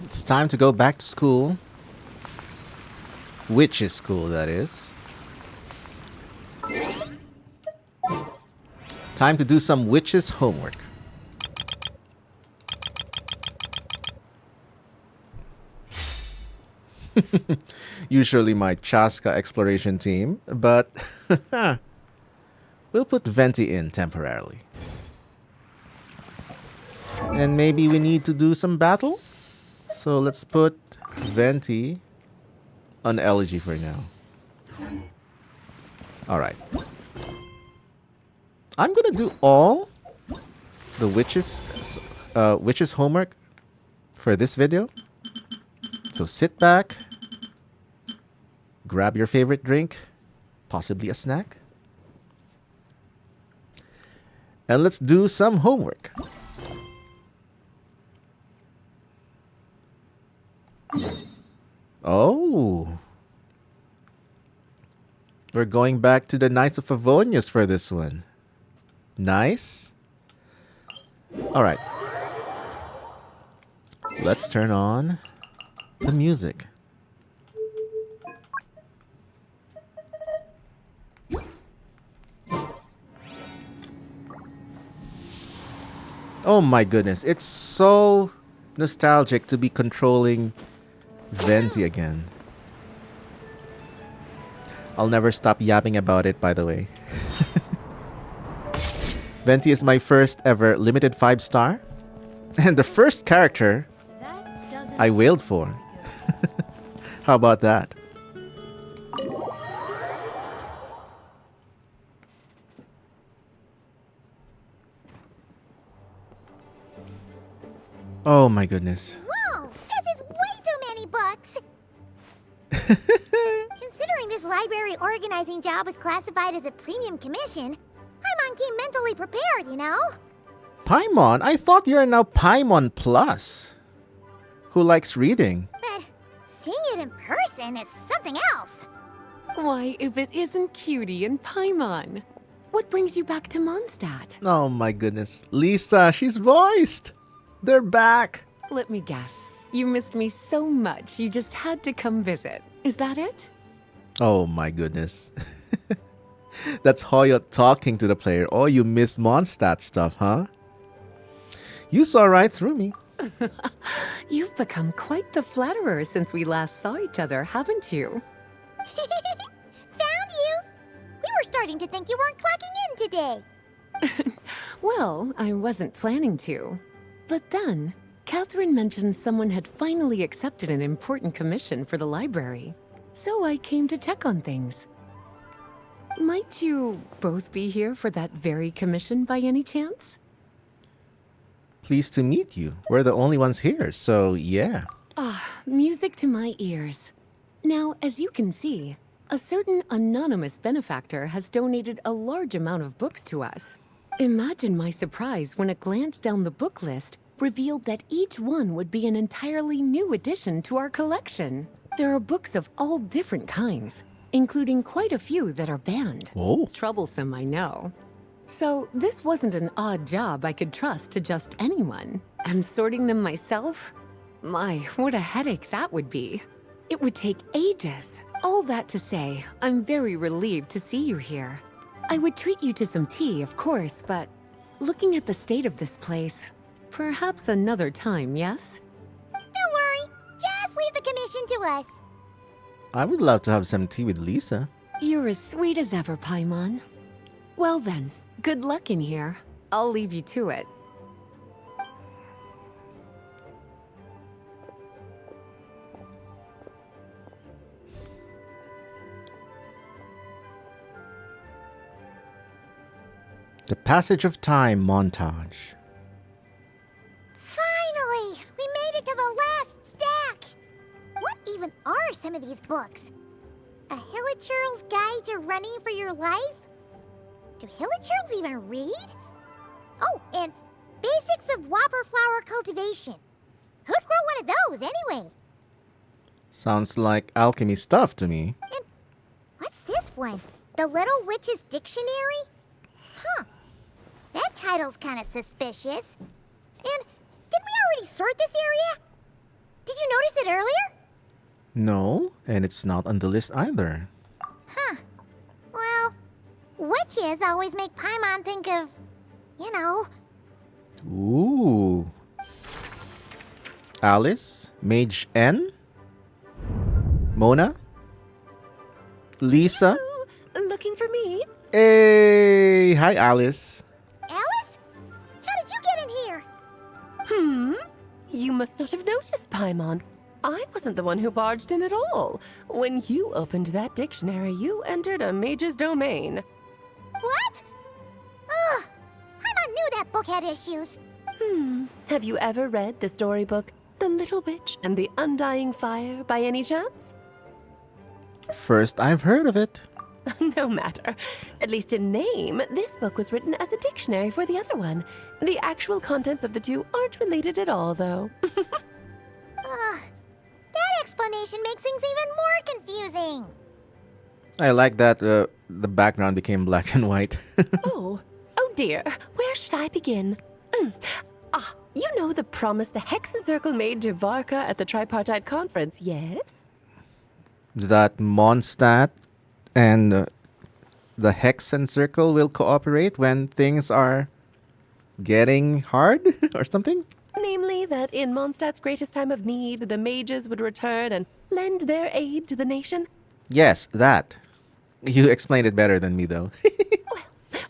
It's time to go back to school. Witch's school, that is. Time to do some witch's homework. Usually my Chaska exploration team, but we'll put Venti in temporarily. And maybe we need to do some battle? So let's put Venti on Elegy for now. Alright. I'm gonna do all the witches homework for this video. So sit back, grab your favorite drink, possibly a snack, and let's do some homework. Oh. We're going back to the Knights of Favonius for this one. Nice. Alright. Let's turn on the music. Oh my goodness. It's so nostalgic to be controlling Venti again. I'll never stop yapping about it, by the way. Venti is my first ever limited 5-star. And the first character I wailed for. How about that? Oh my goodness. Whoa! This is way too many books! Considering this library organizing job is classified as a premium commission, Paimon came mentally prepared, you know? Paimon? I thought you're now Paimon Plus. Who likes reading? But seeing it in person is something else. Why, if it isn't Cutie and Paimon? What brings you back to Mondstadt? Oh my goodness. Lisa, she's voiced. They're back. Let me guess. You missed me so much you just had to come visit. Is that it? Oh my goodness. That's how you're talking to the player. Oh, you missed Mondstadt stuff, huh? You saw right through me. You've become quite the flatterer since we last saw each other, haven't you? Found you! We were starting to think you weren't clocking in today. Well, I wasn't planning to. But then, Catherine mentioned someone had finally accepted an important commission for the library. So I came to check on things. Might you both be here for that very commission by any chance? Pleased to meet you. We're the only ones here, so yeah. Music to my ears. Now, as you can see, a certain anonymous benefactor has donated a large amount of books to us. Imagine my surprise when a glance down the book list revealed that each one would be an entirely new addition to our collection. There are books of all different kinds, including quite a few that are banned. Oh. Troublesome, I know. So this wasn't an odd job I could trust to just anyone. And sorting them myself? My, what a headache that would be. It would take ages. All that to say, I'm very relieved to see you here. I would treat you to some tea, of course, but looking at the state of this place, perhaps another time, yes? Don't worry, just leave the commission to us. I would love to have some tea with Lisa. You're as sweet as ever, Paimon. Well then, good luck in here. I'll leave you to it. The Passage of Time montage. Finally! We made it to the last stack! What even are some of these books? A Hilichurl's Guide to Running for Your Life? Do Hilichurls even read? Oh, and Basics of Whopper Flower Cultivation. Who'd grow one of those, anyway? Sounds like alchemy stuff to me. And what's this one? The Little Witch's Dictionary? Huh. That title's kind of suspicious. And didn't we already sort this area? Did you it earlier? No, and it's not on the list either. Huh. Well, witches always make Paimon think of, you know. Ooh. Alice, Mage N, Mona, Lisa. Ooh, looking for me? Hey, hi Alice. Alice? How did you get in here? You must not have noticed, Paimon. I wasn't the one who barged in at all. When you opened that dictionary, you entered a mage's domain. What? Ugh. Paimon knew that book had issues. Have you ever read the storybook The Little Witch and the Undying Fire by any chance? First I've heard of it. No matter. At least in name, this book was written as a dictionary for the other one. The actual contents of the two aren't related at all, though. Ugh. That explanation makes things even more confusing. I like that the background became black and white. Oh dear. Where should I begin? You know the promise the Hexen Circle made to Varka at the Tripartite Conference, yes? That Mondstadt and the Hexen Circle will cooperate when things are getting hard or something? Namely, that in Mondstadt's greatest time of need, the mages would return and lend their aid to the nation? Yes, that. You explained it better than me, though.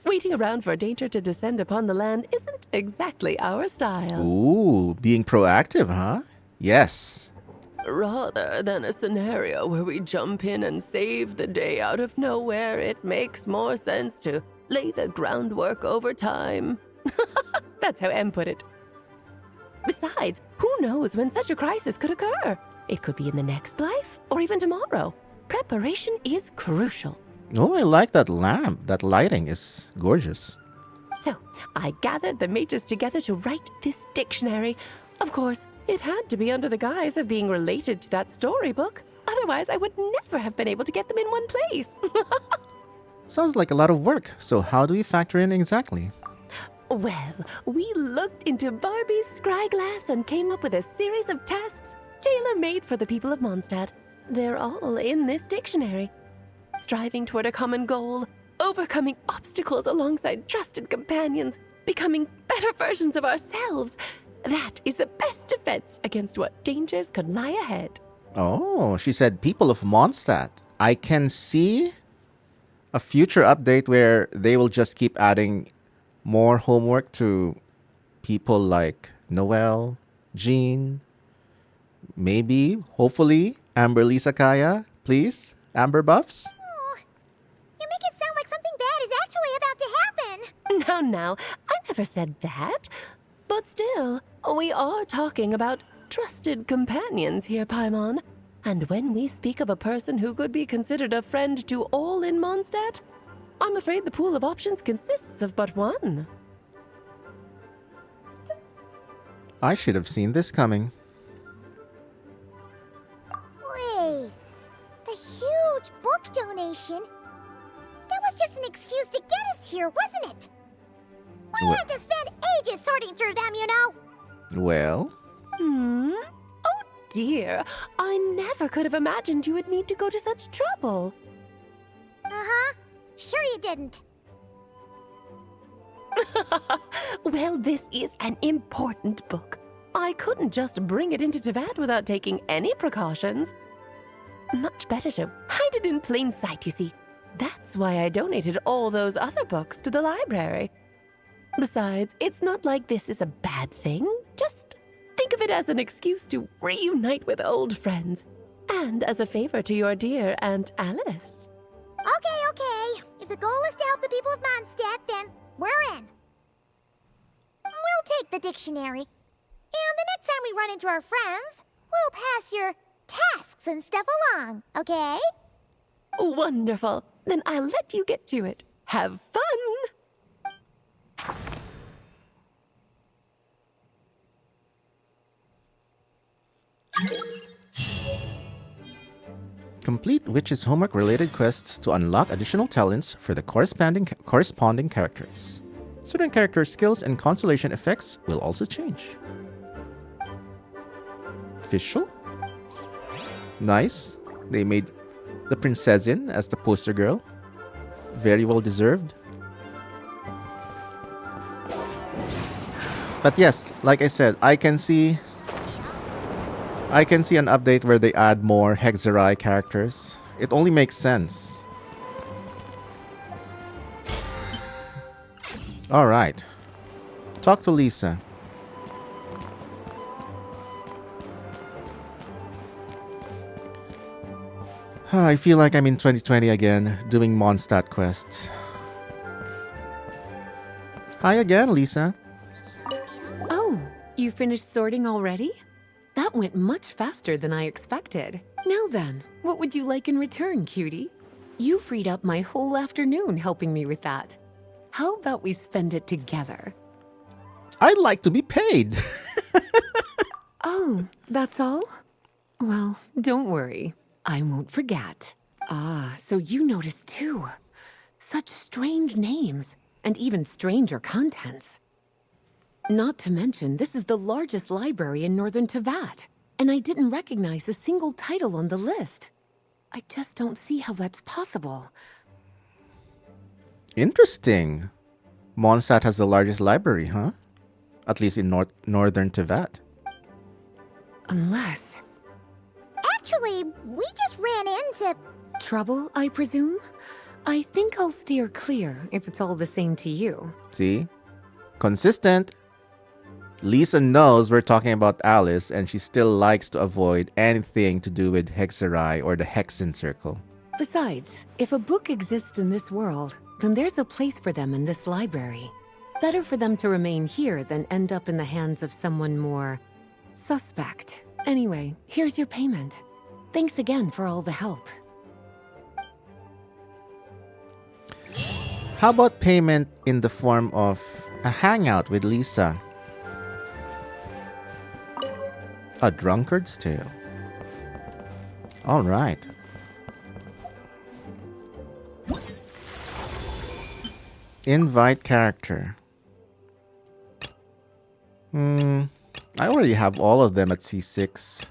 Waiting around for danger to descend upon the land isn't exactly our style. Ooh, being proactive, huh? Yes. Rather than a scenario where we jump in and save the day out of nowhere, it makes more sense to lay the groundwork over time. That's how M put it. Besides, who knows when such a crisis could occur? It could be in the next life, or even tomorrow. Preparation is crucial. Oh, I like that lamp. That lighting is gorgeous. So, I gathered the mages together to write this dictionary. Of course, it had to be under the guise of being related to that storybook. Otherwise, I would never have been able to get them in one place. Sounds like a lot of work. So how do we factor in exactly? Well, we looked into Barbie's scryglass and came up with a series of tasks tailor-made for the people of Mondstadt. They're all in this dictionary. Striving toward a common goal, overcoming obstacles alongside trusted companions, becoming better versions of ourselves. That is the best defense against what dangers could lie ahead. Oh, she said people of Mondstadt. I can see a future update where they will just keep adding more homework to people like Noelle, Jean, maybe, hopefully, Amber Lisa Kaya. Please, Amber Buffs. Oh, you make it sound like something bad is actually about to happen. Now, I never said that. But still, we are talking about trusted companions here, Paimon. And when we speak of a person who could be considered a friend to all in Mondstadt, I'm afraid the pool of options consists of but one. I should have seen this coming. Wait, the huge book donation? That was just an excuse to get us here, wasn't it? We had to spend ages sorting through them, you know. Well, Oh dear, I never could have imagined you would need to go to such trouble. Uh-huh. Sure you didn't. Well, this is an important book. I couldn't just bring it into Teyvat without taking any precautions. Much better to hide it in plain sight, you see. That's why I donated all those other books to the library. Besides, it's not like this is a bad thing. Just think of it as an excuse to reunite with old friends. And as a favor to your dear Aunt Alice. Okay. If the goal is to help the people of Mondstadt, then we're in. We'll take the dictionary. And the next time we run into our friends, we'll pass your tasks and stuff along, okay? Wonderful. Then I'll let you get to it. Have fun! complete Witch's homework-related quests to unlock additional talents for the corresponding characters. Certain character skills and constellation effects will also change. Fischl? Nice. They made the princesin as the poster girl. Very well deserved. But yes, like I said, I can see an update where they add more Hexerai characters. It only makes sense. All right. Talk to Lisa. I feel like I'm in 2020 again, doing Mondstadt quests. Hi again, Lisa. Oh, you finished sorting already? That went much faster than I expected. Now then, what would you like in return, cutie? You freed up my whole afternoon helping me with that. How about we spend it together? I'd like to be paid. Oh, that's all? Well, don't worry. I won't forget. Ah, so you noticed too. Such strange names, and even stranger contents. Not to mention, this is the largest library in northern Teyvat, and I didn't recognize a single title on the list. I just don't see how that's possible. Interesting. Mondstadt has the largest library, huh? At least in northern Teyvat. Unless... Actually, we just ran into... Trouble, I presume? I think I'll steer clear if it's all the same to you. See? Consistent. Lisa knows we're talking about Alice, and she still likes to avoid anything to do with Hexerai or the Hexen Circle. Besides, if a book exists in this world, then there's a place for them in this library. Better for them to remain here than end up in the hands of someone more suspect. Anyway, here's your payment. Thanks again for all the help. How about payment in the form of a hangout with Lisa? A drunkard's tale. All right. Invite character. I already have all of them at C6.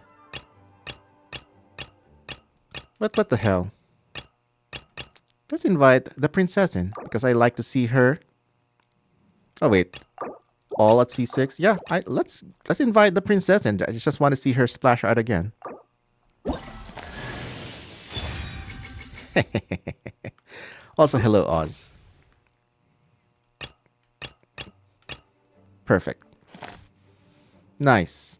But what the hell? Let's invite the princess in, because I like to see her. Oh wait, all at C6? Yeah, let's invite the princess in. I just want to see her splash out again. Also, hello Oz. Perfect. Nice.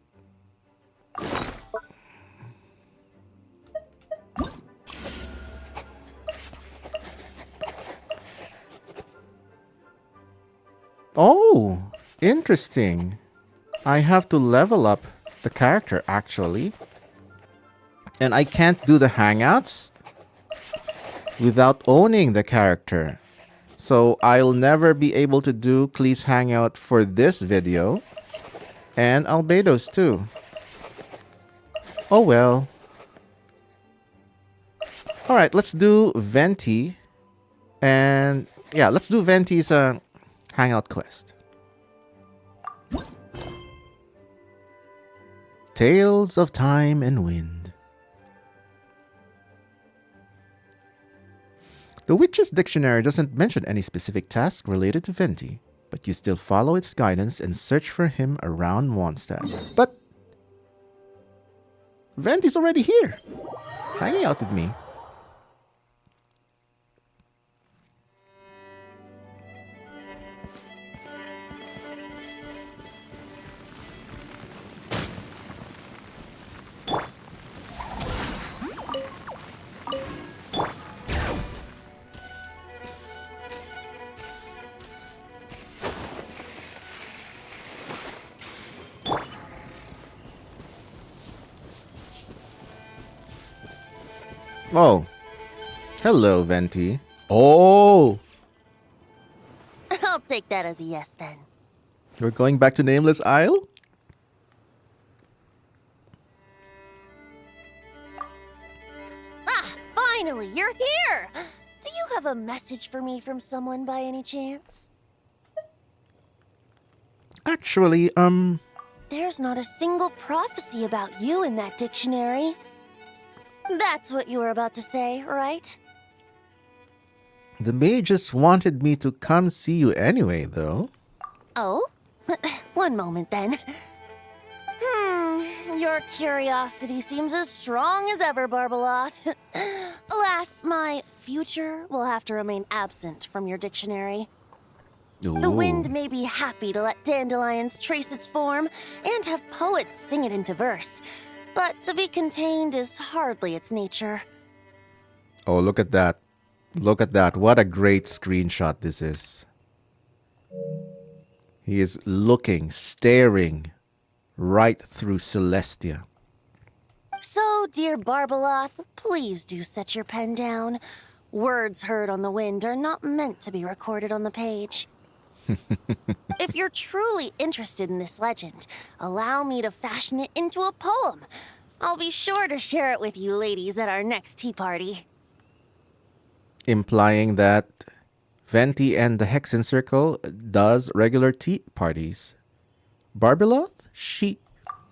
Oh, interesting. I have to level up the character actually. And I can't do the hangouts without owning the character. So I'll never be able to do Klee's hangout for this video. And Albedo's too. Oh well. Alright, let's do Venti. And yeah, let's do Venti's hangout quest. Tales of Time and Wind. The Witch's Dictionary doesn't mention any specific task related to Venti, but you still follow its guidance and search for him around Mondstadt. But Venti's already here, hanging out with me. Oh, hello, Venti. Oh, I'll take that as a yes then. we're going back to Nameless Isle? Ah, finally, you're here! Do you have a message for me from someone by any chance? That's what you were about to say, right? The maid just wanted me to come see you anyway, though. Oh? One moment then. Your curiosity seems as strong as ever, Barbeloth. Alas, my future will have to remain absent from your dictionary. The wind may be happy to let dandelions trace its form and have poets sing it into verse, but to be contained is hardly its nature. Oh, look at that. Look at that. What a great screenshot this is. He is looking, staring right through Celestia. So, dear Barbeloth, please do set your pen down. Words heard on the wind are not meant to be recorded on the page. If you're truly interested in this legend, allow me to fashion it into a poem. I'll be sure to share it with you ladies at our next tea party. Implying that Venti and the Hexen Circle does regular tea parties. Barbeloth? She...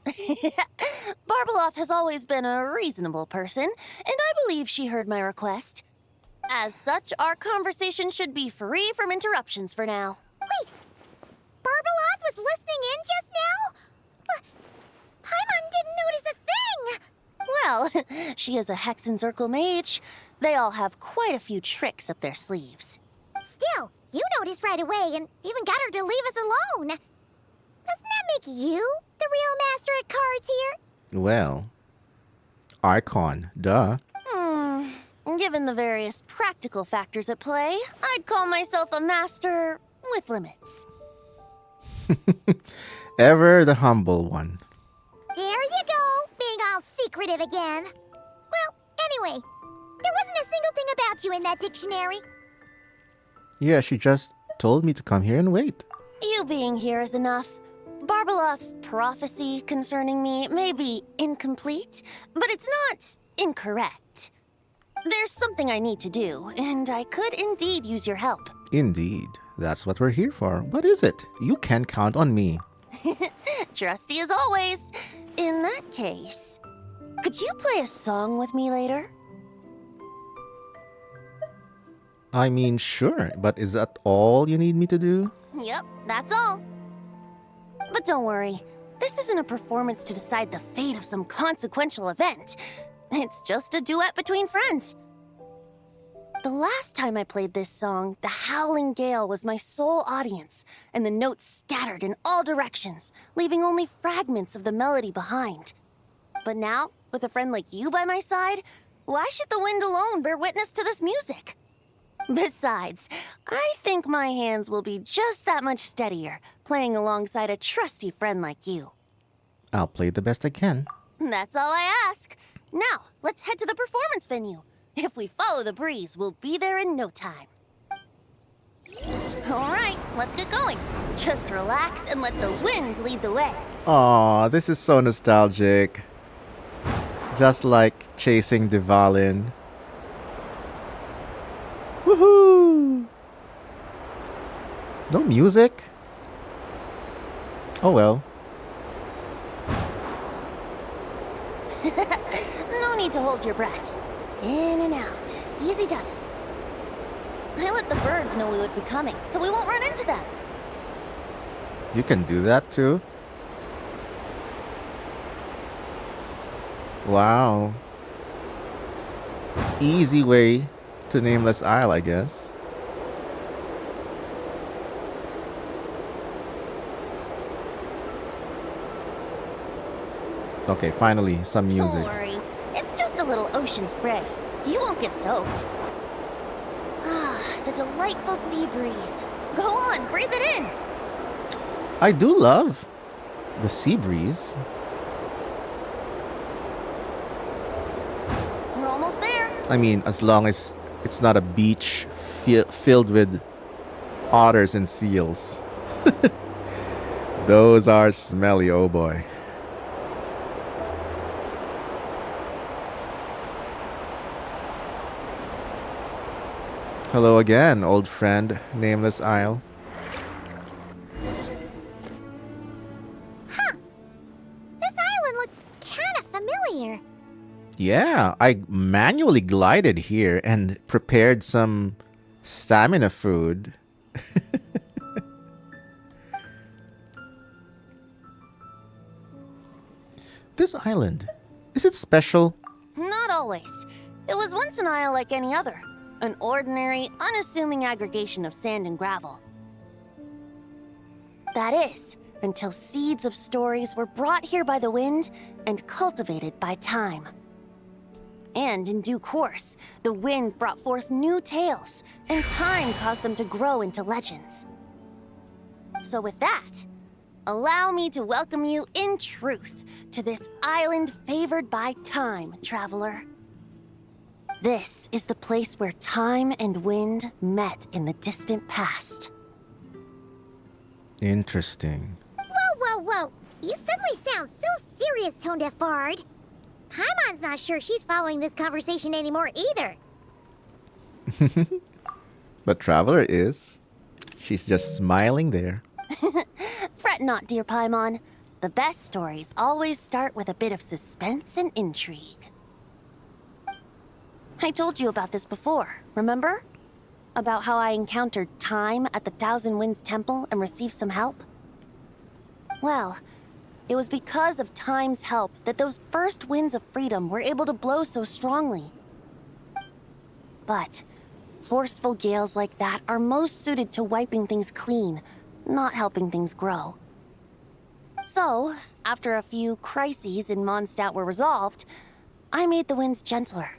Barbeloth has always been a reasonable person, and I believe she heard my request. As such, our conversation should be free from interruptions for now. Wait, Barbeloth was listening in just now? Paimon didn't notice a thing! Well, she is a Hexen Circle mage. They all have quite a few tricks up their sleeves. Still, you noticed right away and even got her to leave us alone. Doesn't that make you the real master at cards here? Well, Archon, duh. Given the various practical factors at play, I'd call myself a master with limits. Ever the humble one. There you go, being all secretive again. Well, anyway, there wasn't a single thing about you in that dictionary. Yeah, she just told me to come here and wait. You being here is enough. Barbeloth's prophecy concerning me may be incomplete, but it's not incorrect. There's something I need to do, and I could indeed use your help. Indeed. That's what we're here for. What is it? You can count on me. Trusty as always. In that case, could you play a song with me later? I mean, sure, but is that all you need me to do? Yep, that's all. But don't worry, this isn't a performance to decide the fate of some consequential event. It's just a duet between friends. The last time I played this song, the howling gale was my sole audience, and the notes scattered in all directions, leaving only fragments of the melody behind. But now, with a friend like you by my side, why should the wind alone bear witness to this music? Besides, I think my hands will be just that much steadier, playing alongside a trusty friend like you. I'll play the best I can. That's all I ask. Now, let's head to the performance venue. If we follow the breeze, we'll be there in no time. All right, let's get going. Just relax and let the wind lead the way. Aw, this is so nostalgic. Just like chasing Divalin. Woohoo! No music? Oh well. No need to hold your breath. In and out. Easy does it. I let the birds know we would be coming, so we won't run into them. You can do that too? Wow. Easy way to Nameless Isle, I guess. Okay, finally, some music. Don't worry. It's just a little ocean spray. You won't get soaked. Ah, the delightful sea breeze. Go on, breathe it in. I do love the sea breeze. We're almost there. I mean, as long as it's not a beach filled with otters and seals. Those are smelly, oh boy. Hello again, old friend, Nameless Isle. Huh. This island looks kind of familiar. Yeah, I manually glided here and prepared some stamina food. This island, is it special? Not always. It was once an isle like any other. An ordinary, unassuming aggregation of sand and gravel. That is, until seeds of stories were brought here by the wind and cultivated by time. And in due course, the wind brought forth new tales, and time caused them to grow into legends. So with that, allow me to welcome you in truth to this island favored by time, traveler. This is the place where time and wind met in the distant past. Interesting. Whoa. You suddenly sound so serious, Tone Deaf Bard. Paimon's not sure she's following this conversation anymore either. But Traveler is. She's just smiling there. Fret not, dear Paimon. The best stories always start with a bit of suspense and intrigue. I told you about this before, remember? About how I encountered Time at the Thousand Winds Temple and received some help? Well, it was because of Time's help that those first winds of freedom were able to blow so strongly. But forceful gales like that are most suited to wiping things clean, not helping things grow. So, after a few crises in Mondstadt were resolved, I made the winds gentler.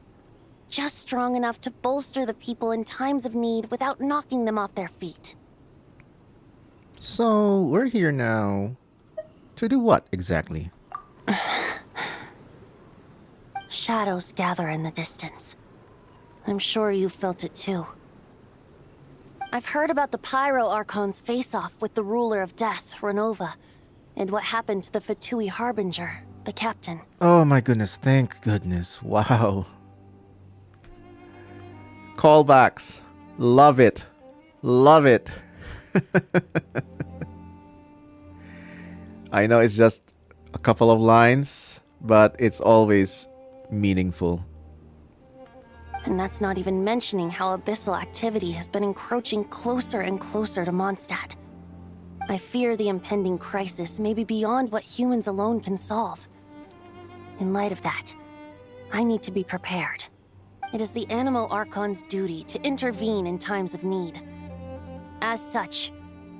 Just strong enough to bolster the people in times of need without knocking them off their feet. So, we're here now. To do what exactly? Shadows gather in the distance. I'm sure you felt it too. I've heard about the Pyro Archon's face-off with the ruler of death, Renova, and what happened to the Fatui Harbinger, the captain. Oh my goodness, thank goodness. Wow. Callbacks. Love it. Love it. I know it's just a couple of lines, but it's always meaningful. And that's not even mentioning how abyssal activity has been encroaching closer and closer to Mondstadt. I fear the impending crisis may be beyond what humans alone can solve. In light of that, I need to be prepared. It is the Animo Archon's duty to intervene in times of need. As such,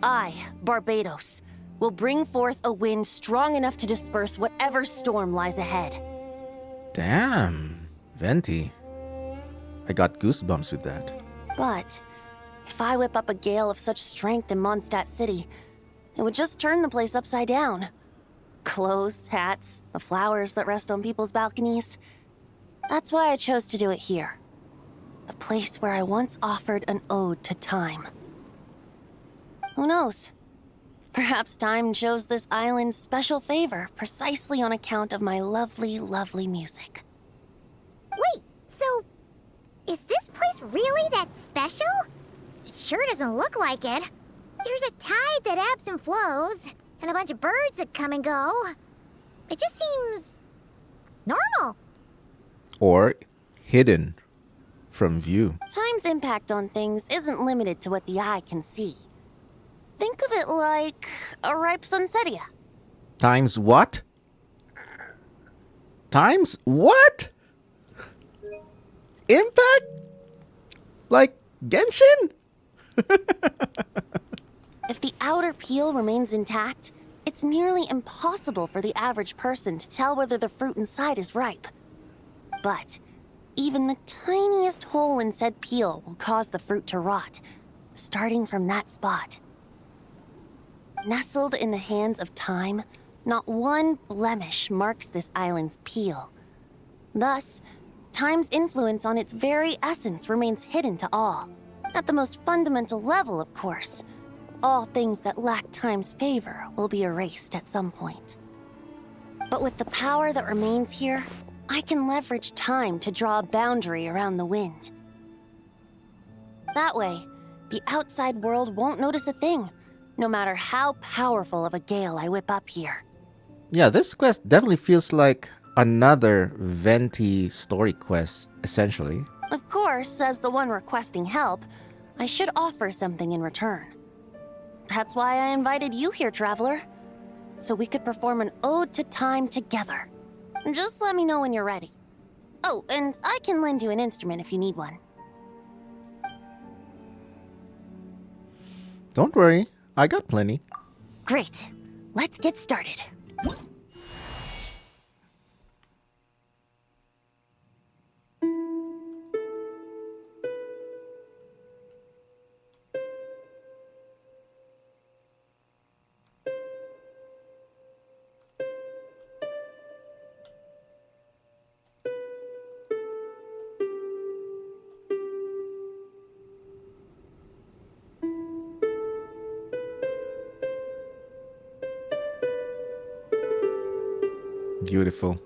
I, Barbados, will bring forth a wind strong enough to disperse whatever storm lies ahead. Damn, Venti. I got goosebumps with that. But if I whip up a gale of such strength in Mondstadt City, it would just turn the place upside down. Clothes, hats, the flowers that rest on people's balconies. That's why I chose to do it here. The place where I once offered an ode to time. Who knows? Perhaps time shows this island special favor precisely on account of my lovely, lovely music. Wait, so is this place really that special? It sure doesn't look like it. There's a tide that ebbs and flows, and a bunch of birds that come and go. It just seems normal. Or hidden from view. Time's impact on things isn't limited to what the eye can see. Think of it like a ripe sunsetia. Times what? Times what? Impact? Like Genshin? If the outer peel remains intact, it's nearly impossible for the average person to tell whether the fruit inside is ripe. But even the tiniest hole in said peel will cause the fruit to rot, starting from that spot. Nestled in the hands of time, not one blemish marks this island's peel. Thus, time's influence on its very essence remains hidden to all. At the most fundamental level, of course. All things that lack time's favor will be erased at some point. But with the power that remains here, I can leverage time to draw a boundary around the wind. That way, the outside world won't notice a thing, no matter how powerful of a gale I whip up here. Yeah, this quest definitely feels like another Venti story quest, essentially. Of course, as the one requesting help, I should offer something in return. That's why I invited you here, Traveler. So we could perform an ode to time together. Just let me know when you're ready. Oh, and I can lend you an instrument if you need one. Don't worry, I got plenty. Great. Let's get started. Beautiful.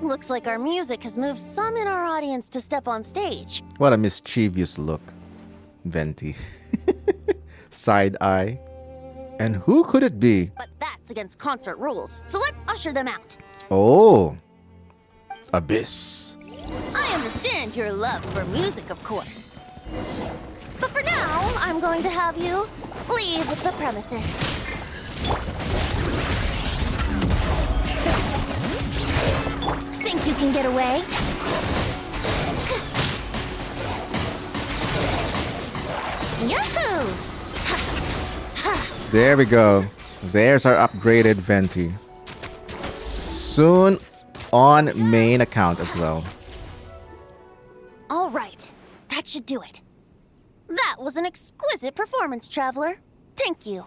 Looks like our music has moved some in our audience to step on stage. What a mischievous look. Venti. Side eye. And who could it be? But that's against concert rules, so let's usher them out. Oh. Abyss. I understand your love for music, of course. But for now, I'm going to have you leave the premises. Think you can get away? Yahoo! There we go. There's our upgraded Venti. Soon on main account as well. All right, that should do it. That was an exquisite performance, Traveler. Thank you.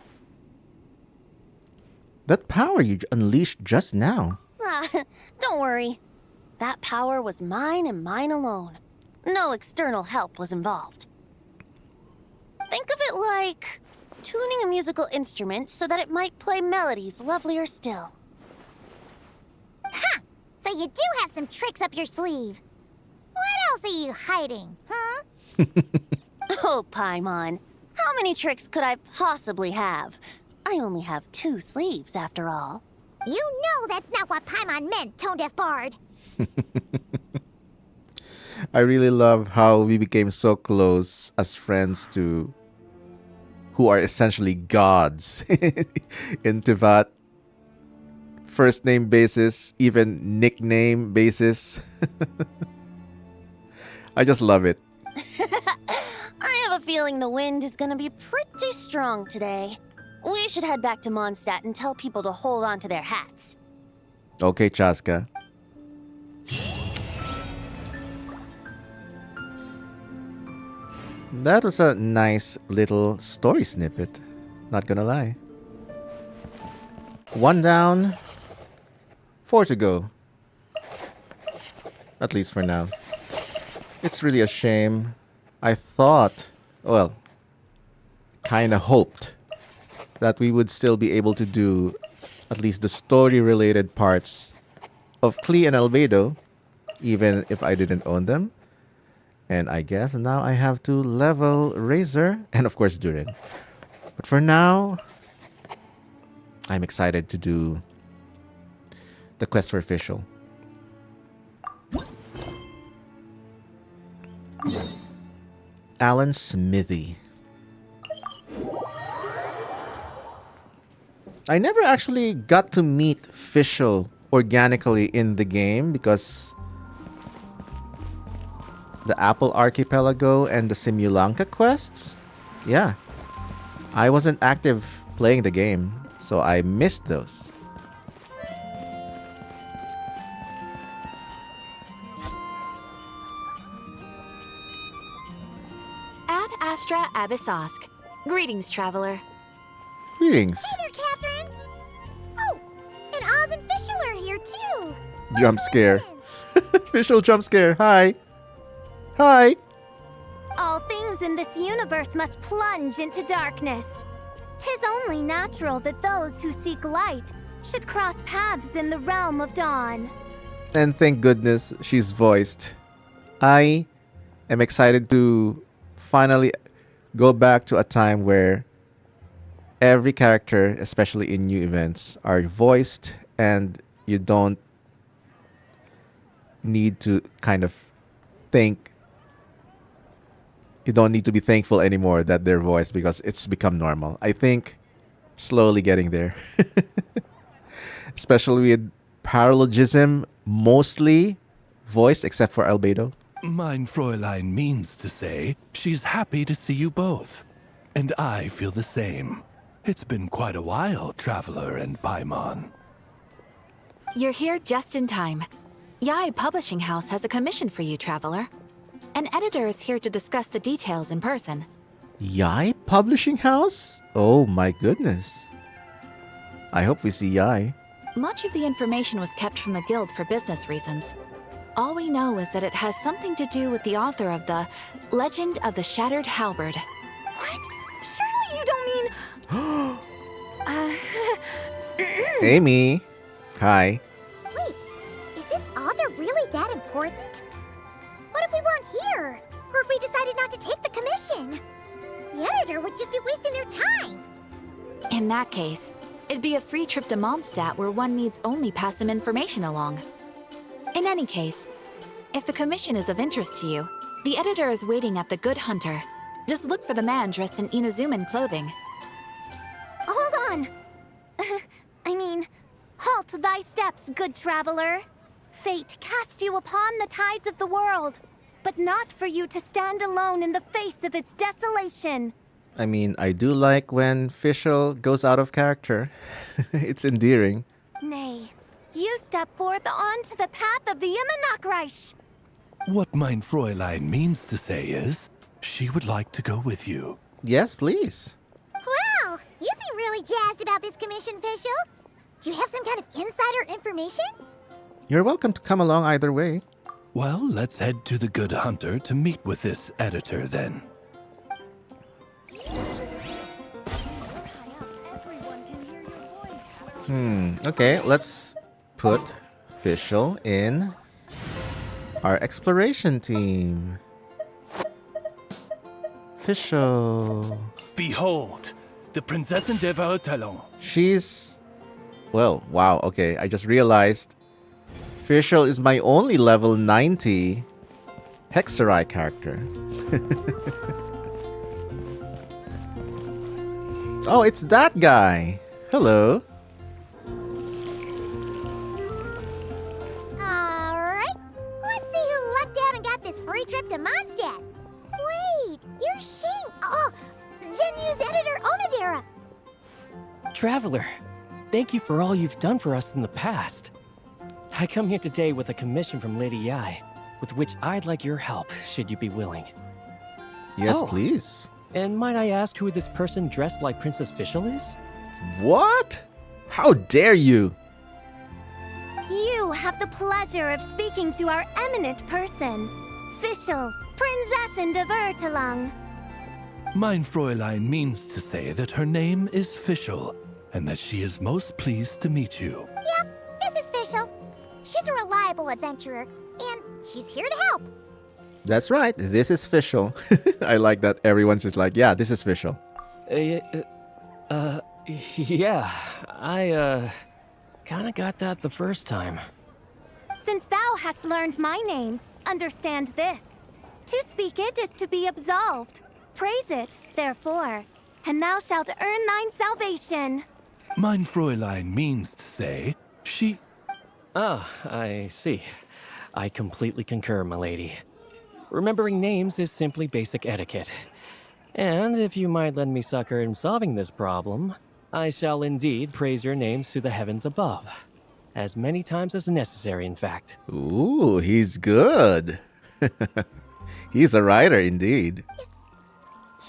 That power you unleashed just now. Don't worry. That power was mine and mine alone. No external help was involved. Think of it like tuning a musical instrument so that it might play melodies lovelier still. Ha! So you do have some tricks up your sleeve. What else are you hiding, huh? Oh, Paimon. How many tricks could I possibly have? I only have 2 sleeves, after all. You know that's not what Paimon meant, Tone-Deaf Bard. I really love how we became so close as friends to who are essentially gods in Tivat. First name basis, even nickname basis. I just love it. I have a feeling the wind is gonna be pretty strong today. We should head back to Mondstadt and tell people to hold on to their hats. Okay, Chaska. That was a nice little story snippet. Not gonna lie. 1 down, 4 to go. At least for now. It's really a shame. I thought, well, kinda hoped that we would still be able to do at least the story-related parts of Klee and Albedo, even if I didn't own them. And I guess now I have to level Razor and of course Durin. But for now, I'm excited to do the quest for Fischl. Alan Smithy. I never actually got to meet Fischl organically in the game because the Apple Archipelago and the Simulanka quests, yeah, I wasn't active playing the game, so I missed those. Ad Astra Abyssosk. Greetings, traveler. Greetings. Hey there, Catherine. Oh, and Oz and Fischl are here too. Jump scare. Fischl jump scare. Hi. Hi. All things in this universe must plunge into darkness. 'Tis only natural that those who seek light should cross paths in the realm of dawn. And thank goodness she's voiced. I am excited to finally go back to a time where every character, especially in new events, are voiced and you don't need to kind of think you don't need to be thankful anymore that they're voiced because it's become normal. I think slowly getting there. Especially with paralogism mostly voiced except for Albedo. Mein Fräulein means to say she's happy to see you both. And I feel the same. It's been quite a while, Traveler and Paimon. You're here just in time. Yai Publishing House has a commission for you, Traveler. An editor is here to discuss the details in person. Yai Publishing House? Oh my goodness. I hope we see Yai. Much of the information was kept from the Guild for business reasons. All we know is that it has something to do with the author of the Legend of the Shattered Halberd. What? Surely you don't mean... Amy. Hi. Wait, is this author really that important? What if we weren't here? Or if we decided not to take the commission? The editor would just be wasting their time. In that case, it'd be a free trip to Mondstadt where one needs only pass some information along. In any case, if the commission is of interest to you, the editor is waiting at the Good Hunter. Just look for the man dressed in Inazuman clothing. Hold on! Halt thy steps, good traveler. Fate cast you upon the tides of the world, but not for you to stand alone in the face of its desolation. I mean, I do like when Fischl goes out of character. It's endearing. Nay, you step forth onto the path of the Immanakreich. What mein Fräulein means to say is, she would like to go with you. Yes, please. Wow, you seem really jazzed about this commission, Fischl. Do you have some kind of insider information? You're welcome to come along either way. Well, let's head to the Good Hunter to meet with this editor then. Okay, let's put Fischl in our exploration team. Fischl. Behold, the Prinzessin der Verurteilung. She's... Well, wow, okay. I just realized Fischl is my only level 90 Hexerai character. Oh, it's that guy. Hello. Alright, let's see who lucked out and got this free trip to Mondstadt. Wait, you're Shing. Oh, Genu's editor, Onodera. Traveler, thank you for all you've done for us in the past. I come here today with a commission from Lady Yai, with which I'd like your help, should you be willing. Yes, Oh. please. And might I ask who this person dressed like Princess Fischl is? What? How dare you? You have the pleasure of speaking to our eminent person, Fischl, Prinzessin de Vertelang. Mein Fräulein means to say that her name is Fischl, and that she is most pleased to meet you. Yep, this is Fischl. She's a reliable adventurer, and she's here to help. That's right. This is Fischl. I like that everyone's just like, yeah, this is Fischl. Yeah, I, kinda got that the first time. Since thou hast learned my name, understand this. To speak it is to be absolved. Praise it, therefore, and thou shalt earn thine salvation. Mein Fräulein means to say she... Ah, I see. I completely concur, my lady. Remembering names is simply basic etiquette. And if you might lend me succor in solving this problem, I shall indeed praise your names to the heavens above. As many times as necessary, in fact. Ooh, he's good. He's a writer indeed.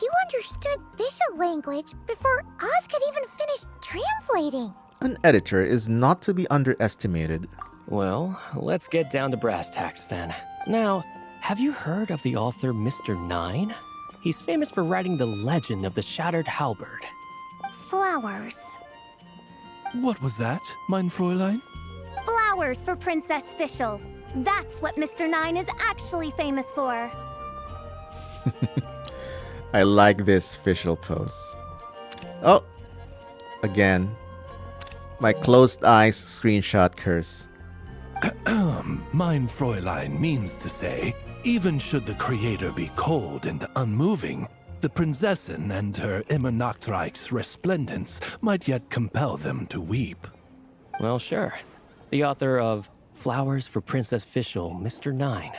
You understood Fischl language before Oz could even finish translating. An editor is not to be underestimated. Well, let's get down to brass tacks then. Now, have you heard of the author Mr. Nine? He's famous for writing the legend of the Shattered Halberd. Flowers. What was that, mein Fräulein? flowers for Princess Fischl. That's what Mr. Nine is actually famous for. I like this Fischl pose. Oh, again. My closed eyes screenshot curse. Mein Fräulein means to say, even should the creator be cold and unmoving, the Prinzessin and her immer Nachtreich's resplendence might yet compel them to weep. Well, sure. The author of Flowers for Princess Fischl, Mr. Nine.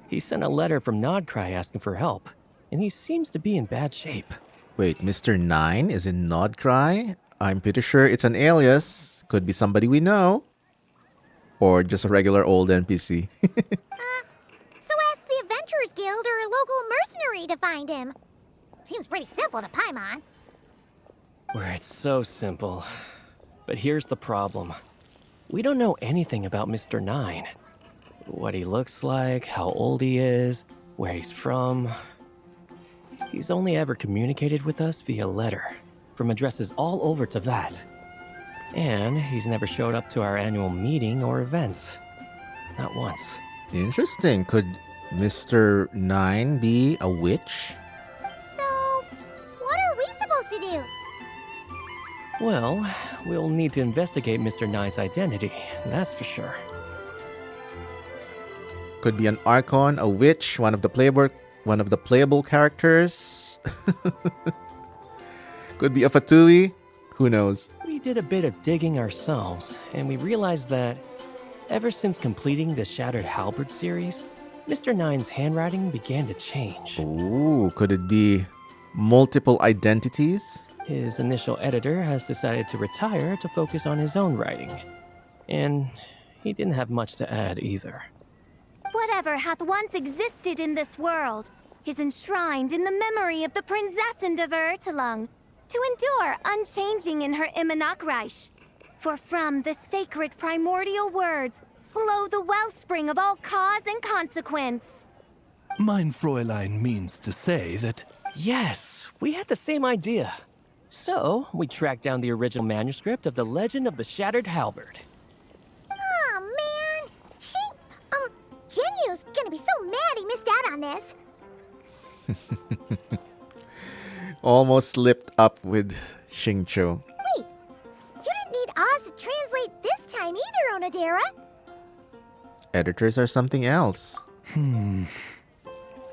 He sent a letter from Nodcry asking for help, and he seems to be in bad shape. Wait, Mr. Nine is in Nodcry? I'm pretty sure it's an alias. Could be somebody we know. Or just a regular old NPC. So ask the Adventurers Guild or a local mercenary to find him. Seems pretty simple to Paimon. Where it's so simple. But here's the problem. We don't know anything about Mr. Nine. What he looks like, how old he is, where he's from. He's only ever communicated with us via letter, from addresses all over Teyvat. And he's never showed up to our annual meeting or events. Not once. Interesting. Could Mr. Nine be a witch? So, what are we supposed to do? Well, we'll need to investigate Mr. Nine's identity, that's for sure. Could be an Archon, a witch, one of the playable characters. Could be a Fatui. Who knows? We did a bit of digging ourselves, and we realized that ever since completing the Shattered Halberd series, Mr. Nine's handwriting began to change. Ooh, could it be multiple identities? His initial editor has decided to retire to focus on his own writing. And he didn't have much to add either. Whatever hath once existed in this world is enshrined in the memory of the Prinzessin de Vertelung, to endure unchanging in her Immenachreich. For from the sacred primordial words flow the wellspring of all cause and consequence. Mein Fräulein means to say that... Yes, we had the same idea. So, we tracked down the original manuscript of the Legend of the Shattered Halberd. Aw, man. Genyu's gonna be so mad he missed out on this. Almost slipped up with Xingqiu. Wait, you didn't need Oz to translate this time either, Onodera. Editors are something else.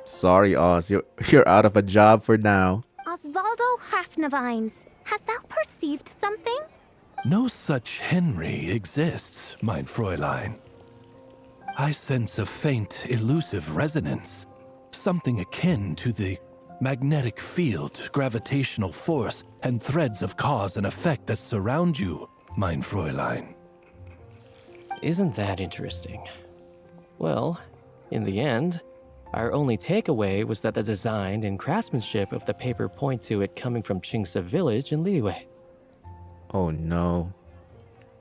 Sorry, Oz. You're out of a job for now. Osvaldo Hafnavines, hast thou perceived something? No such Henry exists, mein Fräulein. I sense a faint, elusive resonance. Something akin to the magnetic field, gravitational force, and threads of cause and effect that surround you, mein Fräulein. Isn't that interesting? Well, in the end, our only takeaway was that the design and craftsmanship of the paper point to it coming from Qingse village in Liyue. Oh no.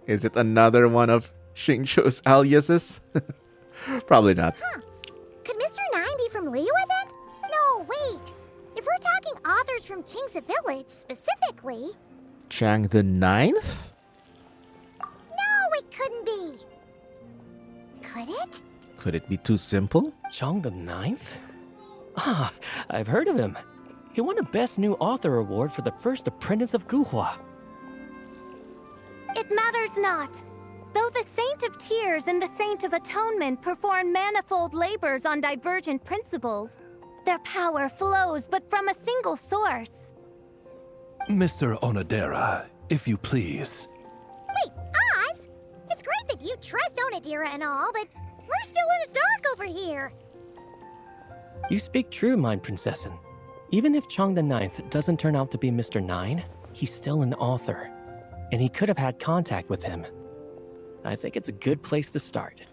Is it another one of Xingqiu's aliases? Probably not. Could Mr. Nine be from Liyue then? No, wait. If we're talking authors from Qingse village specifically... Chang the Ninth? No, it couldn't be. Could it? Could it be too simple? Chong the Ninth? Ah, I've heard of him. He won a Best New Author award for the first apprentice of Guhua. It matters not. Though the Saint of Tears and the Saint of Atonement perform manifold labors on divergent principles, their power flows but from a single source. Mr. Onodera, if you please. Wait, Oz? It's great that you trust Onodera and all, but we're still in the dark over here. You speak true, mein Prinzessin. Even if Chong the Ninth doesn't turn out to be Mr. Nine, he's still an author, and he could have had contact with him. I think it's a good place to start.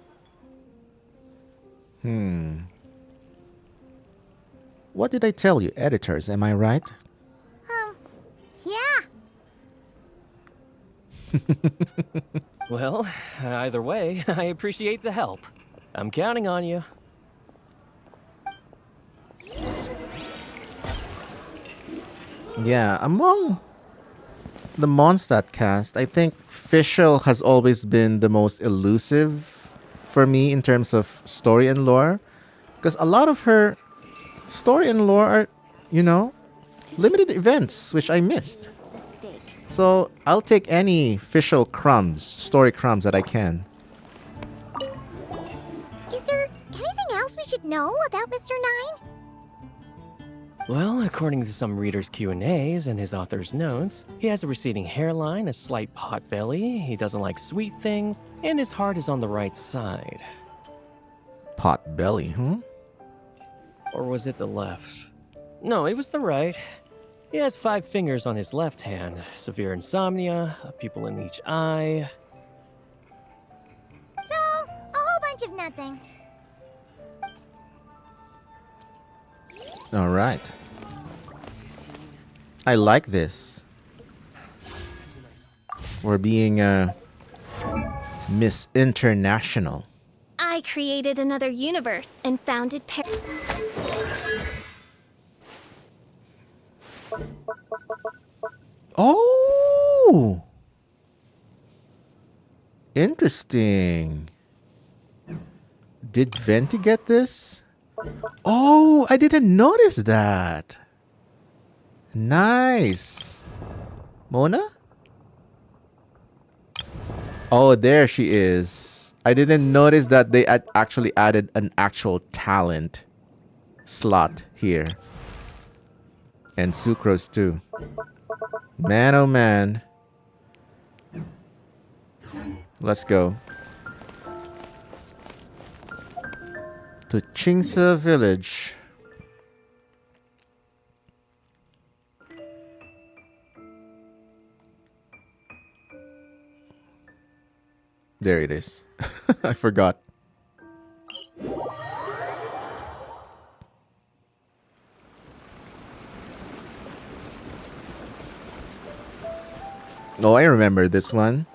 What did I tell you, editors? Am I right? Yeah. Well, either way, I appreciate the help. I'm counting on you. Yeah, among the Mondstadt cast, I think Fischl has always been the most elusive for me in terms of story and lore. Because a lot of her story and lore are, you know, limited events, which I missed. The steak. So I'll take any Fischl crumbs, story crumbs that I can. Is there anything else we should know about Mr. Nine? Well, according to some readers' Q&As and his author's notes, he has a receding hairline, a slight pot belly, he doesn't like sweet things, and his heart is on the right side. Pot belly, huh? Or was it the left? No, it was the right. He has 5 fingers on his left hand, severe insomnia, a pupil in each eye. So, a whole bunch of nothing. All right. I like this. We're being Miss International. I created another universe and founded Oh! Interesting. Did Venti get this? Oh, I didn't notice that. Nice. Mona? Oh, there she is. I didn't notice that they had actually added an actual talent slot here. And Sucrose too. Man, oh man. Let's go. To Chingsa village. There it is. I forgot. Oh, I remember this one.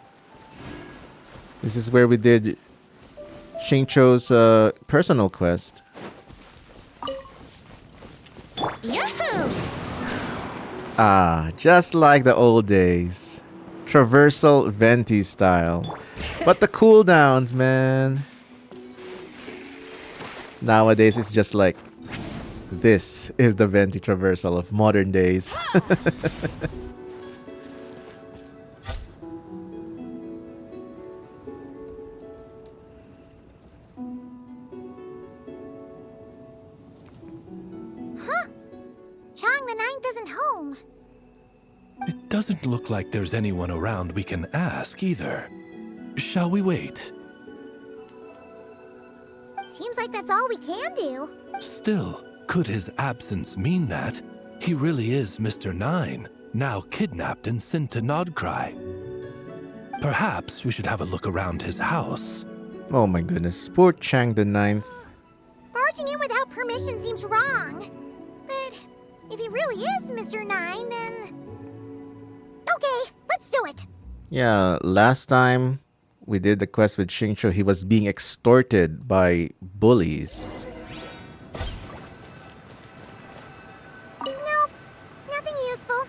This is where we did Xingqiu's personal quest. Yahoo! Ah, just like the old days. Traversal Venti style. But the cooldowns, man. Nowadays, it's just like, this is the Venti traversal of modern days. Chang the Ninth isn't home. It doesn't look like there's anyone around we can ask either. Shall we wait? Seems like that's all we can do. Still, could his absence mean that he really is Mr. Nine, now kidnapped and sent to Nodcry? Perhaps we should have a look around his house. Oh my goodness. Poor Chang the Ninth. Barging in without permission seems wrong. But if he really is Mr. Nine, then... Okay, let's do it. Yeah, last time we did the quest with Xingqiu, he was being extorted by bullies. Nope, nothing useful.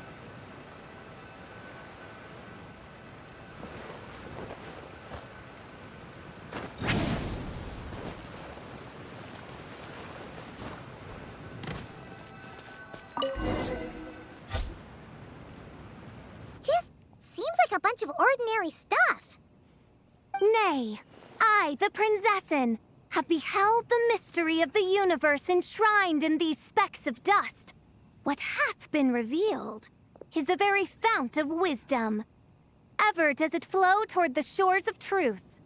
Just seems like a bunch of ordinary stuff. Nay, I, the Prinzessin, have beheld the mystery of the universe enshrined in these specks of dust. What hath been revealed is the very fount of wisdom. Ever does it flow toward the shores of truth.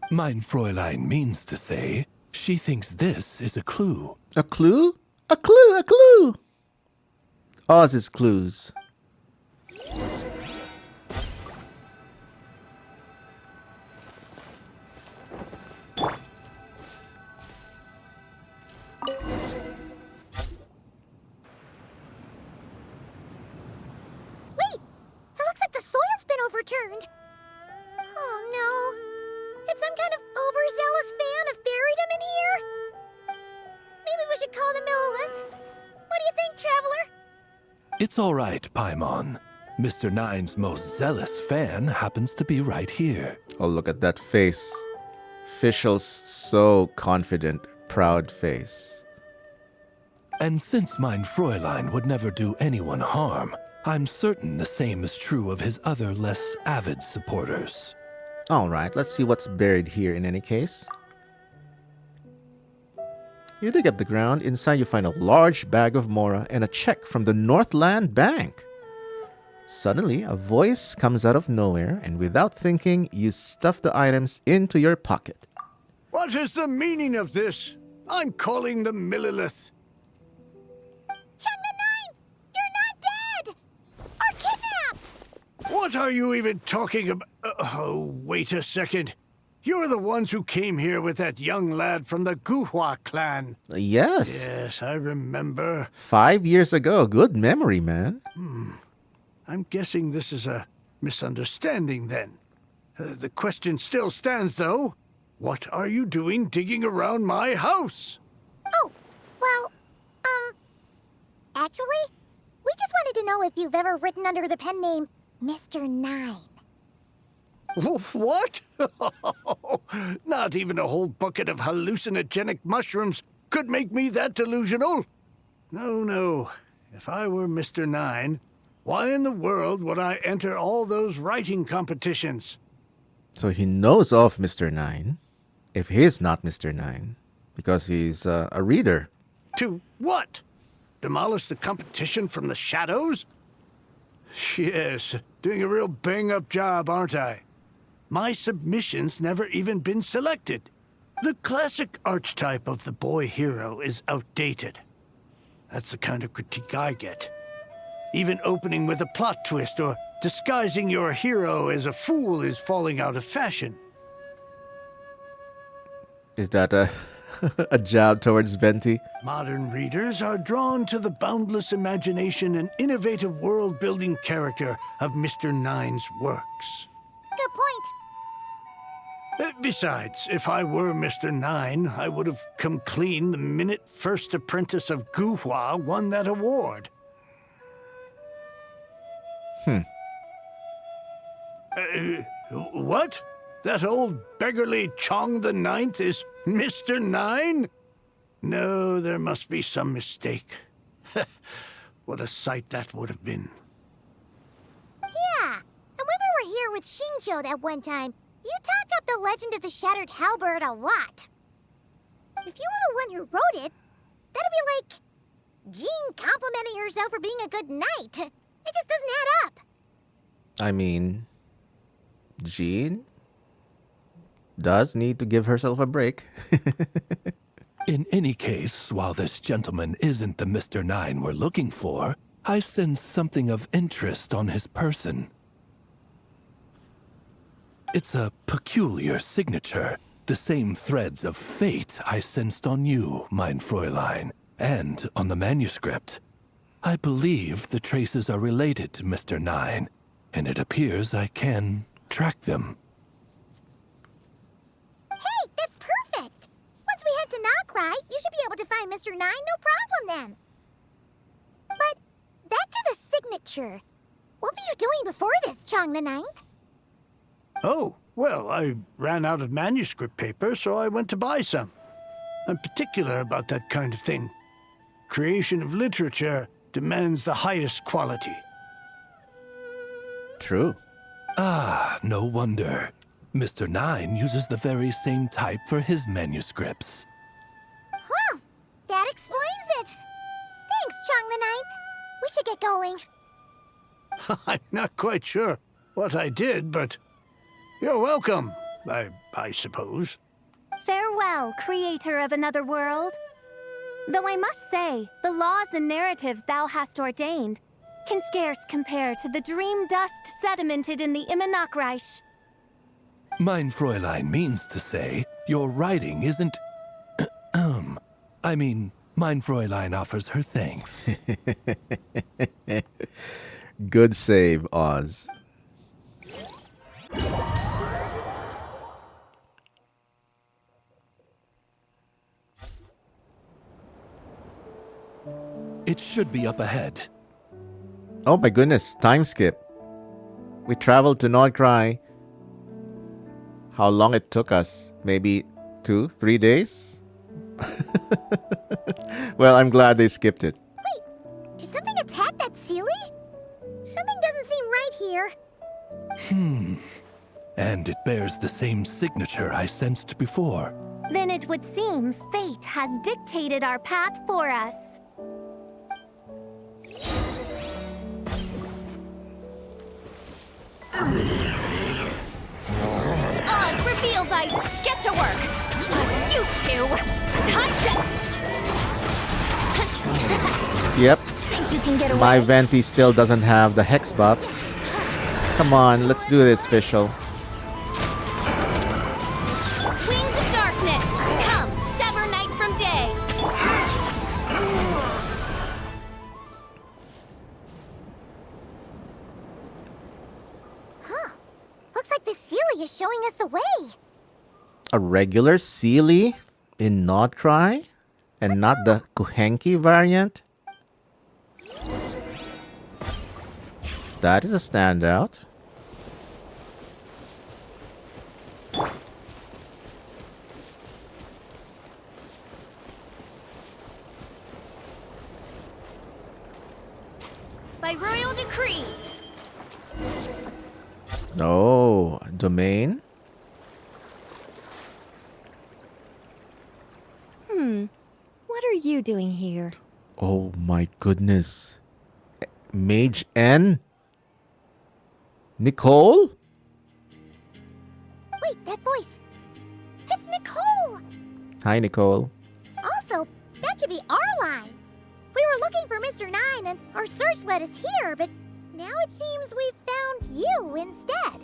Mein Fräulein means to say she thinks this is a clue. A clue? A clue, a clue! Oz's clues. Wait! It looks like the soil's been overturned. Oh no. Did some kind of overzealous fan have buried him in here? Maybe we should call the Millilith. What do you think, Traveler? It's all right, Paimon. Mr. Nine's most zealous fan happens to be right here. Oh, look at that face. Fischl's so confident, proud face. And since mein Fräulein would never do anyone harm, I'm certain the same is true of his other less avid supporters. All right, let's see what's buried here in any case. You dig up the ground. Inside you find a large bag of mora and a check from the Northland Bank. Suddenly, a voice comes out of nowhere, and without thinking, you stuff the items into your pocket. What is the meaning of this? I'm calling the Millilith. Chung the Ninth! You're not dead! Or kidnapped! What are you even talking about? Oh, wait a second. You're the ones who came here with that young lad from the Guhua clan. Yes. Yes, I remember. 5 years ago. Good memory, man. I'm guessing this is a misunderstanding then. The question still stands, though. What are you doing digging around my house? Oh, well, actually, we just wanted to know if you've ever written under the pen name Mr. Nine. What? Not even a whole bucket of hallucinogenic mushrooms could make me that delusional. No. If I were Mr. Nine, why in the world would I enter all those writing competitions? So he knows of Mr. Nine, if he's not Mr. Nine, because he's a reader. To what? Demolish the competition from the shadows? Yes, doing a real bang-up job, aren't I? My submission's never even been selected. The classic archetype of the boy hero is outdated. That's the kind of critique I get. Even opening with a plot twist or disguising your hero as a fool is falling out of fashion. Is that a a jab towards Venti? Modern readers are drawn to the boundless imagination and innovative world-building character of Mr. Nine's works. Good point. Besides, if I were Mr. Nine, I would have come clean the minute First Apprentice of Guhua won that award. What? That old beggarly Chong the Ninth is Mr. Nine? No, there must be some mistake. What a sight that would have been. Yeah, and when we were here with Shinjo that one time, you talked up the legend of the Shattered Halberd a lot. If you were the one who wrote it, that'd be like Jean complimenting herself for being a good knight. It just doesn't add up. I mean, Jean does need to give herself a break. In any case, while this gentleman isn't the Mr. Nine we're looking for, I sense something of interest on his person. It's a peculiar signature, the same threads of fate I sensed on you, mein Fräulein, and on the manuscript. I believe the traces are related to Mr. Nine, and it appears I can track them. Hey, that's perfect! Once we head to Nokrai, you should be able to find Mr. Nine, no problem then. But, back to the signature. What were you doing before this, Chong the Ninth? Oh, well, I ran out of manuscript paper, so I went to buy some. I'm particular about that kind of thing. Creation of literature demands the highest quality. True. Ah, no wonder. Mr. Nine uses the very same type for his manuscripts. Huh, that explains it. Thanks, Chong the Ninth. We should get going. I'm not quite sure what I did, but you're welcome, I suppose. Farewell, creator of another world. Though I must say, the laws and narratives thou hast ordained can scarce compare to the dream dust sedimented in the Immonokreich. Mein Fräulein means to say, your writing isn't... I mean, mein Fräulein offers her thanks. Good save, Oz. It should be up ahead. Oh my goodness, time skip. We traveled to Nordcry. How long it took us? Maybe 2-3 days? Well, I'm glad they skipped it. Wait, did something attack that Sealy? Something doesn't seem right here. And it bears the same signature I sensed before. Then it would seem fate has dictated our path for us. Oz, reveal thy... Get to work! You two! Time to... Yep, Think you can get away? my Venti still doesn't have the hex buffs. Come on, let's do this, Fischl. Wings of darkness! Come, sever night from day! Looks like the Sealy is showing us the way. A regular Sealy in Nordcry? And not the Kuhenki variant? That is a standout. By royal decree! Oh, domain? What are you doing here? Oh my goodness. Mage N? Nicole? Wait, that voice. It's Nicole! Hi, Nicole. Also, that should be our line. We were looking for Mr. Nine and our search led us here, but now it seems we've found you instead.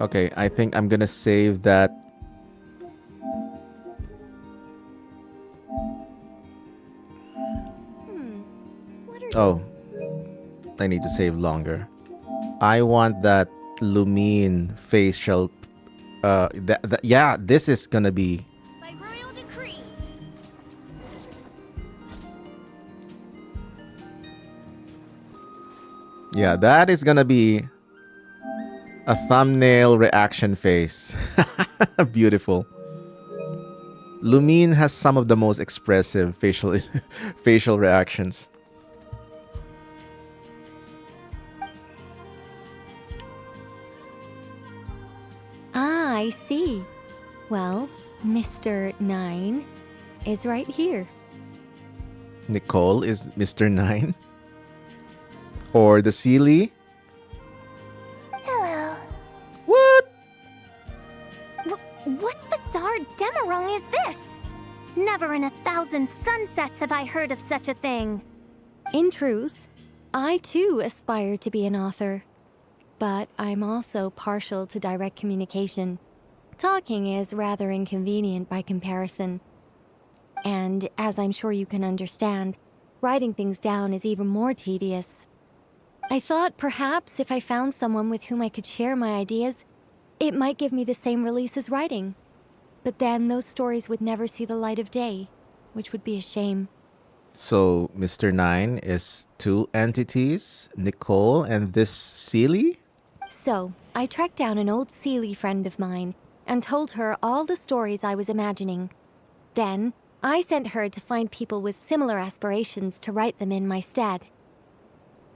Okay, I think I'm gonna save that. Oh, I need to save longer. I want that Lumine facial. Yeah, this is gonna be. By royal decree! Yeah, that is gonna be a thumbnail reaction face. Beautiful. Lumine has some of the most expressive facial reactions. Ah, I see. Well, Mr. Nine is right here. Nicole is Mr. Nine. Or the Sealy. Hello. What? What bizarre demarung is this? Never in 1,000 sunsets have I heard of such a thing. In truth, I too aspire to be an author. But I'm also partial to direct communication. Talking is rather inconvenient by comparison. And as I'm sure you can understand, writing things down is even more tedious. I thought perhaps if I found someone with whom I could share my ideas, it might give me the same release as writing. But then those stories would never see the light of day, which would be a shame. So Mr. Nine is two entities, Nicole and this Sealy? So, I tracked down an old Sealy friend of mine and told her all the stories I was imagining. Then, I sent her to find people with similar aspirations to write them in my stead.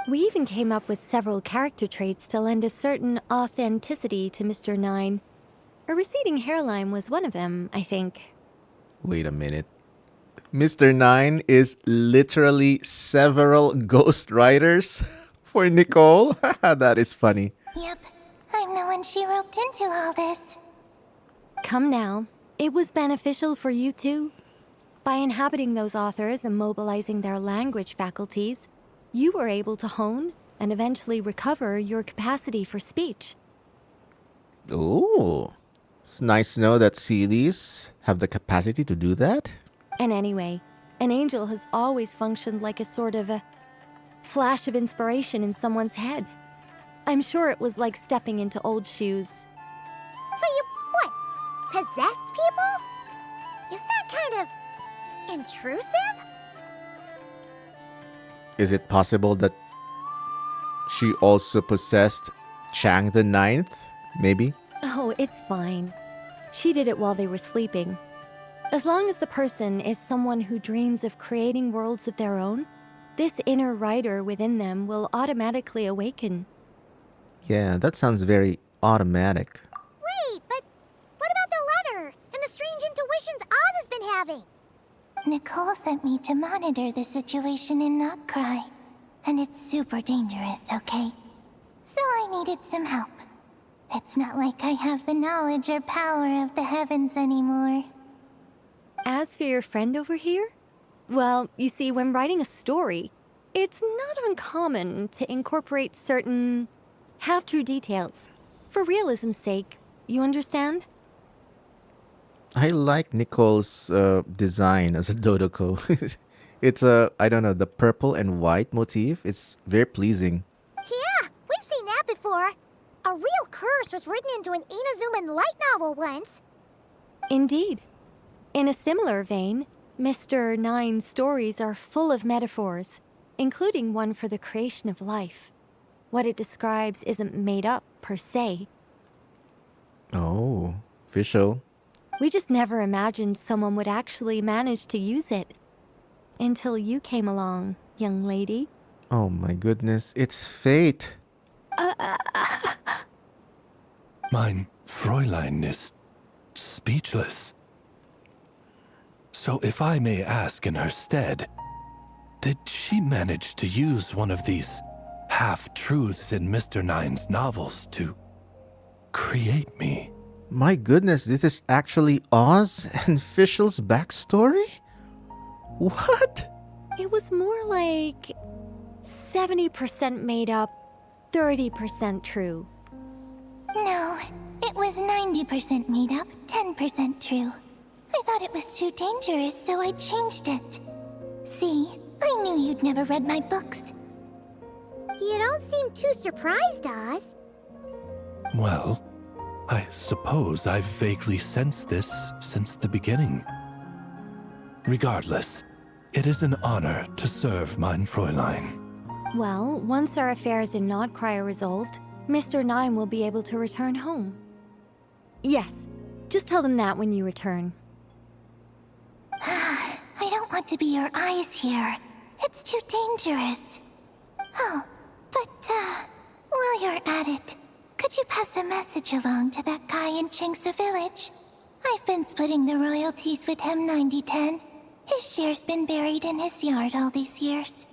We even came up with several character traits to lend a certain authenticity to Mr. Nine. A receding hairline was one of them, I think. Wait a minute. Mr. Nine is literally several ghost writers for Nicole? That is funny. Yep, I'm the one she roped into all this. Come now, it was beneficial for you too. By inhabiting those authors and mobilizing their language faculties, you were able to hone and eventually recover your capacity for speech. Ooh. It's nice to know that Sealies have the capacity to do that. And anyway, an angel has always functioned like a sort of a flash of inspiration in someone's head. I'm sure it was like stepping into old shoes. So you, what, possessed people? Isn't that kind of intrusive? Is it possible that she also possessed Chang the Ninth, maybe? Oh, it's fine. She did it while they were sleeping. As long as the person is someone who dreams of creating worlds of their own, this inner writer within them will automatically awaken. Yeah, that sounds very automatic. Wait, but what about the letter and the strange intuitions Oz has been having? Nicole sent me to monitor the situation in Knockcry. And it's super dangerous, okay? So I needed some help. It's not like I have the knowledge or power of the heavens anymore. As for your friend over here? Well, you see, when writing a story, it's not uncommon to incorporate certain half-true details. For realism's sake, you understand? I like Nicole's design as a Dodoko. It's I don't know, the purple and white motif. It's very pleasing. Yeah, we've seen that before. A real curse was written into an Inazuman light novel once. Indeed. In a similar vein, Mr. Nine's stories are full of metaphors, including one for the creation of life. What it describes isn't made up, per se. Oh, Fischl. We just never imagined someone would actually manage to use it. Until you came along, young lady. Oh my goodness, it's fate. Mein Fräulein is speechless. So if I may ask in her stead, did she manage to use one of these half-truths in Mr. Nine's novels to create me? My goodness, this is actually Oz and Fischl's backstory? What? It was more like 70% made up, 30% true. No, it was 90% made up, 10% true. I thought it was too dangerous, so I changed it. See, I knew you'd never read my books. You don't seem too surprised, Oz. Well, I suppose I've vaguely sensed this since the beginning. Regardless, it is an honor to serve mein Fräulein. Well, once our affairs in Nodcry are resolved, Mr. Nine will be able to return home. Yes, just tell them that when you return. I don't want to be your eyes here. It's too dangerous. Oh, but, while you're at it, could you pass a message along to that guy in Chengsa village? I've been splitting the royalties with him 90-10. His share's been buried in his yard all these years.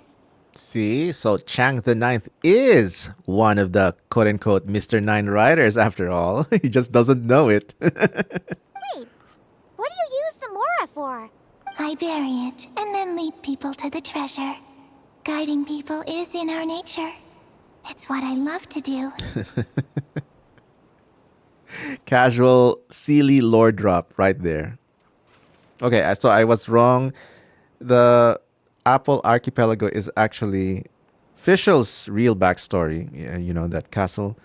See, so Chang the Ninth is one of the quote-unquote Mr. Nine writers after all. He just doesn't know it. Wait, what do you use the Mora for? I bury it and then lead people to the treasure. Guiding people is in our nature. It's what I love to do. Casual, silly lore drop right there. Okay, so I was wrong. The Apple Archipelago is actually Fischl's real backstory. Yeah, you know, that castle.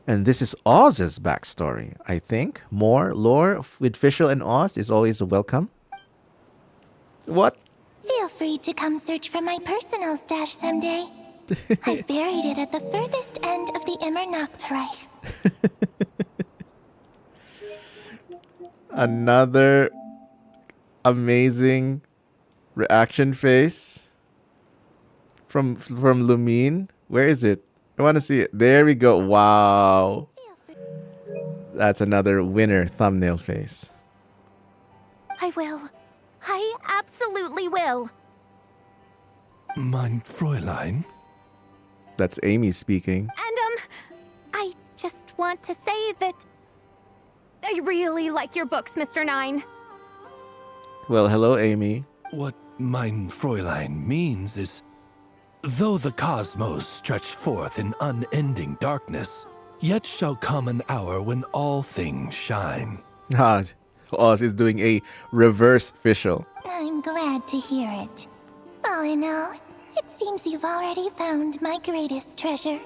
And this is Oz's backstory, I think. More lore with Fischl and Oz is always welcome. What? Feel free to come search for my personal stash someday. I've buried it at the furthest end of the Immer Nachtreich. Another amazing reaction face from Lumine. Where is it? I want to see it. There we go. Wow. That's another winner thumbnail face. I will. I absolutely will. Mein Fräulein? That's Amy speaking. And, I just want to say that I really like your books, Mr. Nine. Well, hello, Amy. What mein Fräulein means is, though the cosmos stretch forth in unending darkness, yet shall come an hour when all things shine. Ah, Oz is doing a reverse Fischl. I'm glad to hear it. All in all, it seems you've already found my greatest treasure.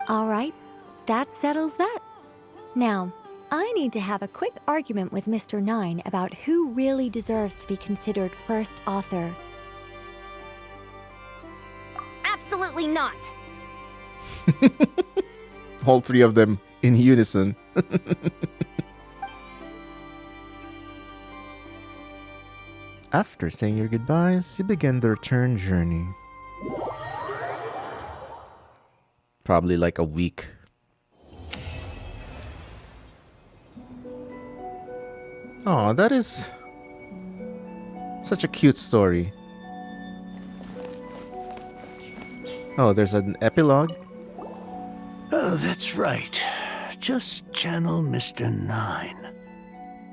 All right, that settles that. Now, I need to have a quick argument with Mr. Nine about who really deserves to be considered first author. Absolutely not. All three of them in unison. After saying your goodbyes, you begin the return journey. Probably like a week. Oh, that is such a cute story. Oh, there's an epilogue. Oh, that's right. Just channel Mr. Nine.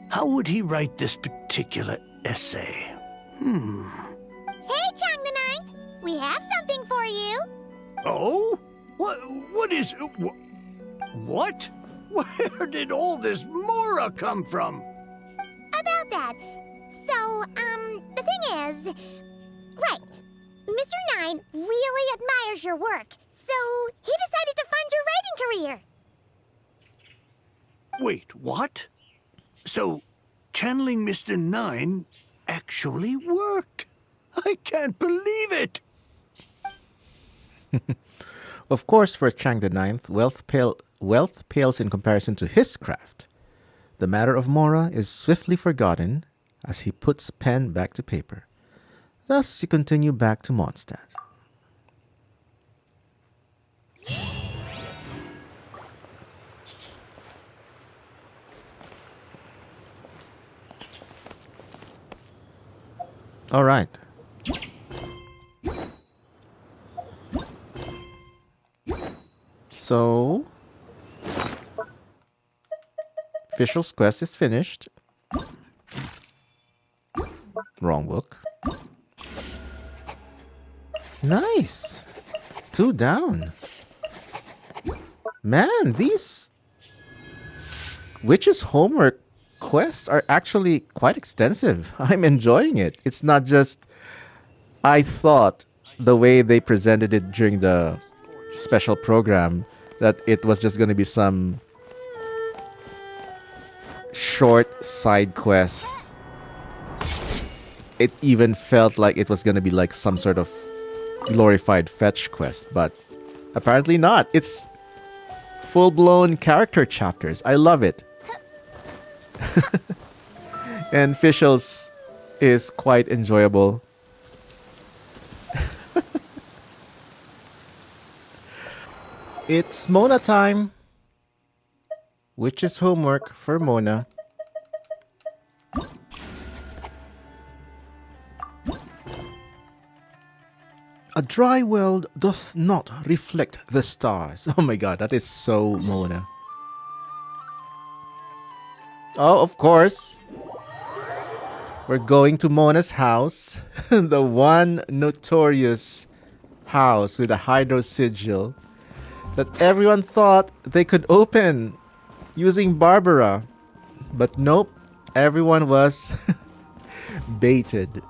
How would he write this particular essay? Hey, Chang the Ninth! We have something for you! Oh? What is... What? Where did all this Mora come from? About that. So, the thing is... Right. Mr. Nine really admires your work, so he decided to fund your writing career. Wait, what? So, channeling Mr. Nine actually worked. I can't believe it. Of course, for Chang the Ninth, wealth pales in comparison to his craft. The matter of Mora is swiftly forgotten as he puts pen back to paper. Thus, you continue back to Mondstadt. All right. So, Fischl's quest is finished. Wrong book. Nice. 2 down. Man, these witches' homework quests are actually quite extensive. I'm enjoying it. It's not just, I thought, the way they presented it during the special program, that it was just going to be some short side quest. It even felt like it was going to be like some sort of glorified fetch quest, but apparently not. It's full-blown character chapters. I love it. And Fischl's is quite enjoyable. It's Mona time. Witch's homework for Mona. A dry world doth not reflect the stars. Oh my god, that is so Mona. Oh, of course. We're going to Mona's house. The one notorious house with a hydro sigil that everyone thought they could open using Barbara. But nope, everyone was baited.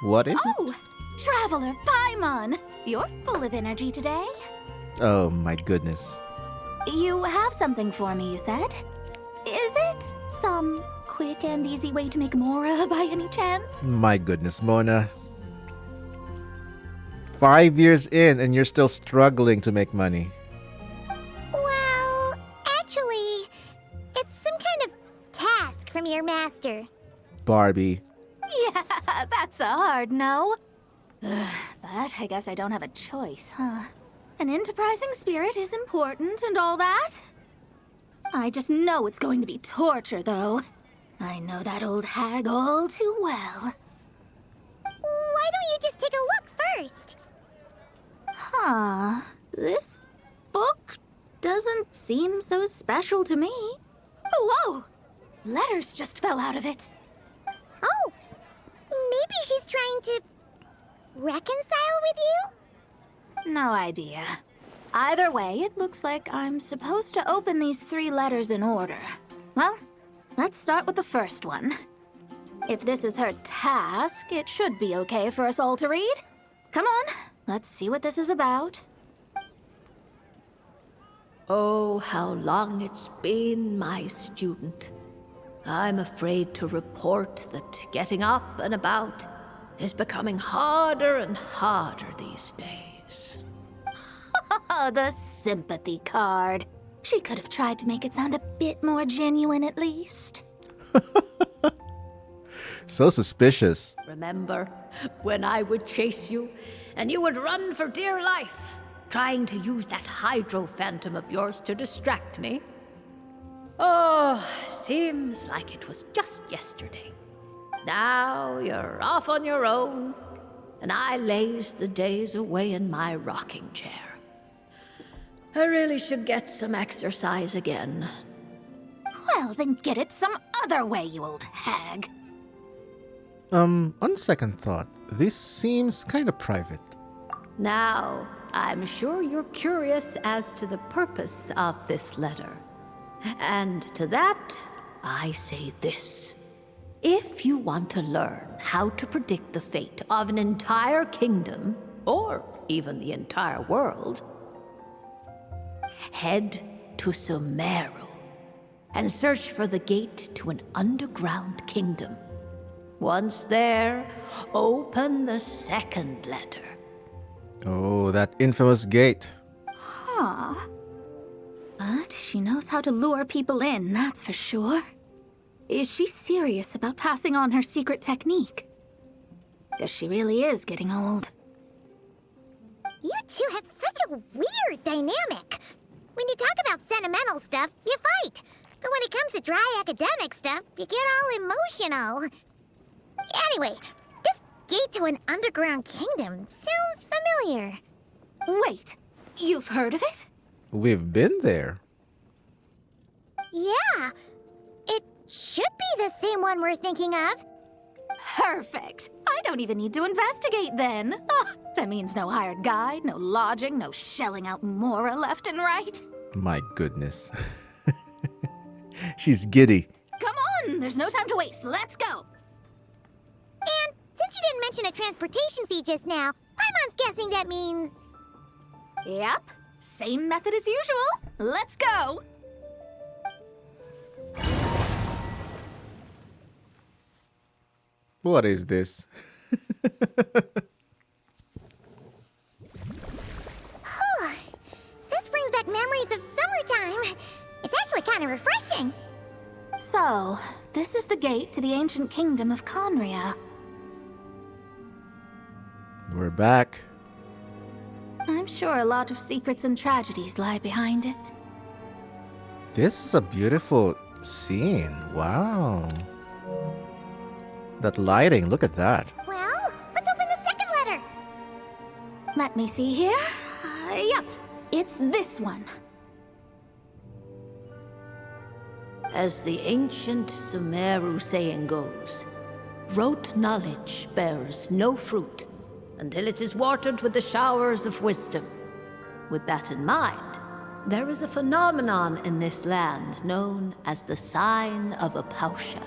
What is it? Traveler Paimon! You're full of energy today. Oh my goodness. You have something for me, you said? Is it some quick and easy way to make Mora by any chance? My goodness, Mona. 5 years in and you're still struggling to make money. Well, actually, it's some kind of task from your master. Barbie. Yeah, that's a hard no. But I guess I don't have a choice, huh? An enterprising spirit is important and all that. I just know it's going to be torture, though. I know that old hag all too well. Why don't you just take a look first? Huh. This book doesn't seem so special to me. Oh, whoa! Letters just fell out of it. Oh! Maybe she's trying to reconcile with you? No idea. Either way, it looks like I'm supposed to open these 3 letters in order. Well, let's start with the first one. If this is her task, it should be okay for us all to read. Come on, let's see what this is about. Oh, how long it's been, my student. I'm afraid to report that getting up and about is becoming harder and harder these days. Oh, the sympathy card. She could have tried to make it sound a bit more genuine at least. So suspicious. Remember when I would chase you and you would run for dear life, trying to use that hydro phantom of yours to distract me? Oh, seems like it was just yesterday. Now you're off on your own, and I laze the days away in my rocking chair. I really should get some exercise again. Well, then get it some other way, you old hag. On second thought, this seems kind of private. Now, I'm sure you're curious as to the purpose of this letter. And to that, I say this. If you want to learn how to predict the fate of an entire kingdom, or even the entire world, head to Sumeru and search for the gate to an underground kingdom. Once there, open the second letter. Oh, that infamous gate. Huh. But she knows how to lure people in, that's for sure. Is she serious about passing on her secret technique? Guess she really is getting old. You two have such a weird dynamic. When you talk about sentimental stuff, you fight. But when it comes to dry academic stuff, you get all emotional. Anyway, this gate to an underground kingdom sounds familiar. Wait, you've heard of it? We've been there. Yeah, it should be the same one we're thinking of. Perfect. I don't even need to investigate then. Oh, that means no hired guide, no lodging, no shelling out Mora left and right. My goodness. She's giddy. Come on, there's no time to waste. Let's go. And since you didn't mention a transportation fee just now, Paimon's guessing that means... Yep, same method as usual. Let's go. What is this? This brings back memories of summertime. It's actually kind of refreshing. So, this is the gate to the ancient kingdom of Conria. We're back. I'm sure a lot of secrets and tragedies lie behind it. This is a beautiful scene. Wow. That lighting, look at that. Well, let's open the second letter. Let me see here. Yep, it's this one. As the ancient Sumeru saying goes, rote knowledge bears no fruit until it is watered with the showers of wisdom. With that in mind, there is a phenomenon in this land known as the Sign of Apausha.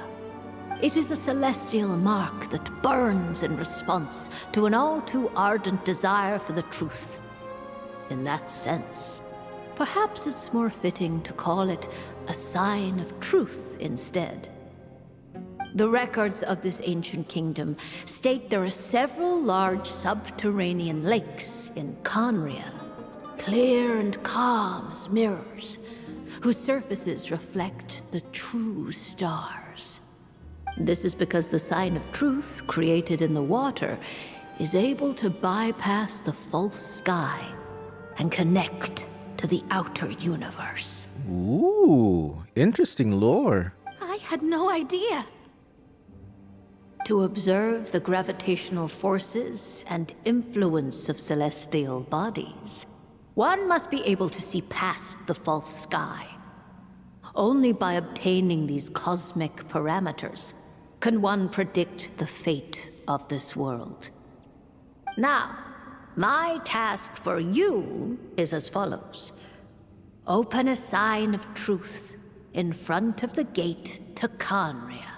It is a celestial mark that burns in response to an all too ardent desire for the truth. In that sense, perhaps it's more fitting to call it a sign of truth instead. The records of this ancient kingdom state there are several large subterranean lakes in Conria, clear and calm as mirrors, whose surfaces reflect the true stars. This is because the sign of truth created in the water is able to bypass the false sky and connect to the outer universe. Ooh, interesting lore. I had no idea. To observe the gravitational forces and influence of celestial bodies, one must be able to see past the false sky. Only by obtaining these cosmic parameters can one predict the fate of this world. Now, my task for you is as follows. Open a sign of truth in front of the gate to Conria.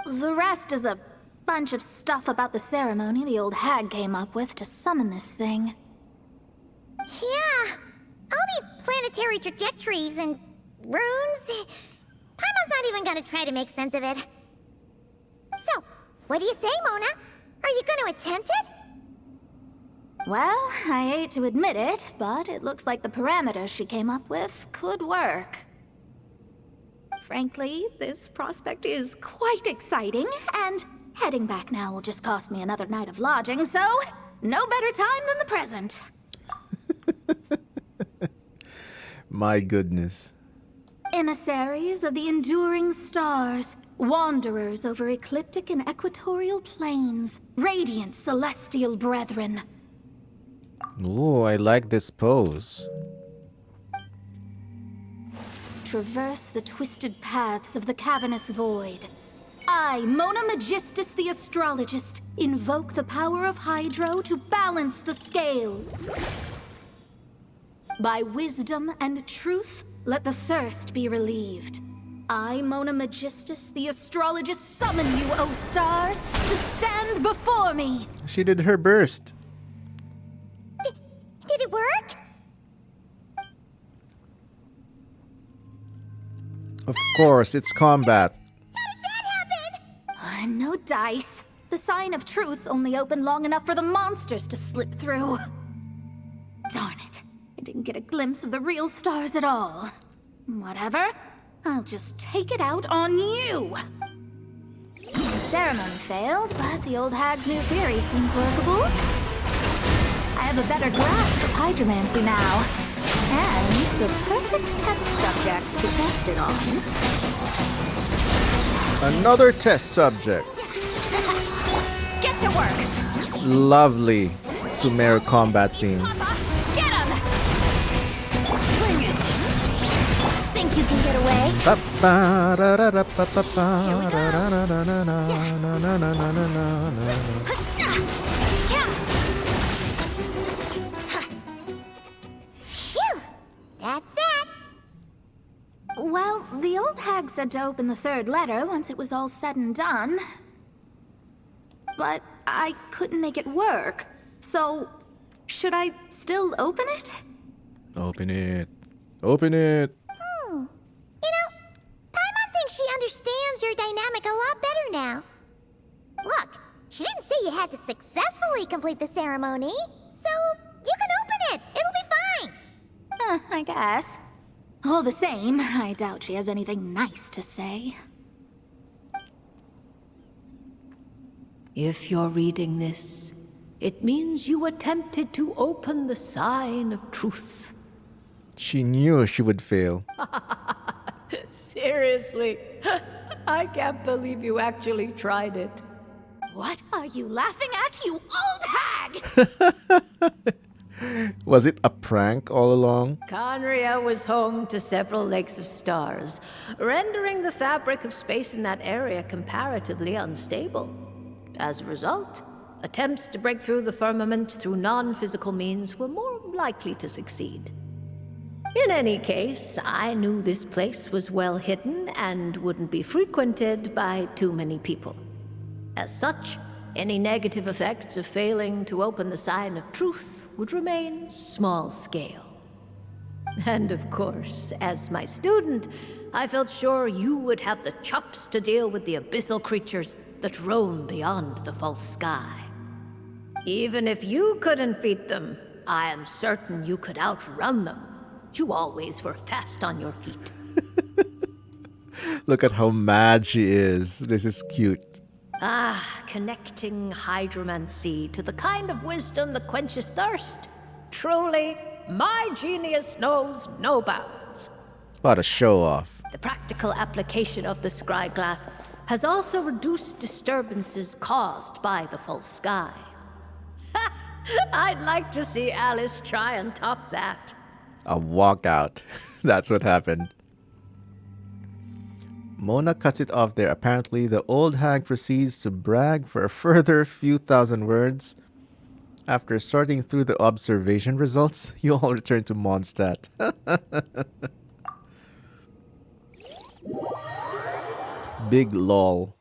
The rest is a bunch of stuff about the ceremony the old hag came up with to summon this thing. Yeah, all these planetary trajectories and runes. Paimon's not even gonna try to make sense of it. So, what do you say, Mona? Are you gonna attempt it? Well, I hate to admit it, but it looks like the parameters she came up with could work. Frankly, this prospect is quite exciting, and heading back now will just cost me another night of lodging, so no better time than the present. My goodness. Emissaries of the enduring stars, wanderers over ecliptic and equatorial plains, radiant celestial brethren. Ooh, I like this pose. Traverse the twisted paths of the cavernous void. I, Mona Magistus the astrologist, invoke the power of Hydro to balance the scales. By wisdom and truth, let the thirst be relieved. I, Mona Magistus the astrologist, summon you, O stars, to stand before me. She did her burst. Did it work? Of course, it's combat. No dice. The sign of truth only opened long enough for the monsters to slip through. Darn it. I didn't get a glimpse of the real stars at all. Whatever. I'll just take it out on you. The ceremony failed, but the old hag's new theory seems workable. I have a better grasp of hydromancy now. And the perfect test subjects to test it on. Another test subject. Get to work! Lovely Sumer combat theme. Get him! Bring it! Think you can get away? Phew! That's that. Well, the old hag said to open the third letter once it was all said and done. But I couldn't make it work. So, should I still open it? Open it. Open it. You know, Paimon thinks she understands your dynamic a lot better now. Look, she didn't say you had to successfully complete the ceremony, so you can open it. It'll be fine. I guess. All the same, I doubt she has anything nice to say. If you're reading this, it means you attempted to open the sign of truth. She knew she would fail. Seriously, I can't believe you actually tried it. What are you laughing at, you old hag? Was it a prank all along? Conria was home to several lakes of stars, rendering the fabric of space in that area comparatively unstable. As a result, attempts to break through the firmament through non-physical means were more likely to succeed. In any case, I knew this place was well hidden and wouldn't be frequented by too many people. As such, any negative effects of failing to open the sign of truth would remain small scale. And of course, as my student, I felt sure you would have the chops to deal with the abyssal creatures that roam beyond the false sky. Even if you couldn't beat them, I am certain you could outrun them. You always were fast on your feet. Look at how mad she is. This is cute. Connecting hydromancy to the kind of wisdom that quenches thirst. Truly, my genius knows no bounds. What a show off. The practical application of the scry glass has also reduced disturbances caused by the false sky. I'd like to see Alice try and top that. A walkout. That's what happened. Mona cuts it off there. Apparently, the old hag proceeds to brag for a further few thousand words. After sorting through the observation results, you all return to Mondstadt. Big lol.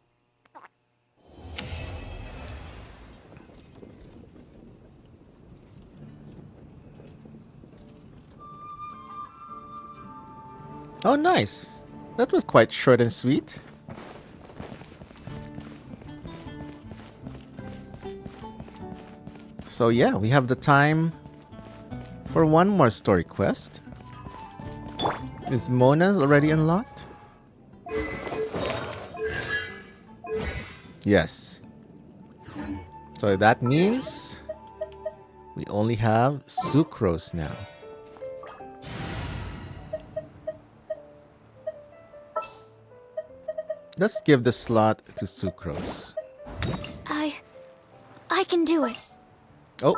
Oh, nice. That was quite short and sweet. So yeah, we have the time for one more story quest. Is Mona's already unlocked? Yes. So that means we only have Sucrose now. Let's give the slot to Sucrose. I can do it. Oh.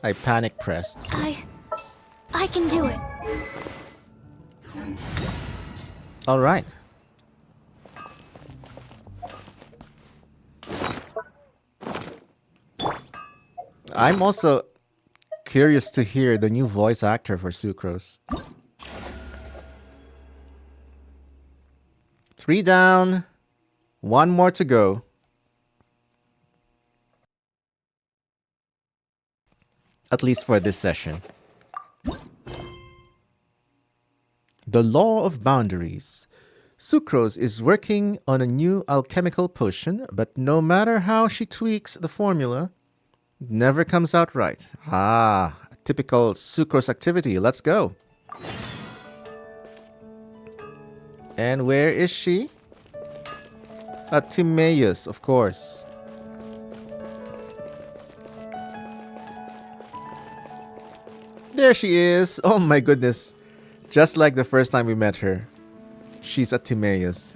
I panic pressed. I can do it. All right. I'm also curious to hear the new voice actor for Sucrose. 3 down, 1 more to go. At least for this session. The Law of Boundaries. Sucrose is working on a new alchemical potion, but no matter how she tweaks the formula, it never comes out right. Ah, a typical Sucrose activity. Let's go. And where is she? At Timaeus, of course. There she is. Oh my goodness. Just like the first time we met her. She's at Timaeus.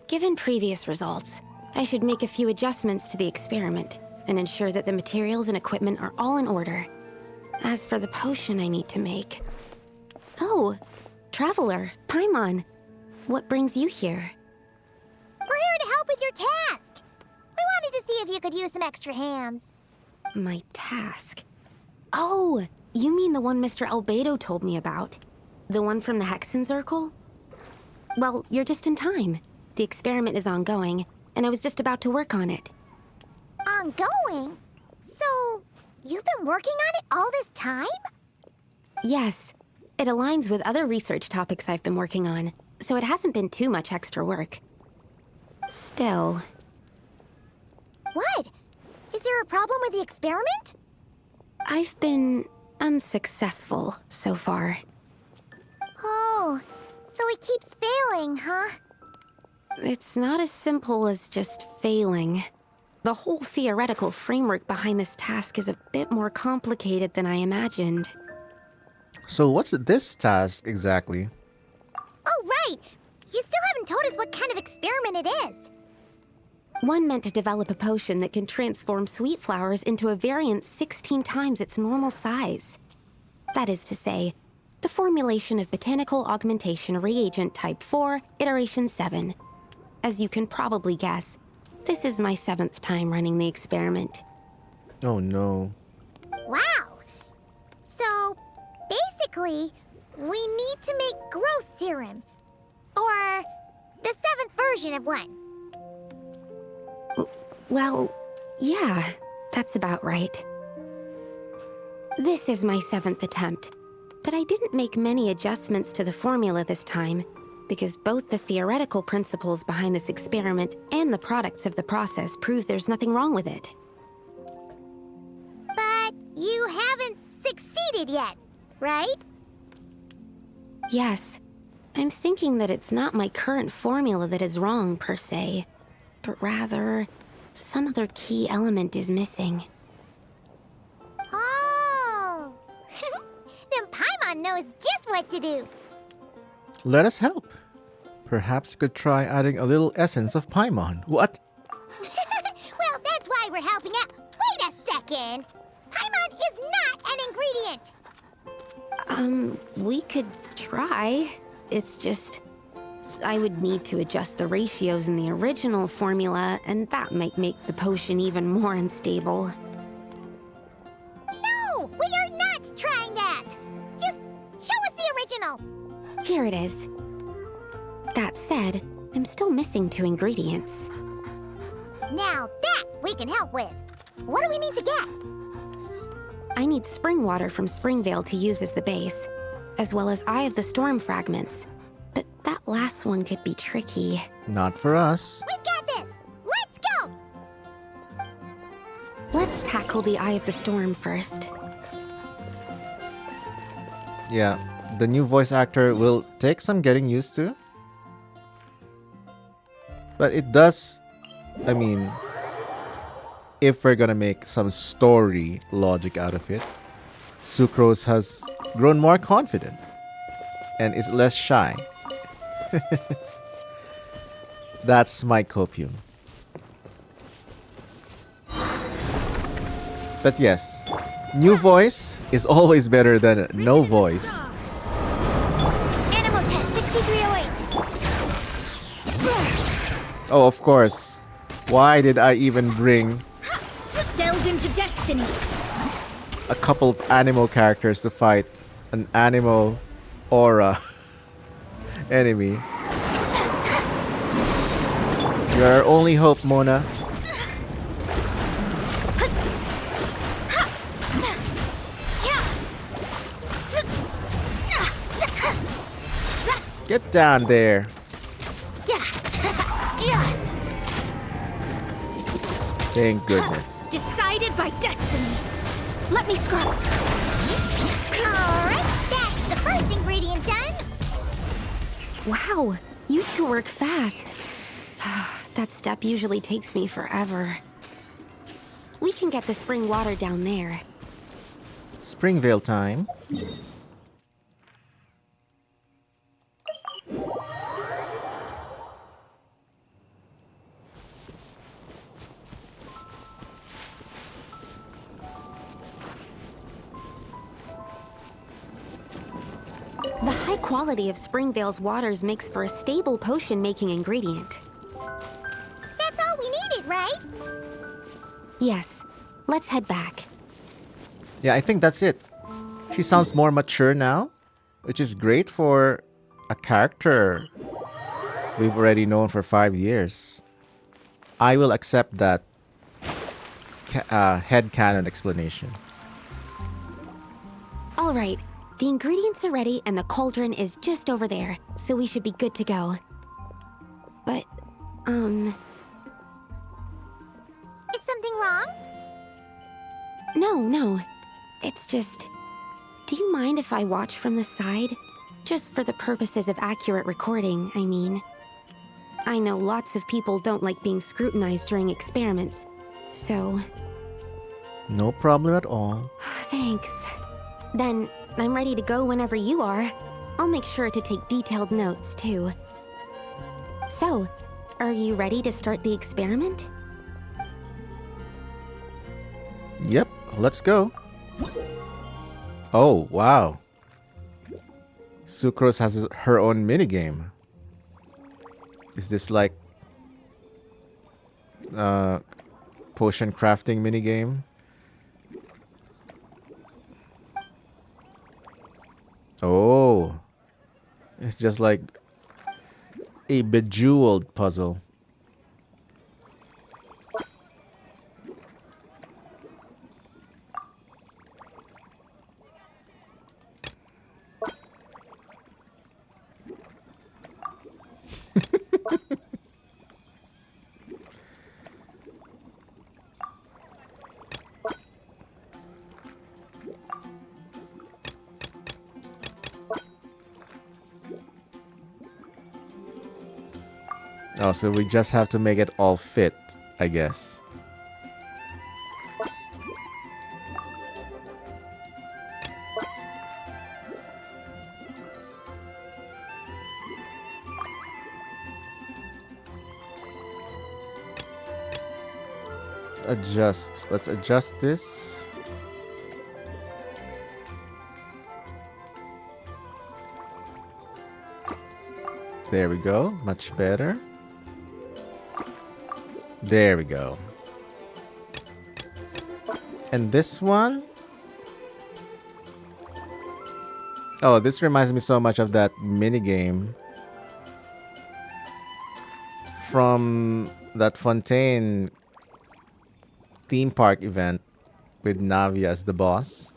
Given previous results, I should make a few adjustments to the experiment and ensure that the materials and equipment are all in order. As for the potion I need to make... Oh, Traveler, Paimon, what brings you here? We're here to help with your task. We wanted to see if you could use some extra hands. My task? Oh, you mean the one Mr. Albedo told me about? The one from the Hexen Circle? Well, you're just in time. The experiment is ongoing, and I was just about to work on it. Ongoing? So, you've been working on it all this time? Yes. It aligns with other research topics I've been working on, so it hasn't been too much extra work. Still... What? Is there a problem with the experiment? I've been unsuccessful so far. Oh, so it keeps failing, huh? It's not as simple as just failing. The whole theoretical framework behind this task is a bit more complicated than I imagined. So what's this task exactly? Oh, right! You still haven't told us what kind of experiment it is. One meant to develop a potion that can transform sweet flowers into a variant 16 times its normal size. That is to say, the formulation of botanical augmentation reagent type 4, iteration 7. As you can probably guess, this is my 7th time running the experiment. Oh no. Wow! So, basically, we need to make growth serum. Or the 7th version of one. Well, yeah, that's about right. This is my 7th attempt, but I didn't make many adjustments to the formula this time, because both the theoretical principles behind this experiment and the products of the process prove there's nothing wrong with it. But you haven't succeeded yet, right? Yes. I'm thinking that it's not my current formula that is wrong, per se, but rather, some other key element is missing. Oh! Then Paimon knows just what to do. Let us help. Perhaps you could try adding a little essence of Paimon. What? Well, that's why we're helping out. Wait a second! Paimon is not an ingredient! We could try. It's just... I would need to adjust the ratios in the original formula, and that might make the potion even more unstable. No! We are not trying that! Just show us the original! Here it is. That said, I'm still missing 2 ingredients. Now that we can help with. What do we need to get? I need spring water from Springvale to use as the base, as well as Eye of the Storm fragments. But that last one could be tricky. Not for us. We've got this! Let's go! Let's tackle the Eye of the Storm first. Yeah, the new voice actor will take some getting used to. But it does, I mean, if we're gonna make some story logic out of it, Sucrose has grown more confident and is less shy. That's my copium. But yes, new voice is always better than no voice. Animal test 6308. Oh, of course. Why did I even bring Delve into destiny. a couple of Animo characters to fight an Animo aura enemy? You're our only hope, Mona. Get down there. Thank goodness. Decided by destiny. Let me scrub. Alright, that's the first ingredient done. Wow, you two work fast. That step usually takes me forever. We can get the spring water down there. Springvale time. The high quality of Springvale's waters makes for a stable potion-making ingredient. That's all we needed, right? Yes, let's head back. Yeah, I think that's it. She sounds more mature now, which is great for a character we've already known for 5 years. I will accept that headcanon explanation. All right, the ingredients are ready and the cauldron is just over there, so we should be good to go. But, Is something wrong? No. It's just... Do you mind if I watch from the side? Just for the purposes of accurate recording, I mean. I know lots of people don't like being scrutinized during experiments, so... No problem at all. Thanks. Then, I'm ready to go whenever you are. I'll make sure to take detailed notes, too. So, are you ready to start the experiment? Yep, let's go. Oh, wow. Sucrose has her own minigame. Is this like potion crafting minigame? Oh. It's just like a bejeweled puzzle. Oh, so we just have to make it all fit, I guess. Let's adjust this. There we go, much better. There we go. And this one? Oh, this reminds me so much of that minigame from that Fontaine theme park event with Navi as the boss.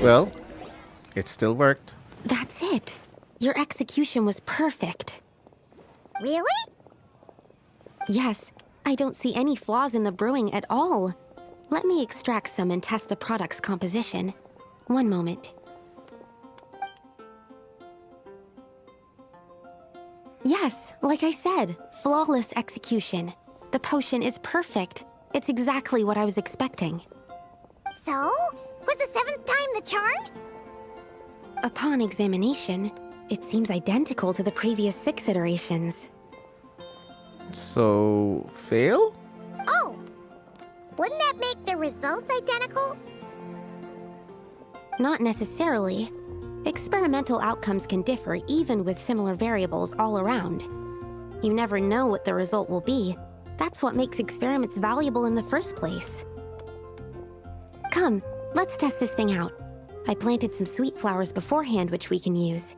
Well, it still worked. That's it. Your execution was perfect. Really? Yes, I don't see any flaws in the brewing at all. Let me extract some and test the product's composition. One moment. Yes, like I said, flawless execution. The potion is perfect. It's exactly what I was expecting. So? Was the 7th time the charm? Upon examination, it seems identical to the previous 6 iterations. So, fail? Oh! Wouldn't that make the results identical? Not necessarily. Experimental outcomes can differ even with similar variables all around. You never know what the result will be. That's what makes experiments valuable in the first place. Come, let's test this thing out. I planted some sweet flowers beforehand which we can use.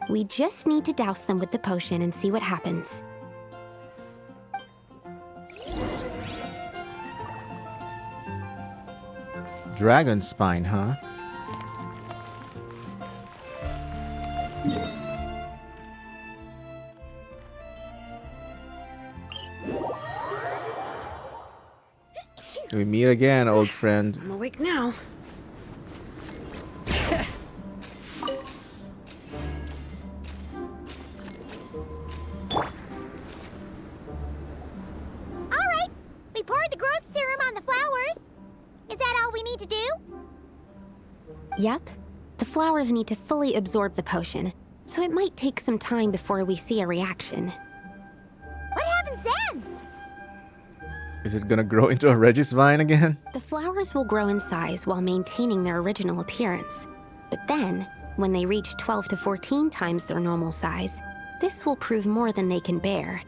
We just need to douse them with the potion and see what happens. Dragon spine, huh? We meet again, old friend. I'm awake now. Alright, we poured the growth serum on the flowers. Is that all we need to do? Yep. The flowers need to fully absorb the potion, so it might take some time before we see a reaction. What happens then? Is it gonna grow into a Regis vine again? The flowers will grow in size while maintaining their original appearance. But then, when they reach 12 to 14 times their normal size, this will prove more than they can bear.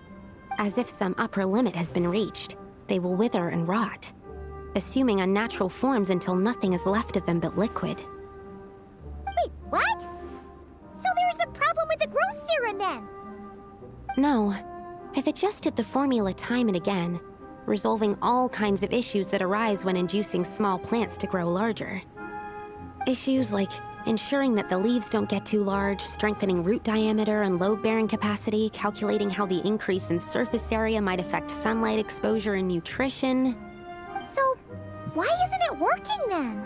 As if some upper limit has been reached, they will wither and rot, assuming unnatural forms until nothing is left of them but liquid. Wait, what? So there's a problem with the growth serum then? No, I've adjusted the formula time and again, resolving all kinds of issues that arise when inducing small plants to grow larger. Issues like ensuring that the leaves don't get too large, strengthening root diameter and load-bearing capacity, calculating how the increase in surface area might affect sunlight exposure and nutrition. So, why isn't it working then?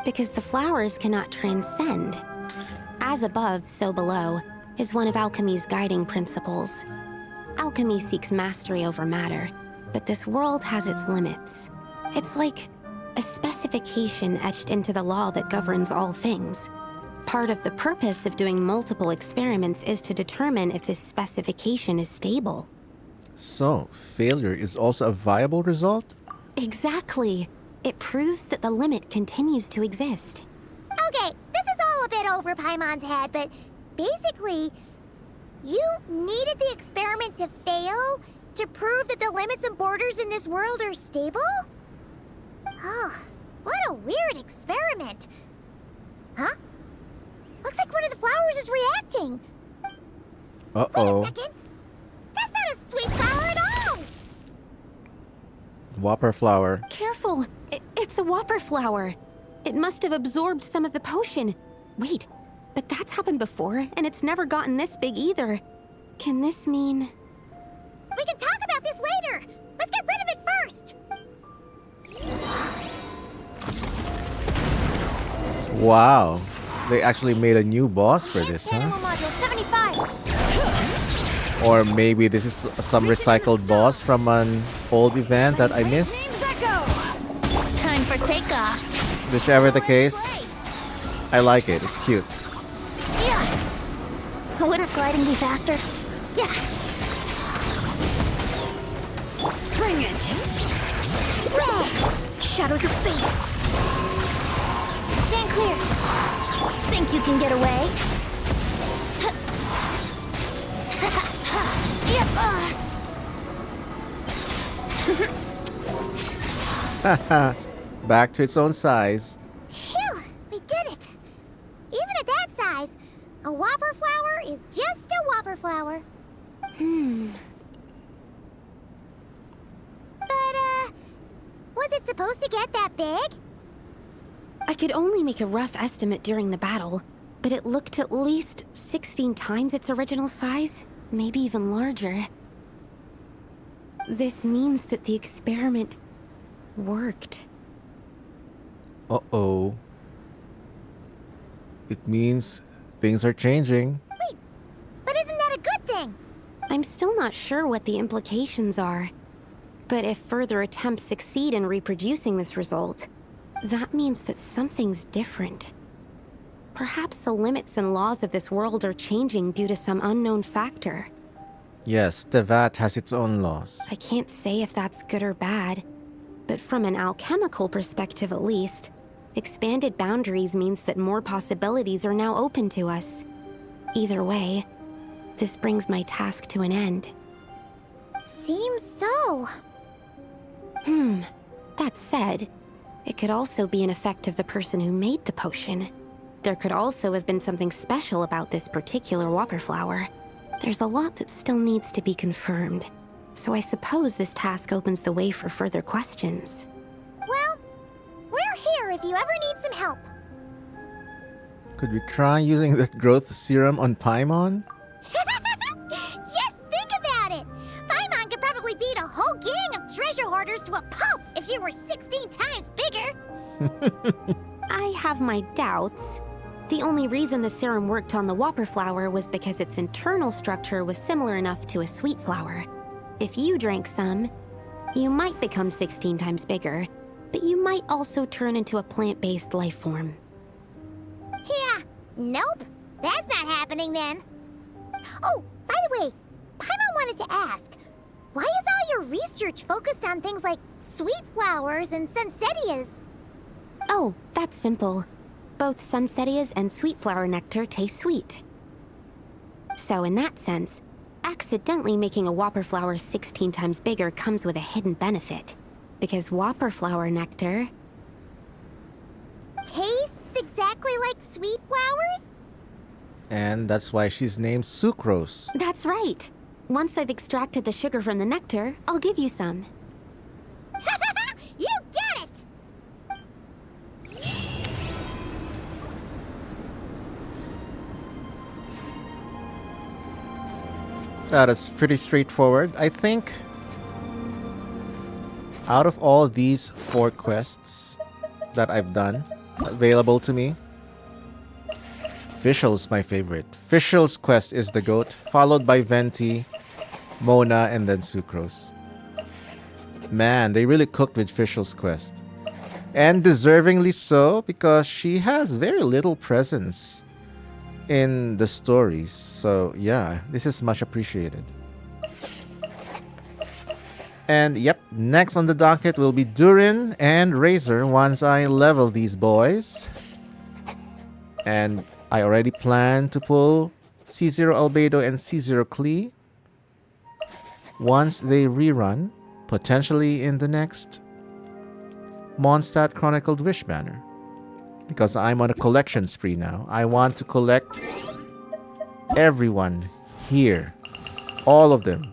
Because the flowers cannot transcend. As above, so below, is one of alchemy's guiding principles. Alchemy seeks mastery over matter, but this world has its limits. It's like a specification etched into the law that governs all things. Part of the purpose of doing multiple experiments is to determine if this specification is stable. So, failure is also a viable result? Exactly. It proves that the limit continues to exist. Okay, this is all a bit over Paimon's head, but basically, you needed the experiment to fail to prove that the limits and borders in this world are stable? Oh, what a weird experiment. Huh? Looks like one of the flowers is reacting. Uh-oh. Wait a second. That's not a sweet flower at all! Whopper flower. Careful! It's a whopper flower. It must have absorbed some of the potion. Wait, but that's happened before, and it's never gotten this big either. Can this mean... We can talk about this later! Let's get rid of it first! Wow. They actually made a new boss for this, huh? Module 75! Or maybe this is some recycled boss from an old event that I missed. Time for takeoff. Whichever the case, I like it. It's cute. Yeah. Wouldn't gliding be faster? Yeah. Bring it. Shadows of fate. Stand clear. Think you can get away? Yep. Back to its own size. Phew, we did it. Even at that size, a whopper flower is just a whopper flower. But, was it supposed to get that big? I could only make a rough estimate during the battle, but it looked at least 16 times its original size, maybe even larger. This means that the experiment worked. Uh-oh. It means things are changing. Wait, but isn't that a good thing? I'm still not sure what the implications are. But if further attempts succeed in reproducing this result, that means that something's different. Perhaps the limits and laws of this world are changing due to some unknown factor. Yes, Tevat has its own laws. I can't say if that's good or bad, but from an alchemical perspective at least, expanded boundaries means that more possibilities are now open to us. Either way, this brings my task to an end. Seems so. That said, it could also be an effect of the person who made the potion. There could also have been something special about this particular whopper flower. There's a lot that still needs to be confirmed, so I suppose this task opens the way for further questions. Well, we're here if you ever need some help. Could we try using the growth serum on Paimon? Just think about it! Paimon could probably beat a whole gang of treasure hoarders to a pulp if you were 16 times bigger! I have my doubts. The only reason the serum worked on the whopper flower was because its internal structure was similar enough to a sweet flower. If you drank some, you might become 16 times bigger, but you might also turn into a plant-based life form. Yeah, nope. That's not happening then. Oh, by the way, Paimon wanted to ask, why is all your research focused on things like sweet flowers and sunsettias? Oh, that's simple. Both sunsettias and sweet flower nectar taste sweet. So in that sense, accidentally making a whopper flower 16 times bigger comes with a hidden benefit. Because whopper flower nectar Tastes exactly like sweet flowers? And that's why she's named Sucrose. That's right. Once I've extracted the sugar from the nectar, I'll give you some. You get it! That is pretty straightforward. I think out of all these 4 quests that I've done available to me, Fischl's my favorite. Fischl's quest is the GOAT, followed by Venti, Mona, and then Sucrose. Man, they really cooked with Fischl's quest. And deservingly so, because she has very little presence in the stories. So yeah, this is much appreciated. And yep, next on the docket will be Durin and Razor once I level these boys. And I already plan to pull C0 Albedo and C0 Klee once they rerun, potentially in the next Mondstadt Chronicled Wish banner. Because I'm on a collection spree now. I want to collect everyone here. All of them.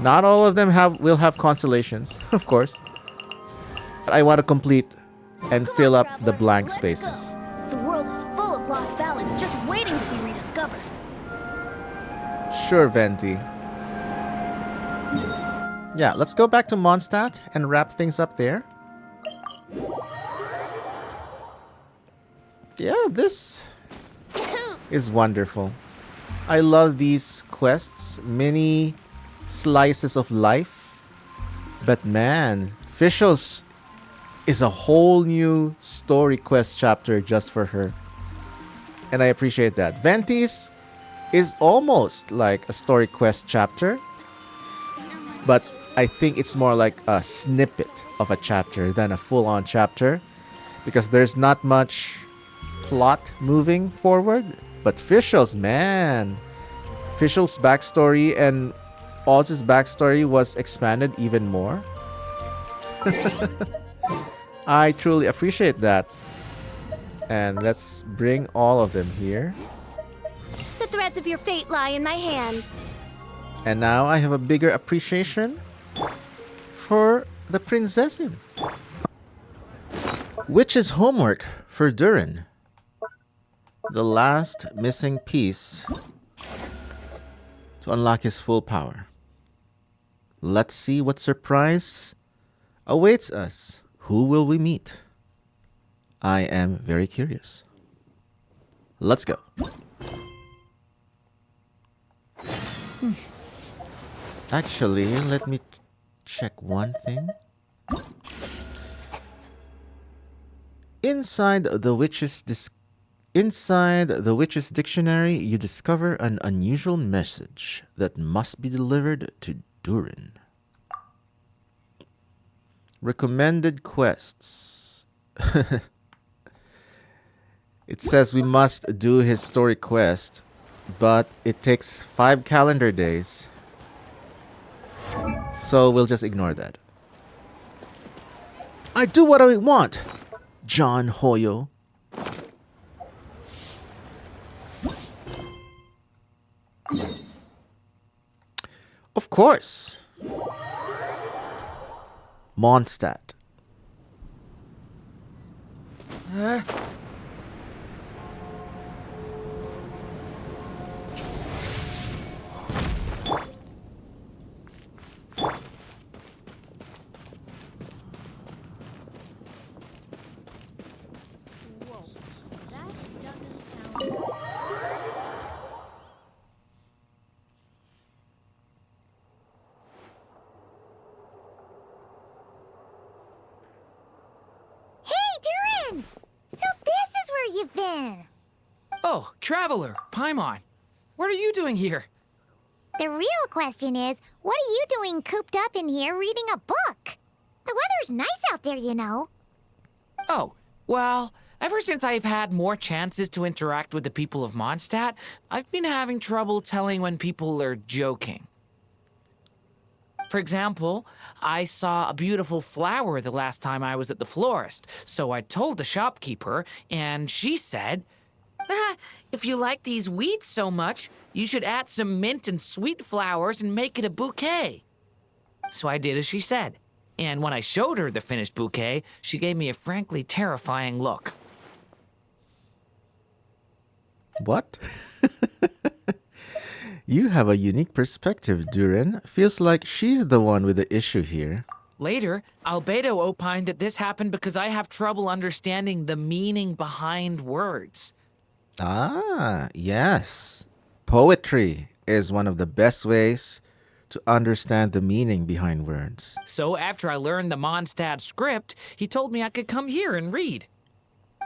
Not all of them will have constellations, of course. But I want to complete and fill up the blank spaces. The world is full of lost ballads just waiting to be rediscovered. Sure, Venti. Yeah, let's go back to Mondstadt and wrap things up there. Yeah, this is wonderful. I love these quests, mini slices of life. But man, Fischl's is a whole new story quest chapter just for her. And I appreciate that. Venti's is almost like a story quest chapter, but I think it's more like a snippet of a chapter than a full-on chapter, because there's not much plot moving forward. But Fischl's, man, Fischl's backstory and Oz's backstory was expanded even more. I truly appreciate that. And let's bring all of them here. The threads of your fate lie in my hands. And now I have a bigger appreciation for the princessin. Witch's homework for Durin. The last missing piece to unlock his full power. Let's see what surprise awaits us. Who will we meet? I am very curious. Let's go. Actually, let me check one thing. Inside the witch's dictionary, you discover an unusual message that must be delivered to Durin. Recommended quests. It says we must do his story quest, but it takes 5 calendar days. So we'll just ignore that. I do what I want, John Hoyo. Of course. Mondstadt. Oh, Traveler, Paimon. What are you doing here? The real question is, what are you doing cooped up in here reading a book? The weather's nice out there, you know. Oh, well, ever since I've had more chances to interact with the people of Mondstadt, I've been having trouble telling when people are joking. For example, I saw a beautiful flower the last time I was at the florist, so I told the shopkeeper, and she said, if you like these weeds so much, you should add some mint and sweet flowers and make it a bouquet. So I did as she said, and when I showed her the finished bouquet, she gave me a frankly terrifying look. What? You have a unique perspective, Durin. Feels like she's the one with the issue here. Later, Albedo opined that this happened because I have trouble understanding the meaning behind words. Ah, yes. Poetry is one of the best ways to understand the meaning behind words. So after I learned the Mondstadt script, he told me I could come here and read.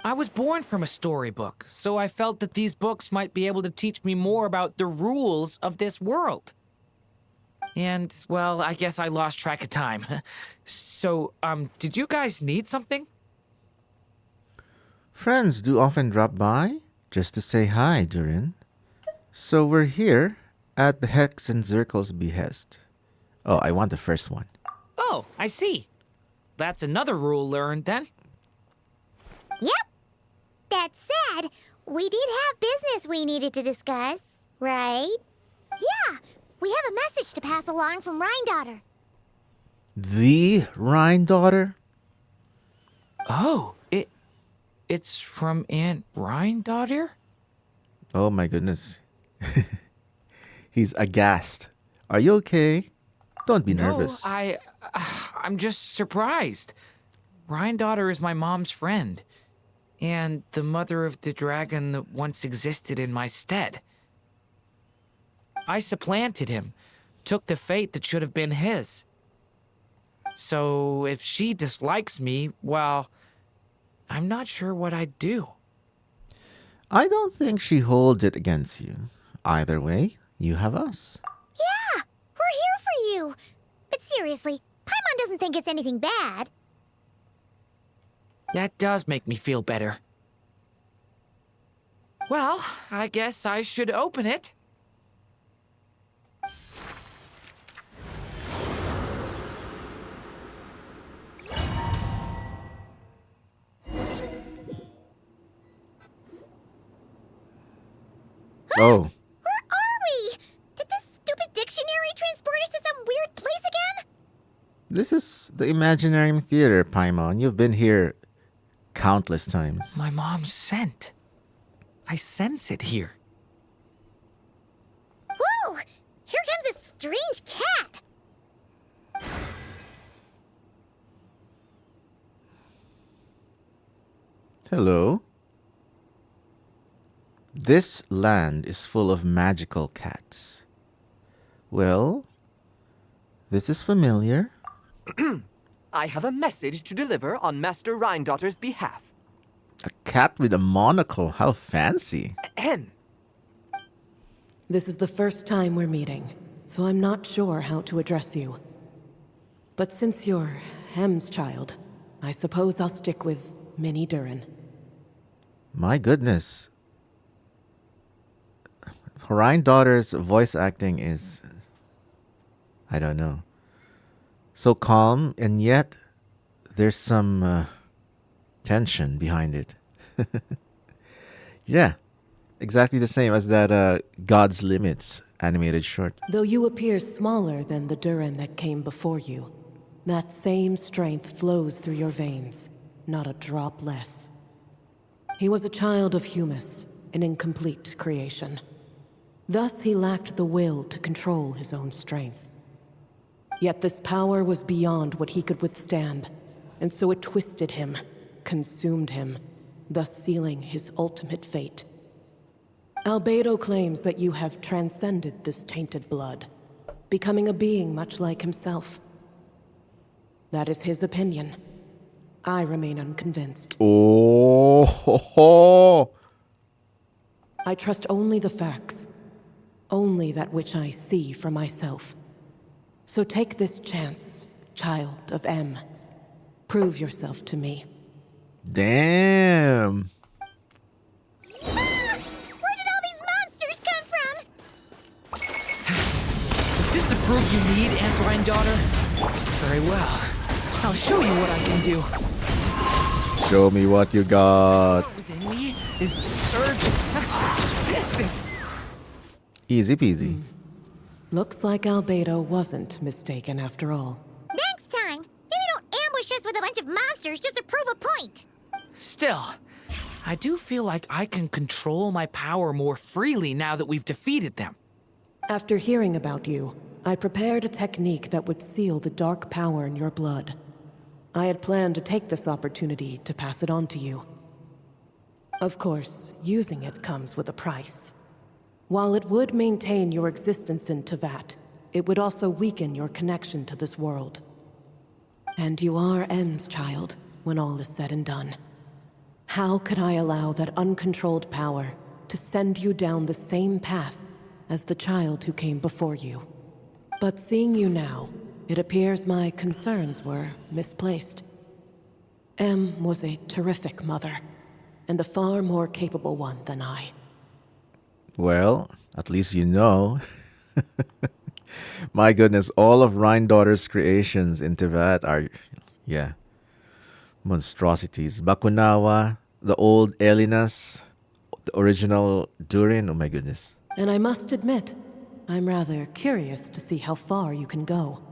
I was born from a storybook, so I felt that these books might be able to teach me more about the rules of this world. And, well, I guess I lost track of time. So, did you guys need something? Friends do often drop by just to say hi, Durin. So we're here at the Hex and Zirkel's behest. Oh, I want the first one. Oh, I see. That's another rule learned, then. Yep. That said, we did have business we needed to discuss, right? Yeah, we have a message to pass along from Rhine-daughter. The Rhine-daughter? Oh, it's from Aunt Rhine-daughter? Oh my goodness. He's aghast. Are you okay? Don't be nervous. No, I'm just surprised. Rhine-daughter is my mom's friend, and the mother of the dragon that once existed in my stead. I supplanted him, took the fate that should have been his. So if she dislikes me, well, I'm not sure what I'd do. I don't think she holds it against you. Either way, you have us. Yeah, we're here for you. But seriously, Paimon doesn't think it's anything bad. That does make me feel better. Well, I guess I should open it. Oh, Where are we? Did this stupid dictionary transport us to some weird place again? this is the Imaginarium Theater, Paimon. You've been here countless times. My mom's scent. I sense it here. Whoa! Here comes a strange cat. Hello. This land is full of magical cats. Well, this is familiar. I have a message to deliver on Master Rhindaughter's behalf. A cat with a monocle. How fancy. Ahem. This is the first time we're meeting, so I'm not sure how to address you. But since you're Hem's child, I suppose I'll stick with Mini Durin. My goodness. Rhindaughter's voice acting is, I don't know, so calm, and yet there's some tension behind it. Yeah, exactly the same as that God's Limits animated short. Though you appear smaller than the Durin that came before you, that same strength flows through your veins, not a drop less. He was a child of Humus, an incomplete creation. Thus he lacked the will to control his own strength. Yet this power was beyond what he could withstand, and so it twisted him, consumed him, thus sealing his ultimate fate. Albedo claims that you have transcended this tainted blood, becoming a being much like himself. That is his opinion. I remain unconvinced. Oh, ho, ho. I trust only the facts, only that which I see for myself. So take this chance, child of M. Prove yourself to me. Damn. Where did all these monsters come from? Is this the proof you need, Aunt Rhindaughter? Very well. I'll show you what I can do. Show me what you got. Within me is surge. This is Easy peasy. Looks like Albedo wasn't mistaken after all. Next time, maybe don't ambush us with a bunch of monsters just to prove a point. Still, I do feel like I can control my power more freely now that we've defeated them. After hearing about you, I prepared a technique that would seal the dark power in your blood. I had planned to take this opportunity to pass it on to you. Of course, using it comes with a price. While it would maintain your existence in Teyvat, it would also weaken your connection to this world. And you are M's child, when all is said and done. How could I allow that uncontrolled power to send you down the same path as the child who came before you? But seeing you now, it appears my concerns were misplaced. M was a terrific mother, and a far more capable one than I. Well, at least you know. My goodness, all of Rhindaughter's creations in Teyvat are, yeah, monstrosities. Bakunawa, the old Elinas, the original Durin, oh my goodness. And I must admit, I'm rather curious to see how far you can go.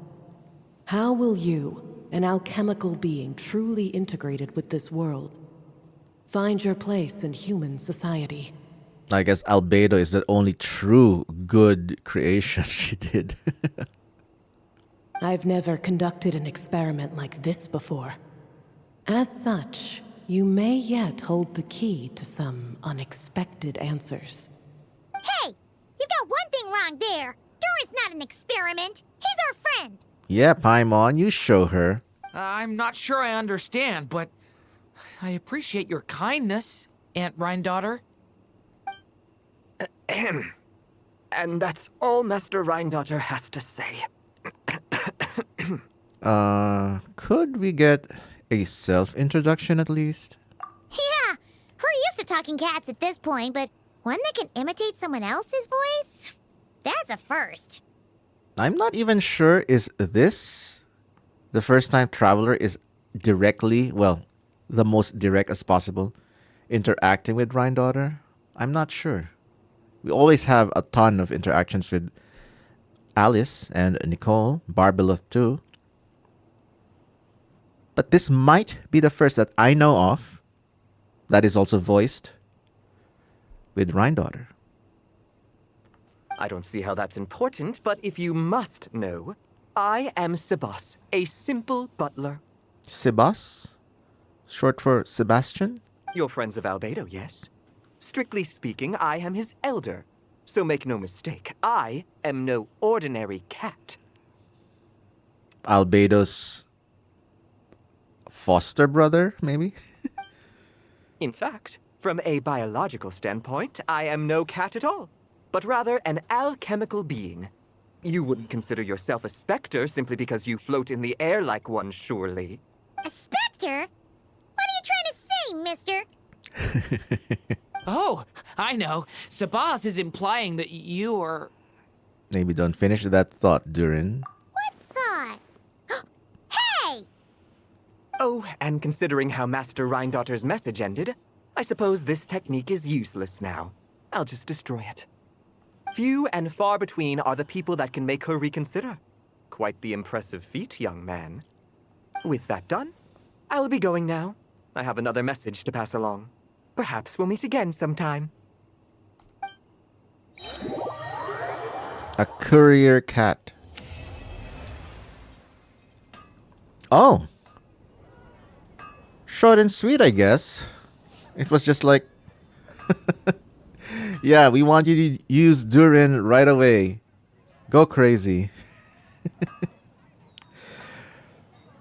How will you, an alchemical being truly integrated with this world, find your place in human society? I guess Albedo is the only true good creation she did. I've never conducted an experiment like this before. As such, you may yet hold the key to some unexpected answers. Hey, you got one thing wrong there. Durin's not an experiment. He's our friend. Yeah, Paimon, you show her. I'm not sure I understand, but I appreciate your kindness, Aunt Rhindaughter. Ahem. And that's all Master Rhindaughter has to say. Could we get a self-introduction at least? Yeah, we're used to talking cats at this point, but one that can imitate someone else's voice? That's a first. I'm not even sure, is this the first time Traveler is directly, well, the most direct as possible, interacting with Rhindaughter? I'm not sure. We always have a ton of interactions with Alice and Nicole, Barbeloth too. But this might be the first that I know of that is also voiced with Rhine-daughter. I don't see how that's important, but if you must know, I am Sebas, a simple butler. Sebas? Short for Sebastian? You're friends of Albedo, yes? Strictly speaking, I am his elder. So make no mistake, I am no ordinary cat. Albedo's foster brother, maybe? In fact, from a biological standpoint, I am no cat at all, but rather an alchemical being. You wouldn't consider yourself a specter simply because you float in the air like one, surely. A specter? What are you trying to say, mister? Oh, I know. Sabaz is implying that you are... Maybe don't finish that thought, Durin. What thought? Hey! Oh, and considering how Master Rhine-daughter's message ended, I suppose this technique is useless now. I'll just destroy it. Few and far between are the people that can make her reconsider. Quite the impressive feat, young man. With that done, I'll be going now. I have another message to pass along. Perhaps we'll meet again sometime. A courier cat. Oh. Short and sweet, I guess. It was just like... Yeah, we want you to use Durin right away. Go crazy.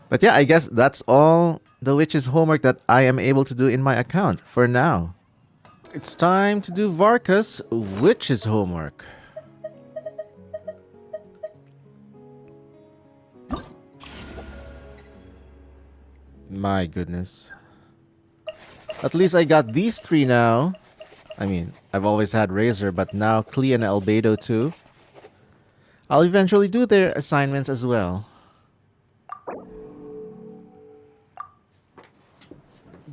But yeah, I guess that's all the witch's homework that I am able to do in my account for now. It's time to do Varka's witch's homework. My goodness. At least I got these three now. I mean, I've always had Razor, but now Klee and Albedo too. I'll eventually do their assignments as well.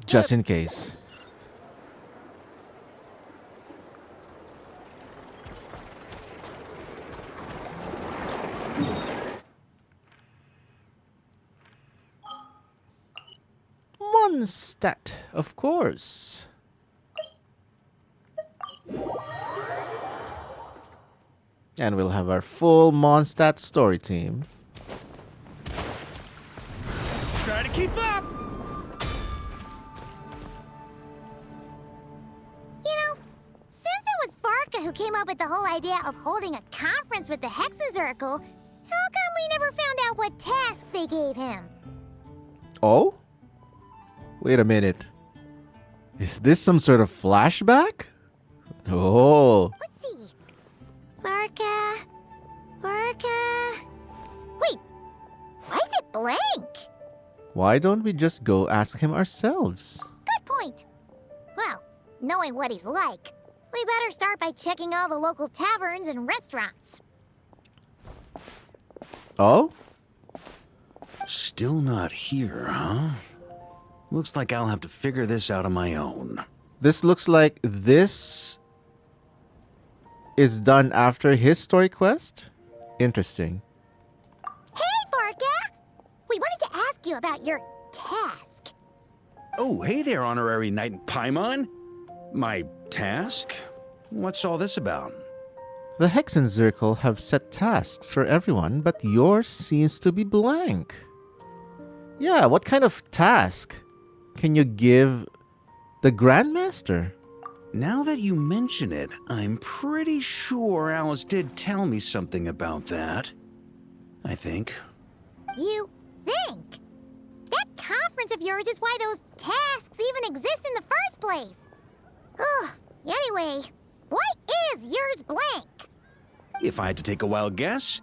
Just in case. Mondstadt, of course. And we'll have our full Mondstadt story team. Try to keep up! You know, since it was Varka who came up with the whole idea of holding a conference with the Hexenzirkel, how come we never found out what task they gave him? Oh? Wait a minute. Is this some sort of flashback? Oh. Let's see. Varka. Wait, why is it blank? Why don't we just go ask him ourselves? Good point. Well, knowing what he's like, we better start by checking all the local taverns and restaurants. Oh? Still not here, huh? Looks like I'll have to figure this out on my own. This looks like this is done after his story quest? Interesting. Hey, Varka! We wanted to ask you about your task. Oh, hey there, honorary knight in Paimon. My task? What's all this about? The Hexenzirkel have set tasks for everyone, but yours seems to be blank. Yeah, what kind of task can you give the Grandmaster? Now that you mention it, I'm pretty sure Alice did tell me something about that. I think. You think? That conference of yours is why those tasks even exist in the first place. Ugh, anyway, why is yours blank? If I had to take a wild guess,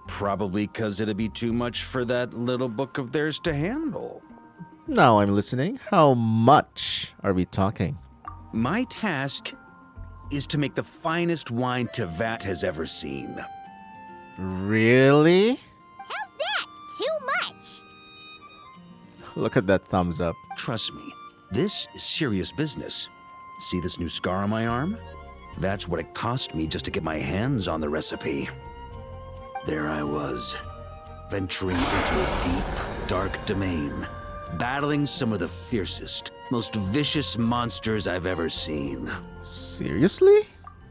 probably because it'd be too much for that little book of theirs to handle. Now I'm listening. How much are we talking? My task is to make the finest wine Tevat has ever seen. Really? How's that too much? Look at that thumbs up. Trust me, this is serious business. See this new scar on my arm? That's what it cost me just to get my hands on the recipe. There I was, venturing into a deep, dark domain, battling some of the fiercest, most vicious monsters I've ever seen. Seriously?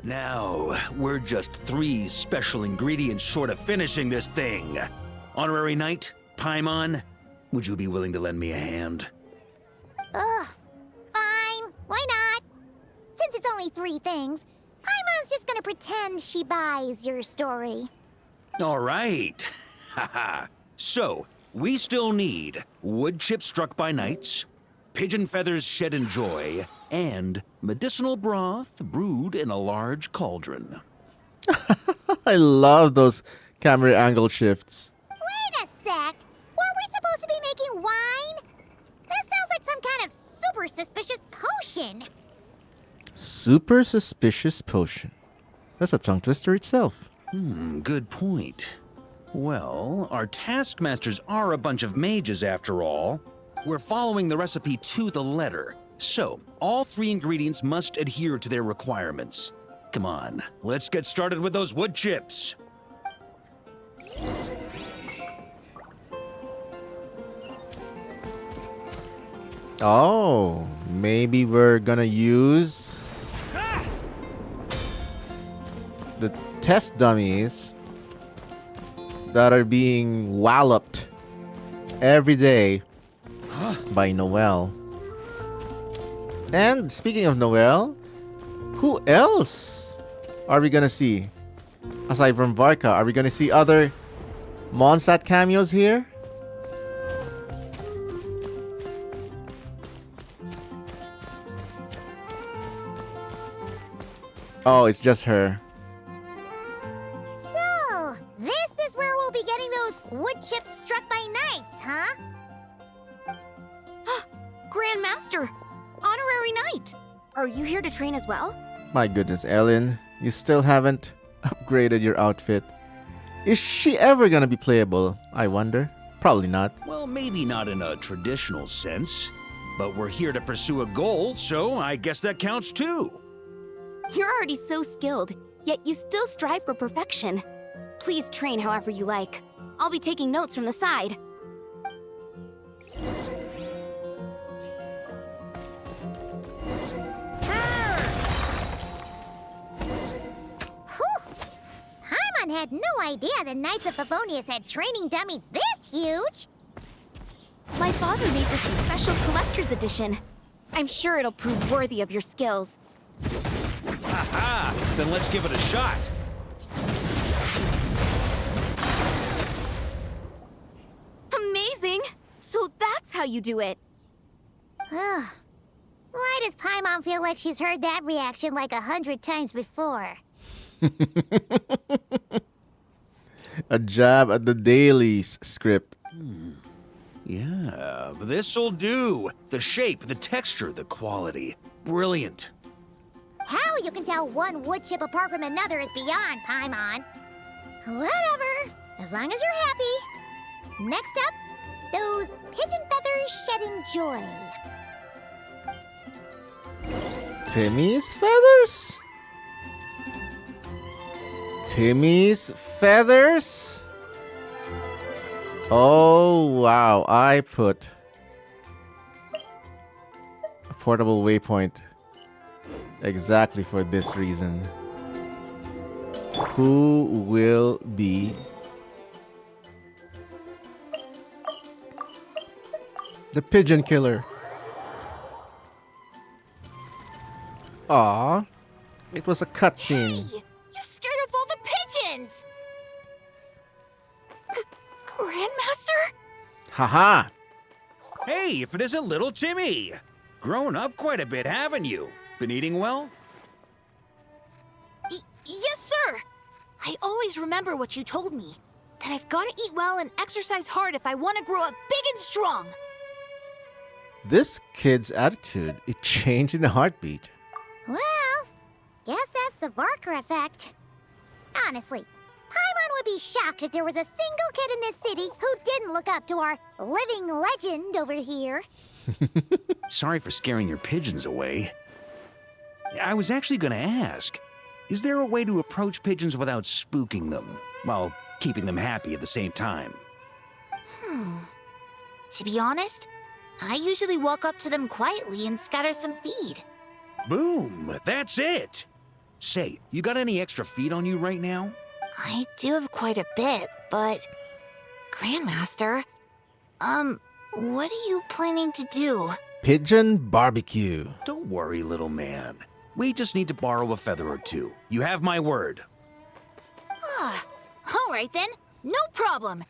Now, we're just 3 special ingredients short of finishing this thing. Honorary Knight, Paimon, would you be willing to lend me a hand? Ugh, fine. Why not? Since it's only 3 things, Paimon's just gonna pretend she buys your story. All right. Haha. So, we still need wood chips struck by knights, pigeon feathers shed in joy, and medicinal broth brewed in a large cauldron. I love those camera angle shifts. Wait a sec. Were we supposed to be making wine? That sounds like some kind of super suspicious potion. Super suspicious potion. That's a tongue twister itself. Good point. Well, our taskmasters are a bunch of mages after all. We're following the recipe to the letter. So, all 3 ingredients must adhere to their requirements. Come on, let's get started with those wood chips. Oh, maybe we're gonna use the test dummies that are being walloped every day by Noelle. And speaking of Noelle, who else are we gonna see? Aside from Varka, are we gonna see other Mondstadt cameos here? Oh, it's just her. So, this is where we'll be getting those wood chips struck by knights, huh? Grandmaster! Honorary Knight! Are you here to train as well? My goodness, Ellen, you still haven't upgraded your outfit. Is she ever gonna be playable, I wonder? Probably not. Well, maybe not in a traditional sense, but we're here to pursue a goal, so I guess that counts too. You're already so skilled, yet you still strive for perfection. Please train however you like. I'll be taking notes from the side. Paimon had no idea the Knights of Favonius had training dummies this huge. My father made this a special collector's edition. I'm sure it'll prove worthy of your skills. Haha! Then let's give it a shot. Amazing! So that's how you do it. Why does Paimon feel like she's heard that reaction like 100 times before? A jab at the dailies script. Yeah, this'll do. The shape, the texture, the quality. Brilliant. How you can tell one wood chip apart from another is beyond, Paimon. Whatever, as long as you're happy. Next up, those pigeon feathers shed in joy. Timmy's feathers? Timmy's feathers? Oh, wow. I put a portable waypoint exactly for this reason. Who will be the pigeon killer? Aw, it was a cutscene. You scared off all the pigeons! Grandmaster? Haha! Hey, if it isn't little Timmy! Grown up quite a bit, haven't you? Been eating well? Yes, sir! I always remember what you told me. That I've gotta eat well and exercise hard if I want to grow up big and strong. This kid's attitude, it changed in a heartbeat. Well, guess that's the Varka effect. Honestly, Paimon would be shocked if there was a single kid in this city who didn't look up to our living legend over here. Sorry for scaring your pigeons away. I was actually gonna ask, Is there a way to approach pigeons without spooking them, while keeping them happy at the same time? To be honest, I usually walk up to them quietly and scatter some feed. Boom! That's it! Say, you got any extra feed on you right now? I do have quite a bit, but... Grandmaster, what are you planning to do? Pigeon barbecue. Don't worry, little man. We just need to borrow a feather or two. You have my word. Ah, all right then, no problem.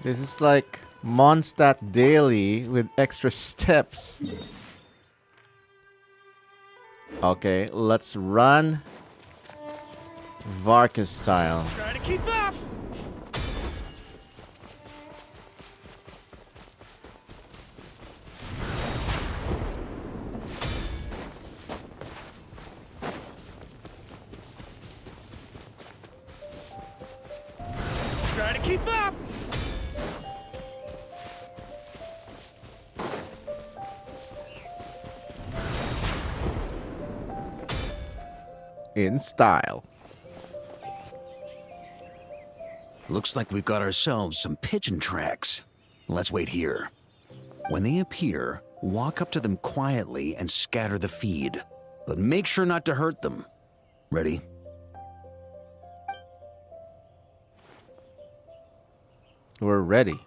This is like Mondstadt Daily with extra steps. Okay, let's run Varka style. Try to keep up! Try to keep up! In style. Looks like we've got ourselves some pigeon tracks. Let's wait here. When they appear, walk up to them quietly and scatter the feed. But make sure not to hurt them. Ready? We're ready.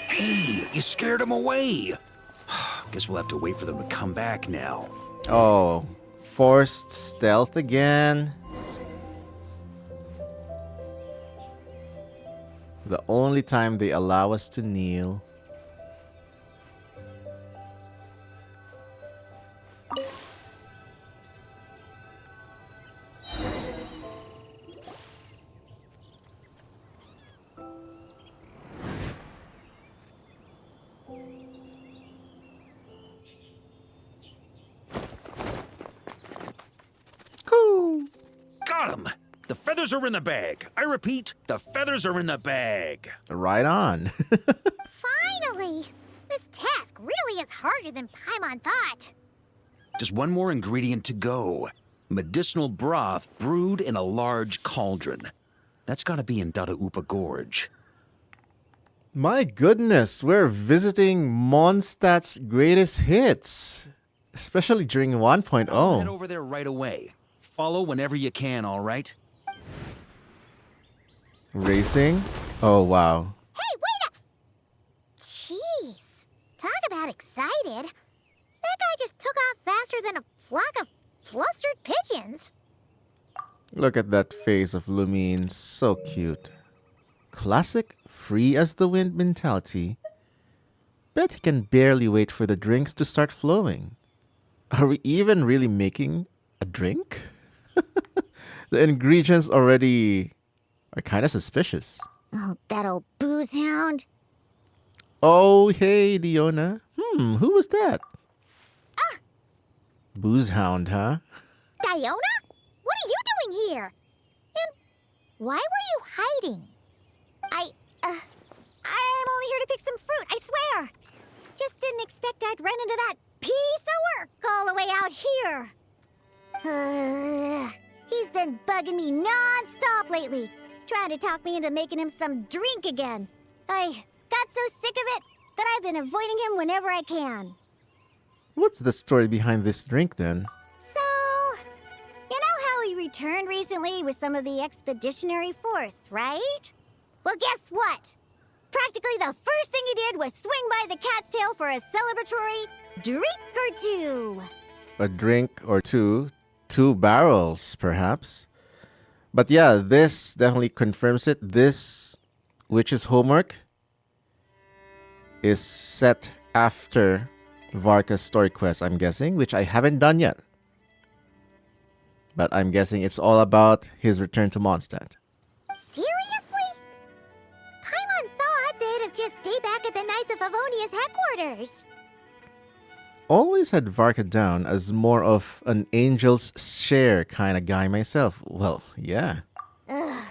Hey, you scared them away. Guess we'll have to wait for them to come back now. Oh, forced stealth again. The only time they allow us to kneel. Got him! The feathers are in the bag. I repeat, the feathers are in the bag. Right on. Finally! This task really is harder than Paimon thought. Just one more ingredient to go. Medicinal broth brewed in a large cauldron. That's gotta be in Dada Upa Gorge. My goodness, we're visiting Mondstadt's greatest hits. Especially during 1.0. I'll head over there right away. Follow whenever you can, all right? Racing? Oh, wow. Hey, wait a... Jeez. Talk about excited. That guy just took off faster than a flock of flustered pigeons. Look at that face of Lumine. So cute. Classic free as the wind mentality. Bet he can barely wait for the drinks to start flowing. Are we even really making a drink? The ingredients already are kind of suspicious. Oh, that old booze hound. Oh, hey, Leona. Who was that? Booze hound, huh? Diona? What are you doing here? And why were you hiding? I'm only here to pick some fruit, I swear. Just didn't expect I'd run into that piece of work all the way out here. He's been bugging me non-stop lately, trying to talk me into making him some drink again. I got so sick of it that I've been avoiding him whenever I can. What's the story behind this drink, then? So, you know how he returned recently with some of the expeditionary force, right? Well, guess what? Practically the first thing he did was swing by the cat's tail for a celebratory drink or two. A drink or two. 2 barrels, perhaps. But yeah, this definitely confirms it. This witch's homework is set after Varka's story quest, I'm guessing, which I haven't done yet. But I'm guessing it's all about his return to Mondstadt. Seriously? Paimon thought they'd have just stayed back at the Knights of Favonia's headquarters. always had Varka down as more of an angel's share kind of guy myself. Well, yeah. Ugh.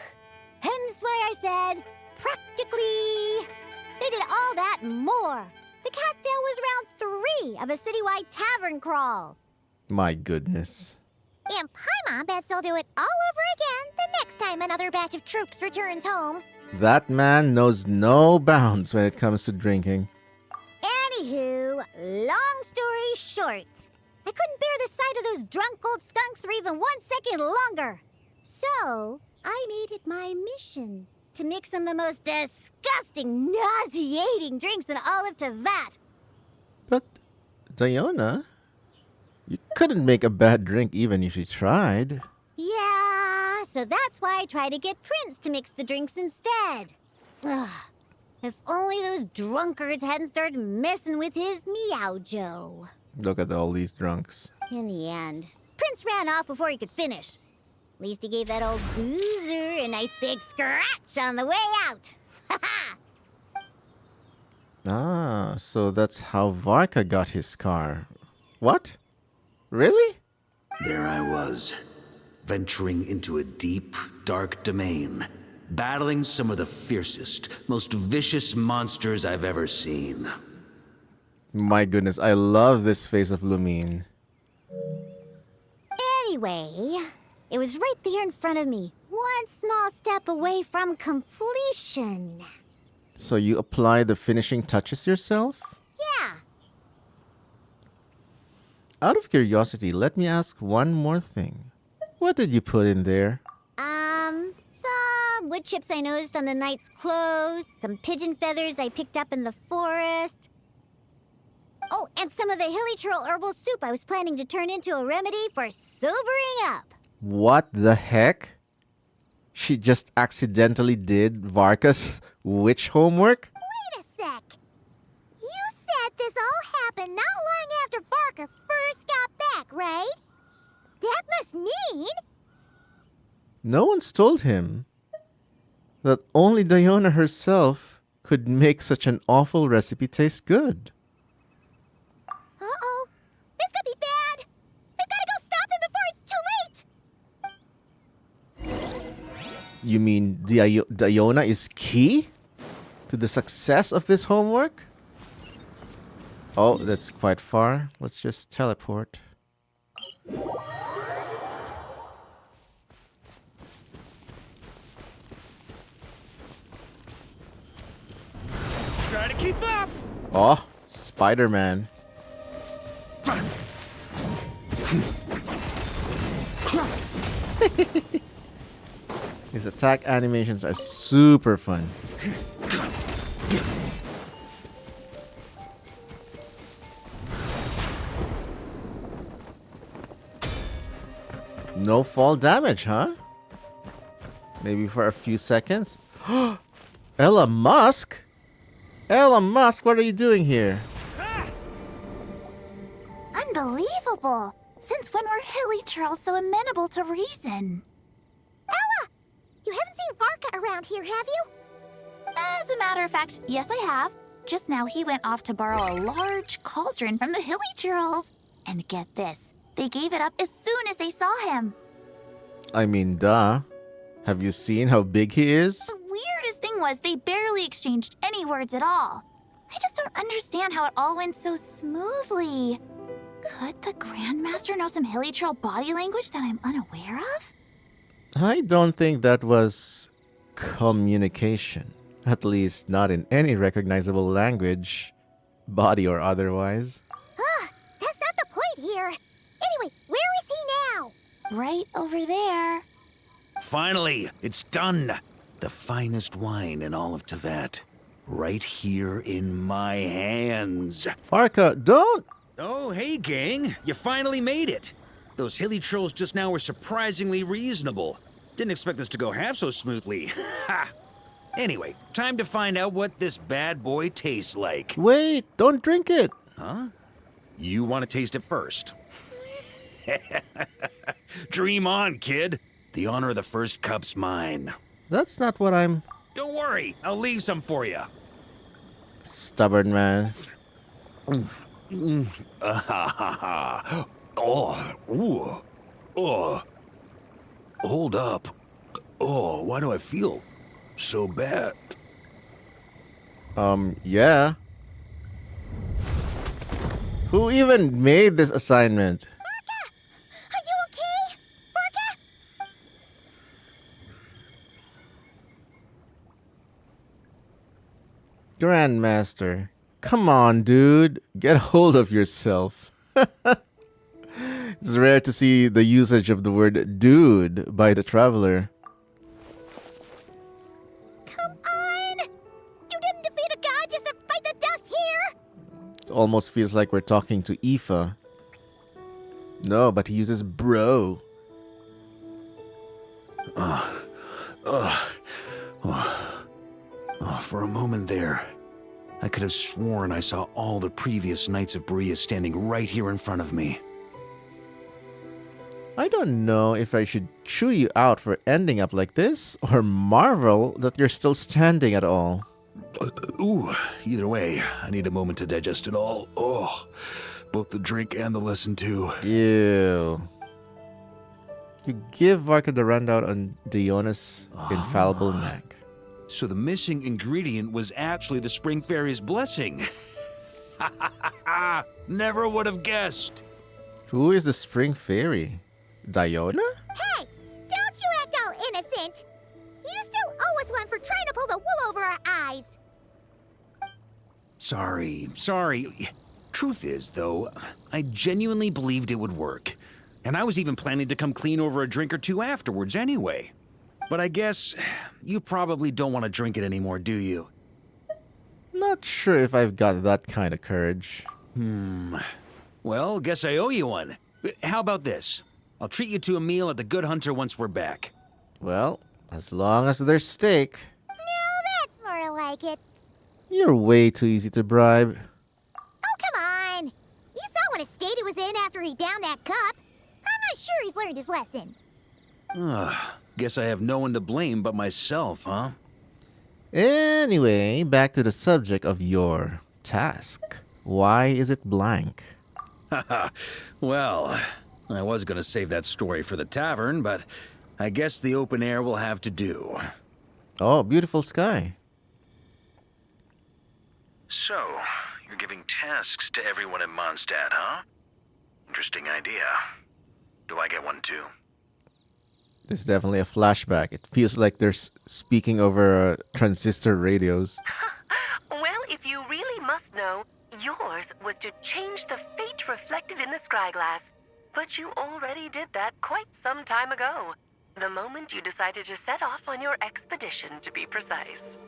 Hence why I said, practically. They did all that and more. The cat's tail was round 3 of a citywide tavern crawl. My goodness. And Paimon bets they'll do it all over again the next time another batch of troops returns home. That man knows no bounds when it comes to drinking. Anywho, long story short, I couldn't bear the sight of those drunk old skunks for even 1 second longer. So, I made it my mission to mix some of the most disgusting, nauseating drinks in all of Teyvat. But, Diona, you couldn't make a bad drink even if you tried. Yeah, so that's why I try to get Prince to mix the drinks instead. Ugh. If only those drunkards hadn't started messing with his Meow Joe. Look at all these drunks. In the end, Prince ran off before he could finish. At least he gave that old boozer a nice big scratch on the way out. Ha ha! Ah, so that's how Varka got his scar. What? Really? There I was, venturing into a deep, dark domain, battling some of the fiercest, most vicious monsters I've ever seen. My goodness, I love this face of Lumine. Anyway, it was right there in front of me, one small step away from completion. So you apply the finishing touches yourself? Yeah. Out of curiosity, let me ask one more thing. What did you put in there? Some wood chips I noticed on the knight's clothes, some pigeon feathers I picked up in the forest. Oh, and some of the hilly churl herbal soup I was planning to turn into a remedy for sobering up. What the heck? She just accidentally did Varka's witch homework? Wait a sec. You said this all happened not long after Varka first got back, right? That must mean... No one's told him that only Diona herself could make such an awful recipe taste good. Uh-oh. This could be bad. We've got to go stop him before it's too late. You mean Diona is key to the success of this homework? Oh, that's quite far. Let's just teleport. Try to keep up! Oh, Spider-Man. His attack animations are super fun. No fall damage, huh? Maybe for a few seconds. Ella Musk? Ella Musk, what are you doing here? Unbelievable. Since when were hilly churls so amenable to reason? Ella! You haven't seen Varka around here, have you? As a matter of fact, yes I have. Just now he went off to borrow a large cauldron from the hilly churls. And get this, they gave it up as soon as they saw him. I mean, duh. Have you seen how big he is? The weirdest thing was they barely exchanged any words at all. I just don't understand how it all went so smoothly. Could the Grandmaster know some hilly churl body language that I'm unaware of? I don't think that was communication. At least not in any recognizable language, body or otherwise. That's not the point here. Anyway, where is he now? Right over there. Finally, it's done. The finest wine in all of Teyvat. Right here in my hands. Varka, don't! Oh, hey, gang. You finally made it. Those hilly trolls just now were surprisingly reasonable. Didn't expect this to go half so smoothly. Ha! Anyway, time to find out what this bad boy tastes like. Wait, don't drink it. Huh? You want to taste it first? Dream on, kid. The honor of the first cup's mine. That's not what I'm... Don't worry, I'll leave some for you. Stubborn man. Oh, ooh, oh. Hold up. Oh, why do I feel so bad? Yeah. Who even made this assignment? Are you okay? Varka? Grandmaster. Come on, dude. Get hold of yourself. It's rare to see the usage of the word dude by the traveler. Come on! You didn't defeat a god just to fight the dust here! It almost feels like we're talking to Aoife. No, but he uses bro. For a moment there, I could have sworn I saw all the previous Knights of Berea standing right here in front of me. I don't know if I should chew you out for ending up like this, or marvel that you're still standing at all. Ooh, either way, I need a moment to digest it all. Oh, both the drink and the lesson too. Ew. You give Varka the rundown on Diona's infallible knack. So the missing ingredient was actually the Spring Fairy's blessing. Never would have guessed. Who is the Spring Fairy? Diona? Hey! Don't you act all innocent! You still owe us one for trying to pull the wool over our eyes! Sorry. Truth is, though, I genuinely believed it would work. And I was even planning to come clean over a drink or two afterwards anyway. But I guess you probably don't want to drink it anymore, do you? Not sure if I've got that kind of courage. Well, guess I owe you one. How about this? I'll treat you to a meal at the Good Hunter once we're back. Well, as long as there's steak. No, that's more like it. You're way too easy to bribe. Oh, come on! You saw what a state he was in after he downed that cup. I'm not sure he's learned his lesson. Guess I have no one to blame but myself, huh? Anyway, back to the subject of your task. Why is it blank? Well, I was gonna save that story for the tavern, but I guess the open air will have to do. Oh, beautiful sky. So, you're giving tasks to everyone in Mondstadt, huh? Interesting idea. Do I get one too? There's definitely a flashback. It feels like they're speaking over transistor radios. Well, if you really must know, yours was to change the fate reflected in the scryglass. But you already did that quite some time ago. The moment you decided to set off on your expedition, to be precise.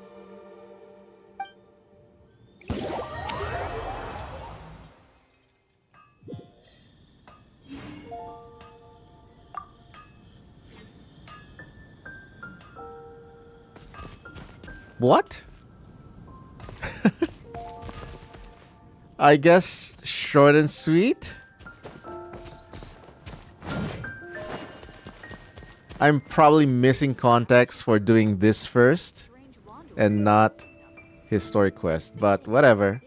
What? I guess short and sweet? I'm probably missing context for doing this first and not his story quest, but whatever.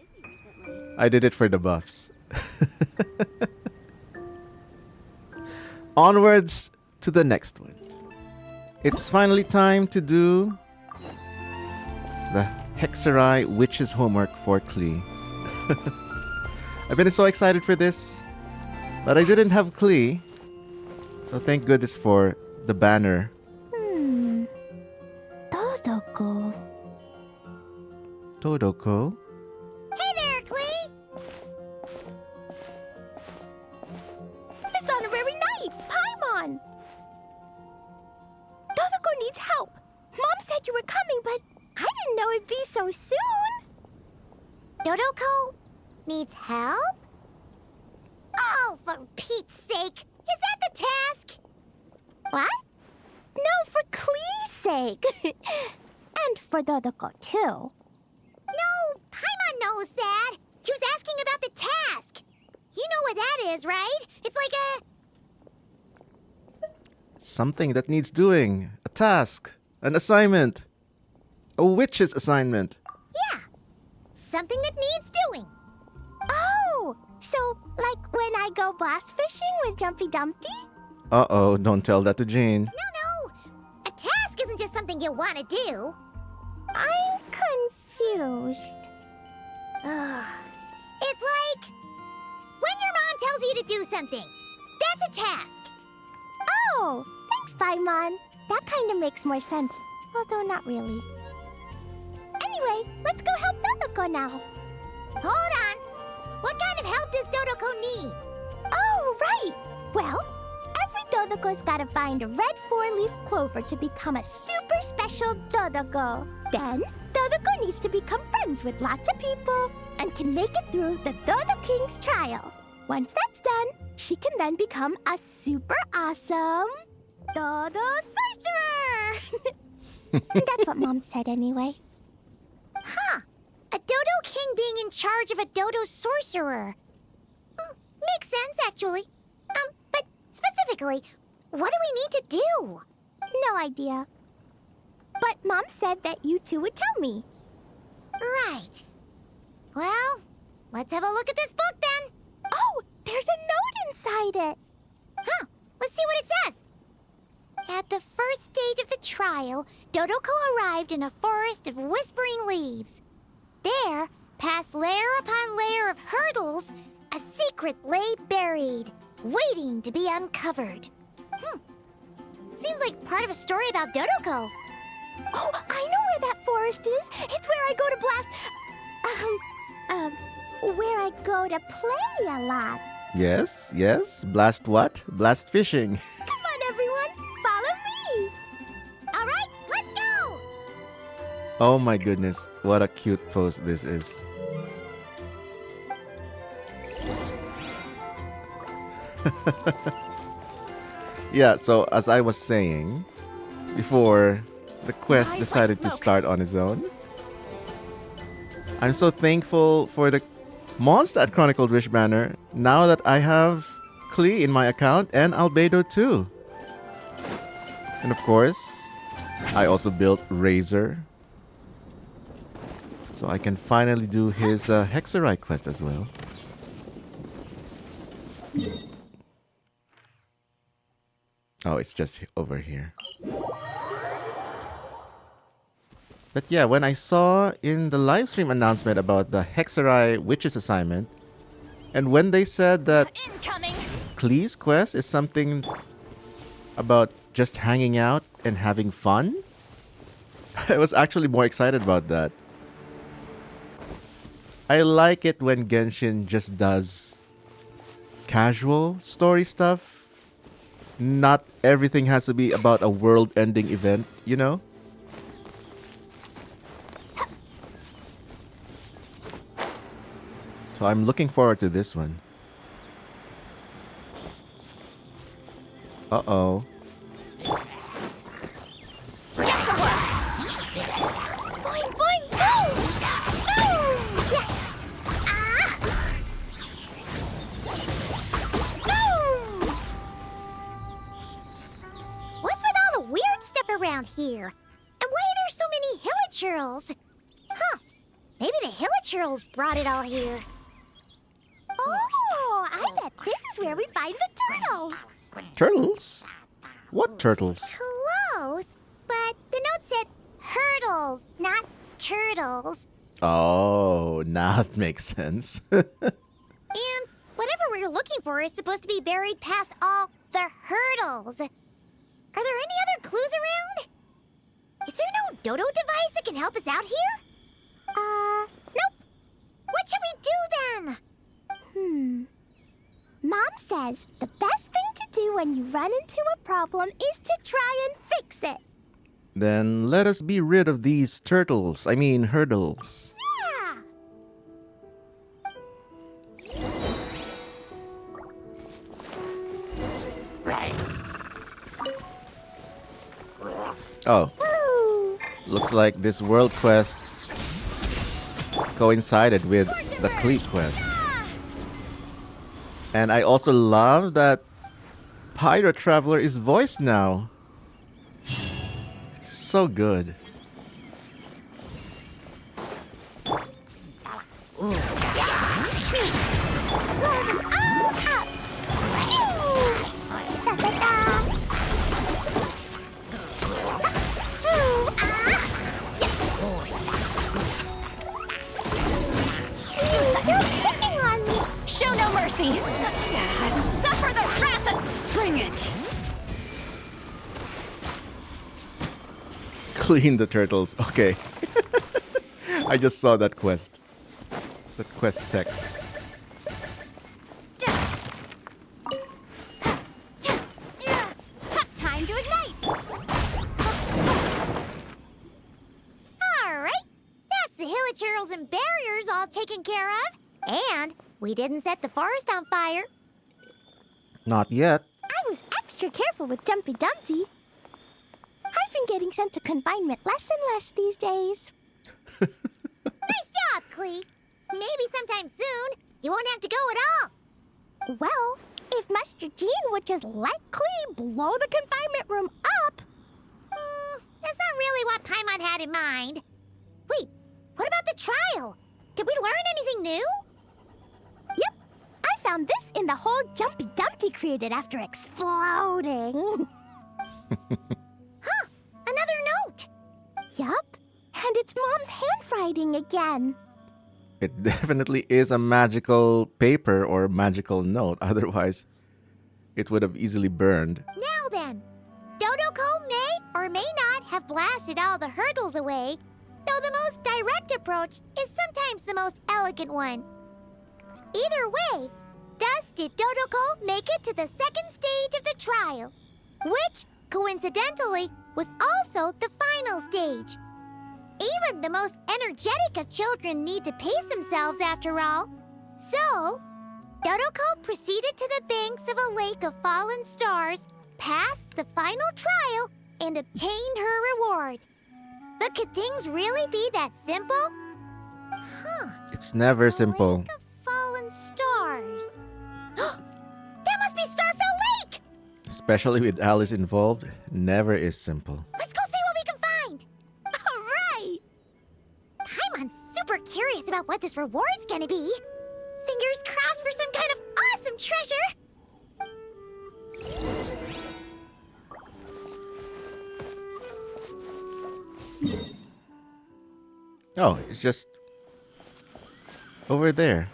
I did it for the buffs. Onwards to the next one. It's finally time to do the Hexerai Witch's homework for Klee. I've been so excited for this, but I didn't have Klee, so thank goodness for the banner. Todoko. Todoko? Hey there, Klee! This honorary knight, Paimon! Todoko needs help. Mom said you were coming, but I didn't know it'd be so soon. Dodoko needs help? Oh, for Pete's sake! Is that the task? What? No, for Klee's sake. And for Dodoko, too. No, Paimon knows that. She was asking about the task. You know what that is, right? It's like a... Something that needs doing. A task. An assignment. A witch's assignment. Yeah, something that needs doing. Oh, So, like when I go blast fishing with Jumpy Dumpty? Uh-oh, don't tell that to Jane. No. A task isn't just something you want to do. I'm confused. It's like when your mom tells you to do something. That's a task. Oh, thanks, Paimon. That kind of makes more sense, although not really. Anyway, let's go help Dodoko now. Hold on. What kind of help does Dodoko need? Oh, right. Well, every Dodoko's gotta find a red four-leaf clover to become a super special Dodoko. Then, Dodoko needs to become friends with lots of people and can make it through the Dodo King's trial. Once that's done, she can then become a super awesome Dodo Sorcerer! That's what Mom said anyway. Huh. A Dodo King being in charge of a Dodo Sorcerer. Makes sense, actually. But specifically, what do we need to do? No idea. But Mom said that you two would tell me. Right. Well, let's have a look at this book then. Oh, there's a note inside it. Huh. Let's see what it says. At the first stage of the trial, Dodoko arrived in a forest of whispering leaves. There, past layer upon layer of hurdles, a secret lay buried, waiting to be uncovered. Seems like part of a story about Dodoko. Oh, I know where that forest is. It's where I go to blast... where I go to play a lot. Yes. Blast what? Blast fishing. Come on, everyone. Follow me. All right, let's go. Oh my goodness, what a cute post this is. Yeah, so as I was saying, before the quest decided to start on its own, I'm so thankful for the Mondstadt Chronicled Wish banner now that I have Klee in my account and Albedo too. And of course, I also built Razor, so I can finally do his Hexerite quest as well. Oh, it's just over here. But yeah, when I saw in the live stream announcement about the Hexerite Witches assignment, and when they said that Klee's quest is something about just hanging out and having fun, I was actually more excited about that. I like it when Genshin just does casual story stuff. Not everything has to be about a world-ending event, you know? So I'm looking forward to this one. Uh-oh. Boing, boing, boom! Boom! Yeah. Boom! What's with all the weird stuff around here? And why are there so many hilichurls? Huh. Maybe the hilichurls brought it all here. Oh, I bet this is where we find the turtles. Turtles? What turtles? Close, but the note said hurdles, not turtles. Oh, now it makes sense. And whatever we're looking for is supposed to be buried past all the hurdles. Are there any other clues around? Is there no dodo device that can help us out here? Nope. What should we do then? Mom says the best thing to do when you run into a problem is to try and fix it. Then let us be rid of these turtles. I mean, hurdles. Yeah! Oh. Looks like this world quest coincided with the Klee quest. And I also love that Pyro Traveler is voiced now. It's so good. mercy! Suffer the wrath of... Bring it! Clean the turtles. Okay. I just saw that quest. That quest text. Time to ignite! Alright, that's the hilichurls and barriers all taken care of. And we didn't set the forest on fire. Not yet. I was extra careful with Jumpy Dumpty. I've been getting sent to confinement less and less these days. Nice job, Klee. Maybe sometime soon, you won't have to go at all. Well, if Master Jean would just let Klee blow the confinement room up... That's not really what Paimon had in mind. Wait, what about the trial? Did we learn anything new? Yep, I found this in the hole Jumpy Dumpty created after exploding. Huh, another note. Yup, and it's Mom's handwriting again. It definitely is a magical paper or magical note. Otherwise, it would have easily burned. Now then, Dodoko may or may not have blasted all the hurdles away, though the most direct approach is sometimes the most elegant one. Either way, thus did Dodoko make it to the second stage of the trial, which, coincidentally, was also the final stage. Even the most energetic of children need to pace themselves after all. So, Dodoko proceeded to the banks of a lake of fallen stars, passed the final trial, and obtained her reward. But could things really be that simple? Huh. It's never simple. Lake of fallen stars. That must be Starfell Lake! Especially with Alice involved, never is simple. Let's go see what we can find! Alright! Paimon's super curious about what this reward's gonna be. Fingers crossed for some kind of awesome treasure! Oh, it's just over there.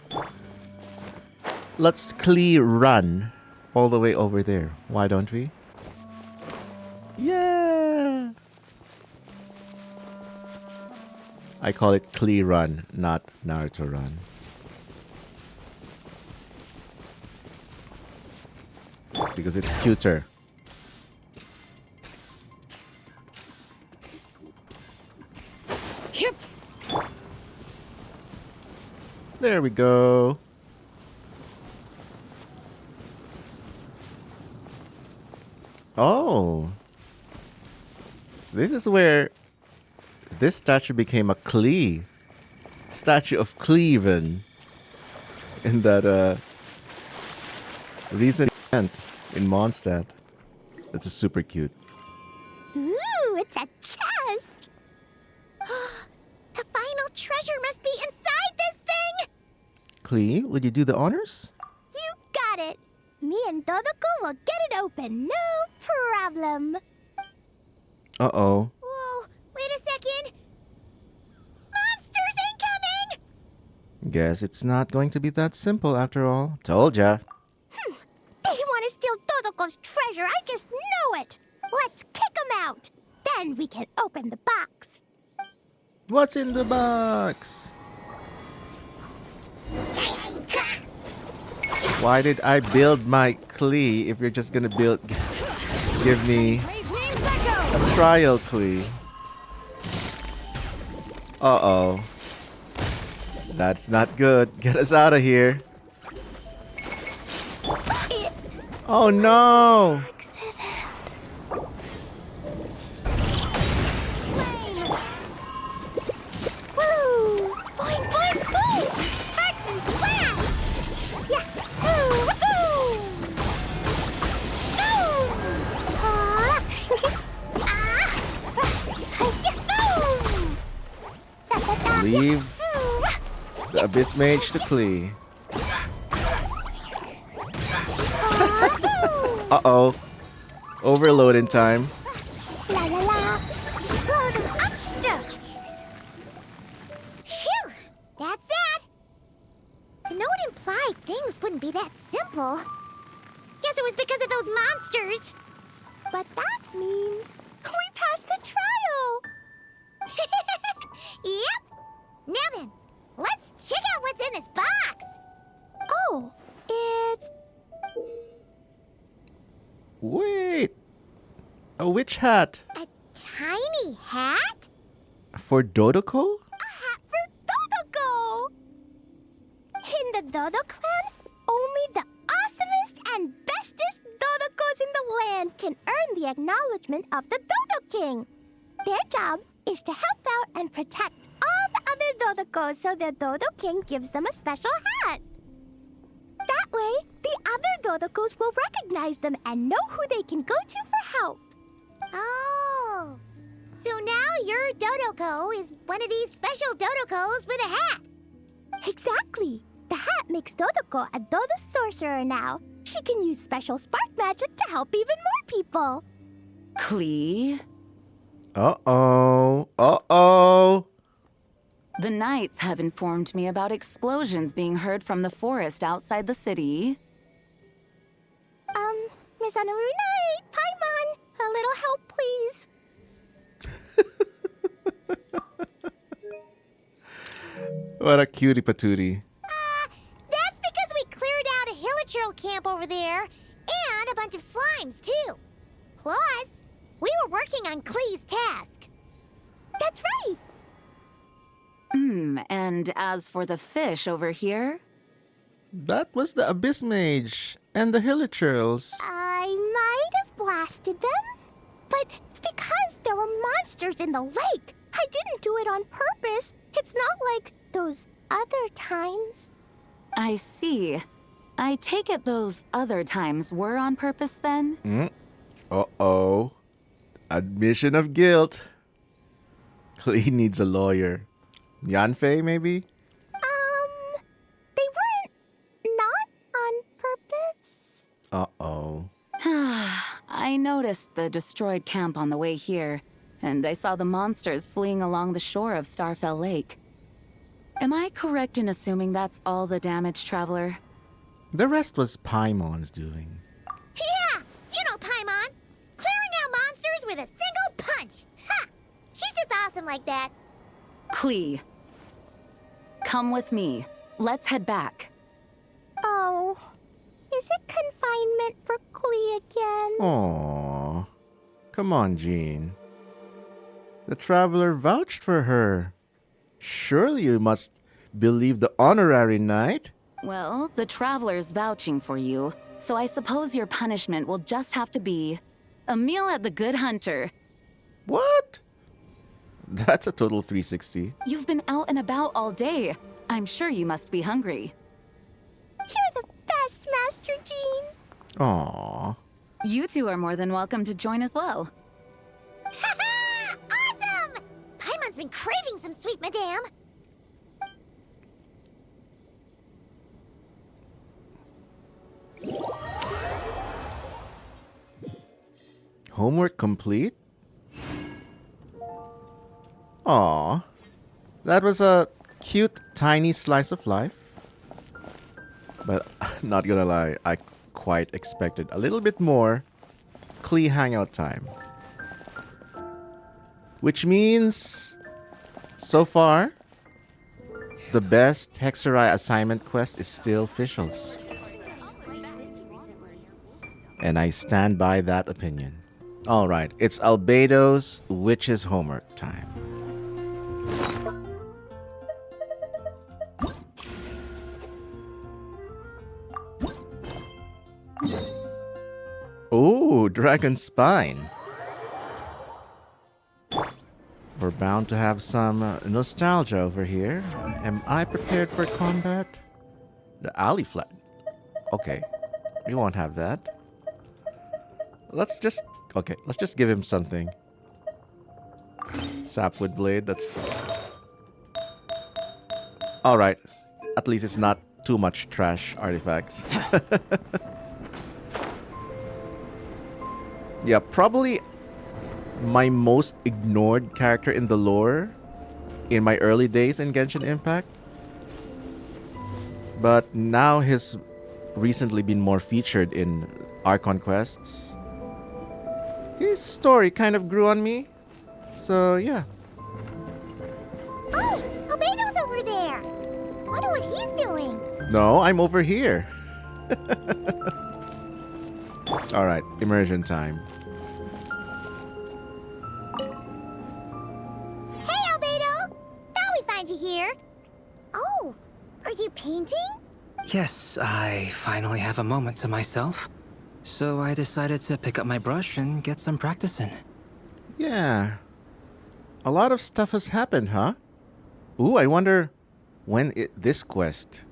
Let's Klee run all the way over there. Why don't we? Yeah! I call it Klee run, not Naruto run. Because it's cuter. Yep. There we go. Oh. This is where this statue became a Klee. Statue of Cleven. In that recent event in Mondstadt. That's super cute. Ooh, it's a chest! The final treasure must be inside this thing! Klee, would you do the honors? You got it! Me and Dodoko will get it open, no problem. Uh-oh. Whoa, wait a second! Monsters incoming! Guess it's not going to be that simple after all. Told ya. They want to steal Dodoko's treasure, I just know it! Let's kick them out! Then we can open the box. What's in the box? Why did I build my Klee if you're just gonna give me a trial Klee? Uh-oh. That's not good. Get us out of here. Oh no! Woo! Boing, boing, boom! Sparks and flash! Yahoo! Woohoo! Yahoo! Leave the Abyss Mage to Klee. Uh-oh. Overload in time. La la la! Phew! That's that! The note implied things wouldn't be that people. Guess it was because of those monsters. But that means we passed the trial! Yep! Now then, let's check out what's in this box! Oh, it's... Wait! A witch hat! A tiny hat? For Dodoko? Dodoco! In the Dodo clan, only the awesomest and bestest Dodocos in the land can earn the acknowledgement of the Dodo King. Their job is to help out and protect all the other Dodocos so the Dodo King gives them a special hat. That way, the other Dodocos will recognize them and know who they can go to for help. Oh, so now your Dodoko is one of these special Dodocos with a hat. Exactly. The hat makes Dodoko a Dodo sorcerer now. She can use special spark magic to help even more people. Klee? Uh-oh. Uh-oh. The Knights have informed me about explosions being heard from the forest outside the city. Miss Honorary Knight, Paimon, a little help, please. What a cutie patootie. That's because we cleared out a hilichurl camp over there, and a bunch of slimes, too. Plus, we were working on Klee's task. That's right. And as for the fish over here? That was the Abyss Mage and the hilichurls. I might have blasted them, but because there were monsters in the lake, I didn't do it on purpose. It's not like those other times. I see. I take it those other times were on purpose then? Uh-oh. Admission of guilt. Klee needs a lawyer. Yanfei, maybe? They weren't not on purpose. Uh-oh. I noticed the destroyed camp on the way here, and I saw the monsters fleeing along the shore of Starfell Lake. Am I correct in assuming that's all the damage, Traveler? The rest was Paimon's doing. Yeah, you know Paimon. Clearing out monsters with a single punch. Ha! She's just awesome like that. Klee. Come with me. Let's head back. Oh, is it confinement for Klee again? Aww. Come on, Jean. The Traveler vouched for her. Surely you must believe the honorary knight? Well, the Traveler's vouching for you, so I suppose your punishment will just have to be a meal at the Good Hunter. What? That's a total 360. You've been out and about all day. I'm sure you must be hungry. You're the best, Master Jean. Aww. You two are more than welcome to join as well. Ha-ha! Awesome! Paimon's been craving some sweet madame. Homework complete? Aw. That was a cute, tiny slice of life. But not gonna lie, I quite expected a little bit more Klee hangout time. Which means, so far, the best Hexerai assignment quest is still Fischl's. And I stand by that opinion. Alright, it's Albedo's Witch's Homework time. Oh, Dragon Spine. We're bound to have some nostalgia over here. Am I prepared for combat? The alley flat. Okay, we won't have that. Let's just give him something. Sapwood blade, that's... Alright, at least it's not too much trash artifacts. Yeah, probably my most ignored character in the lore in my early days in Genshin Impact. But now his recently been more featured in Archon quests. His story kind of grew on me. So, yeah. Oh, Albedo's over there. Wonder what he's doing. No, I'm over here. Alright, immersion time. Hey, Albedo! Thought we find you here. Oh, are you painting? Yes, I finally have a moment to myself. So I decided to pick up my brush and get some practice in. Yeah. A lot of stuff has happened, huh? Ooh, I wonder when this quest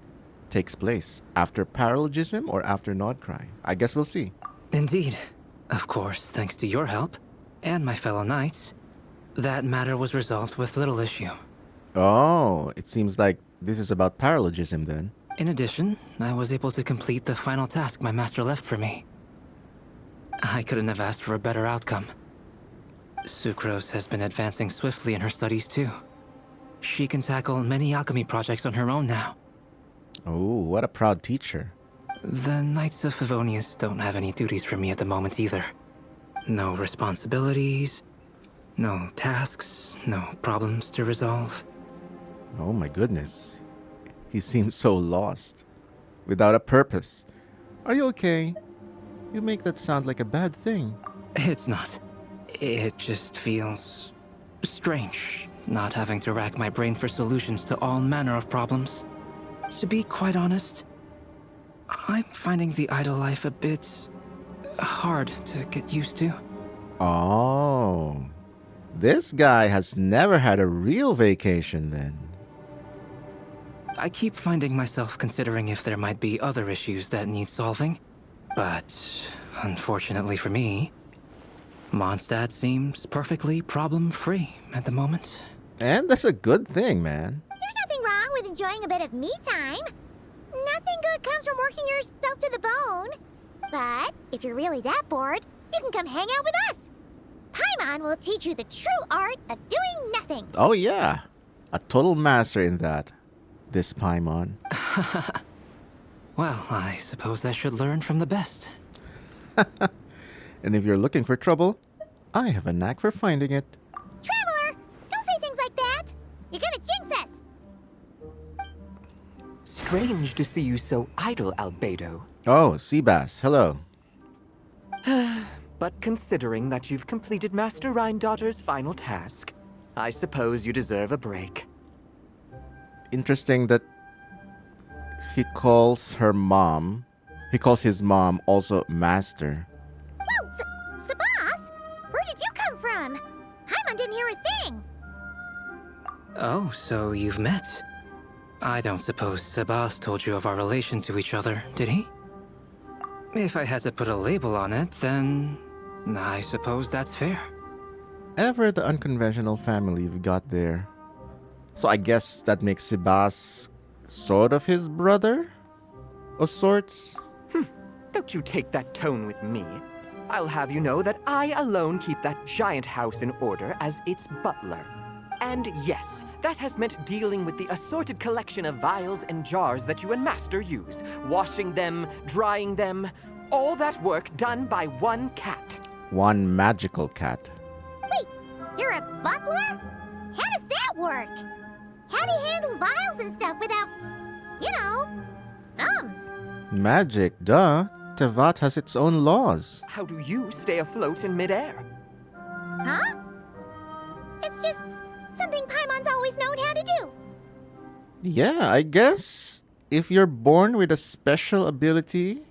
takes place. After Paralogism or after Nodcry? I guess we'll see. Indeed. Of course, thanks to your help, and my fellow knights, that matter was resolved with little issue. Oh, it seems like this is about Paralogism then. In addition, I was able to complete the final task my master left for me. I couldn't have asked for a better outcome. Sucrose has been advancing swiftly in her studies too. She can tackle many alchemy projects on her own now. Oh, what a proud teacher. The Knights of Favonius don't have any duties for me at the moment either. No responsibilities, no tasks, no problems to resolve. Oh my goodness. He seems so lost. Without a purpose. Are you okay? You make that sound like a bad thing. It's not. It just feels strange, not having to rack my brain for solutions to all manner of problems. To be quite honest, I'm finding the idle life a bit hard to get used to. Oh. This guy has never had a real vacation then. I keep finding myself considering if there might be other issues that need solving. But, unfortunately for me, Mondstadt seems perfectly problem-free at the moment. And that's a good thing, man. There's nothing wrong with enjoying a bit of me time. Nothing good comes from working yourself to the bone. But if you're really that bored, you can come hang out with us. Paimon will teach you the true art of doing nothing. Oh yeah. A total master in that. This Paimon. Well, I suppose I should learn from the best. And if you're looking for trouble, I have a knack for finding it. Traveler, don't say things like that. You're gonna jinx us. Strange to see you so idle, Albedo. Oh, Seabass, hello. But considering that you've completed Master Rhindaughter's final task, I suppose you deserve a break. Interesting that he calls her mom. He calls his mom also Master. Whoa, Sabas, where did you come from? Paimon didn't hear a thing. Oh, so you've met? I don't suppose Sebas told you of our relation to each other, did he? If I had to put a label on it, then I suppose that's fair. Ever the unconventional family you've got there. So I guess that makes Sebas sort of his brother? Of sorts? Don't you take that tone with me. I'll have you know that I alone keep that giant house in order as its butler. And yes, that has meant dealing with the assorted collection of vials and jars that you and Master use, washing them, drying them, all that work done by one cat. One magical cat. Wait, you're a butler? How does that work? How do you handle vials and stuff without, you know, thumbs? Magic, duh. Tevat has its own laws. How do you stay afloat in midair? Huh? It's just something Paimon's always known how to do. Yeah, I guess if you're born with a special ability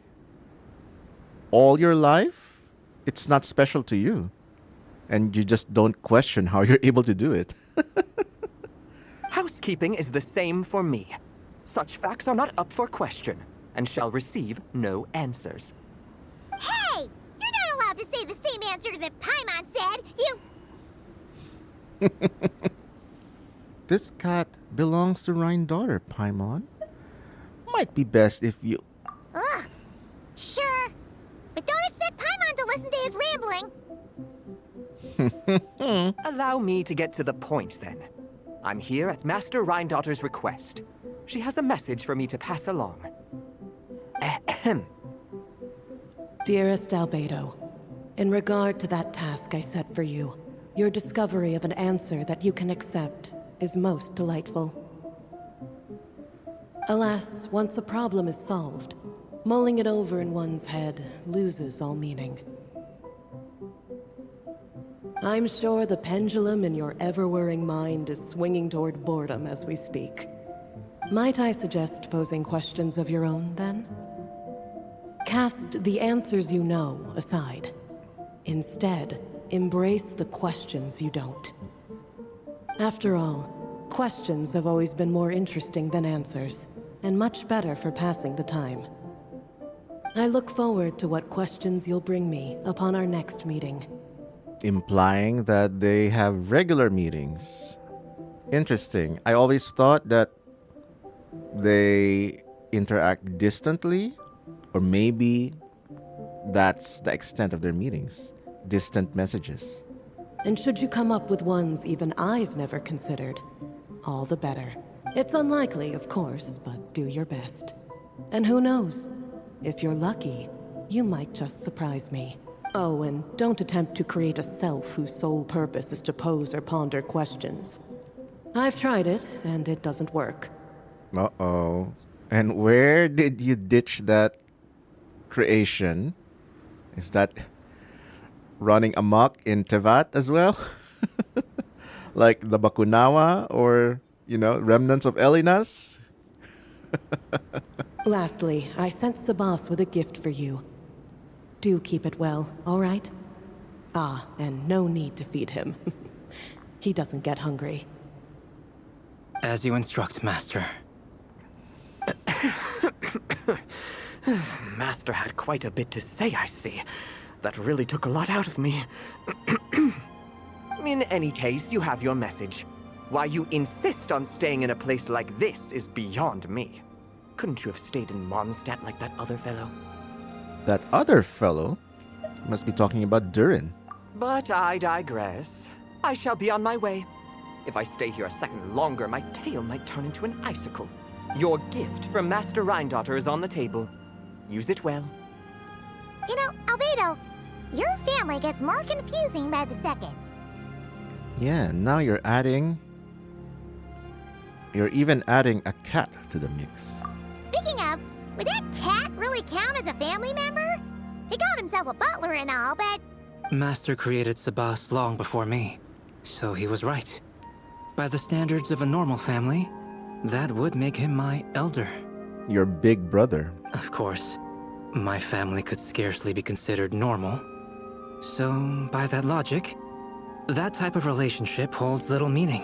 all your life, it's not special to you. And you just don't question how you're able to do it. Housekeeping is the same for me. Such facts are not up for question, and shall receive no answers. Hey! You're not allowed to say the same answer that Paimon said! This cat belongs to Rhindaughter, Paimon. Might be best if you... Ugh, sure. But don't expect Paimon to listen to his rambling. Allow me to get to the point, then. I'm here at Master Rhindaughter's request. She has a message for me to pass along. Ahem. Dearest Albedo, in regard to that task I set for you, your discovery of an answer that you can accept is most delightful. Alas, once a problem is solved, mulling it over in one's head loses all meaning. I'm sure the pendulum in your ever-whirring mind is swinging toward boredom as we speak. Might I suggest posing questions of your own, then? Cast the answers you know aside. Instead, embrace the questions you don't. After all, questions have always been more interesting than answers, and much better for passing the time. I look forward to what questions you'll bring me upon our next meeting. Implying that they have regular meetings. Interesting. I always thought that they interact distantly, or maybe that's the extent of their meetings. Distant messages. And should you come up with ones even I've never considered, all the better. It's unlikely, of course, but do your best. And who knows? If you're lucky, you might just surprise me. Oh, and don't attempt to create a self whose sole purpose is to pose or ponder questions. I've tried it, and it doesn't work. Uh-oh. And where did you ditch that creation? Is that running amok in Tevat as well? Like the Bakunawa or, remnants of Elinas? Lastly, I sent Sabas with a gift for you. Do keep it well, all right? Ah, and no need to feed him. He doesn't get hungry. As you instruct, Master. Master had quite a bit to say, I see. That really took a lot out of me. In any case, you have your message. Why you insist on staying in a place like this is beyond me. Couldn't you have stayed in Mondstadt like that other fellow? That other fellow must be talking about Durin. But I digress. I shall be on my way. If I stay here a second longer, my tail might turn into an icicle. Your gift from Master Rhindaughter is on the table. Use it well. Albedo, your family gets more confusing by the second. Yeah, now you're even adding a cat to the mix. Speaking of, would that cat really count as a family member? He called himself a butler and all, but... Master created Sabas long before me, so he was right. By the standards of a normal family, that would make him my elder. Your big brother. Of course, my family could scarcely be considered normal. So, by that logic, that type of relationship holds little meaning.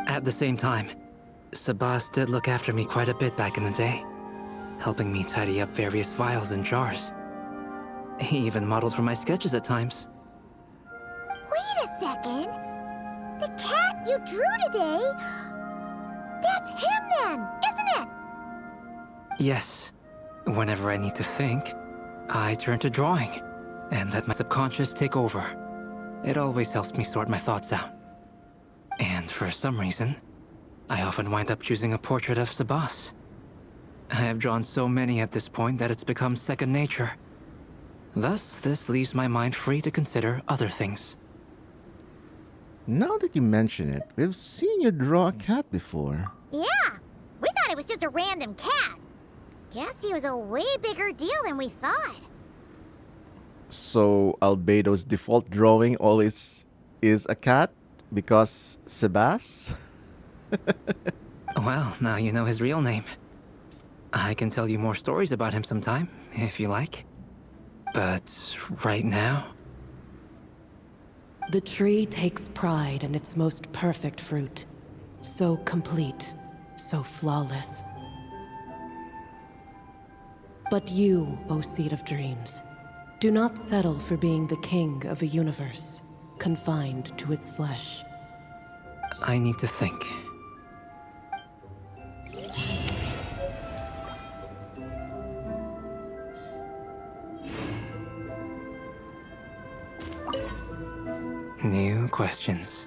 At the same time, Sabas did look after me quite a bit back in the day, helping me tidy up various vials and jars. He even modeled for my sketches at times. Wait a second. The cat you drew today? That's him then, isn't it? Yes. Whenever I need to think, I turn to drawing, and let my subconscious take over. It always helps me sort my thoughts out. And for some reason, I often wind up choosing a portrait of Sabas. I have drawn so many at this point that it's become second nature. Thus, this leaves my mind free to consider other things. Now that you mention it, we've seen you draw a cat before. Yeah, we thought it was just a random cat. Guess he was a way bigger deal than we thought. So Albedo's default drawing always is a cat? Because Sebas? Well, now you know his real name. I can tell you more stories about him sometime, if you like. But right now... The tree takes pride in its most perfect fruit. So complete, so flawless. But you, O Seed of Dreams, do not settle for being the king of a universe, confined to its flesh. I need to think. New questions.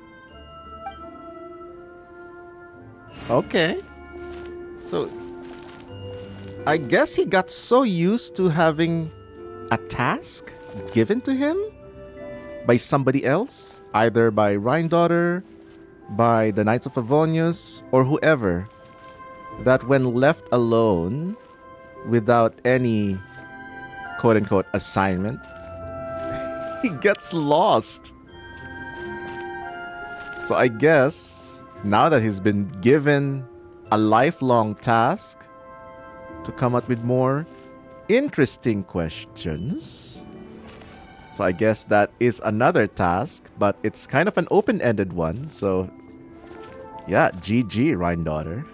Okay. So, I guess he got so used to having a task given to him by somebody else, either by Rhine-Daughter, by the Knights of Favonius, or whoever, that when left alone without any quote-unquote assignment, he gets lost. So I guess now that he's been given a lifelong task to come up with more interesting questions. So I guess that is another task, but it's kind of an open-ended one. So yeah, GG, Rhine-Daughter.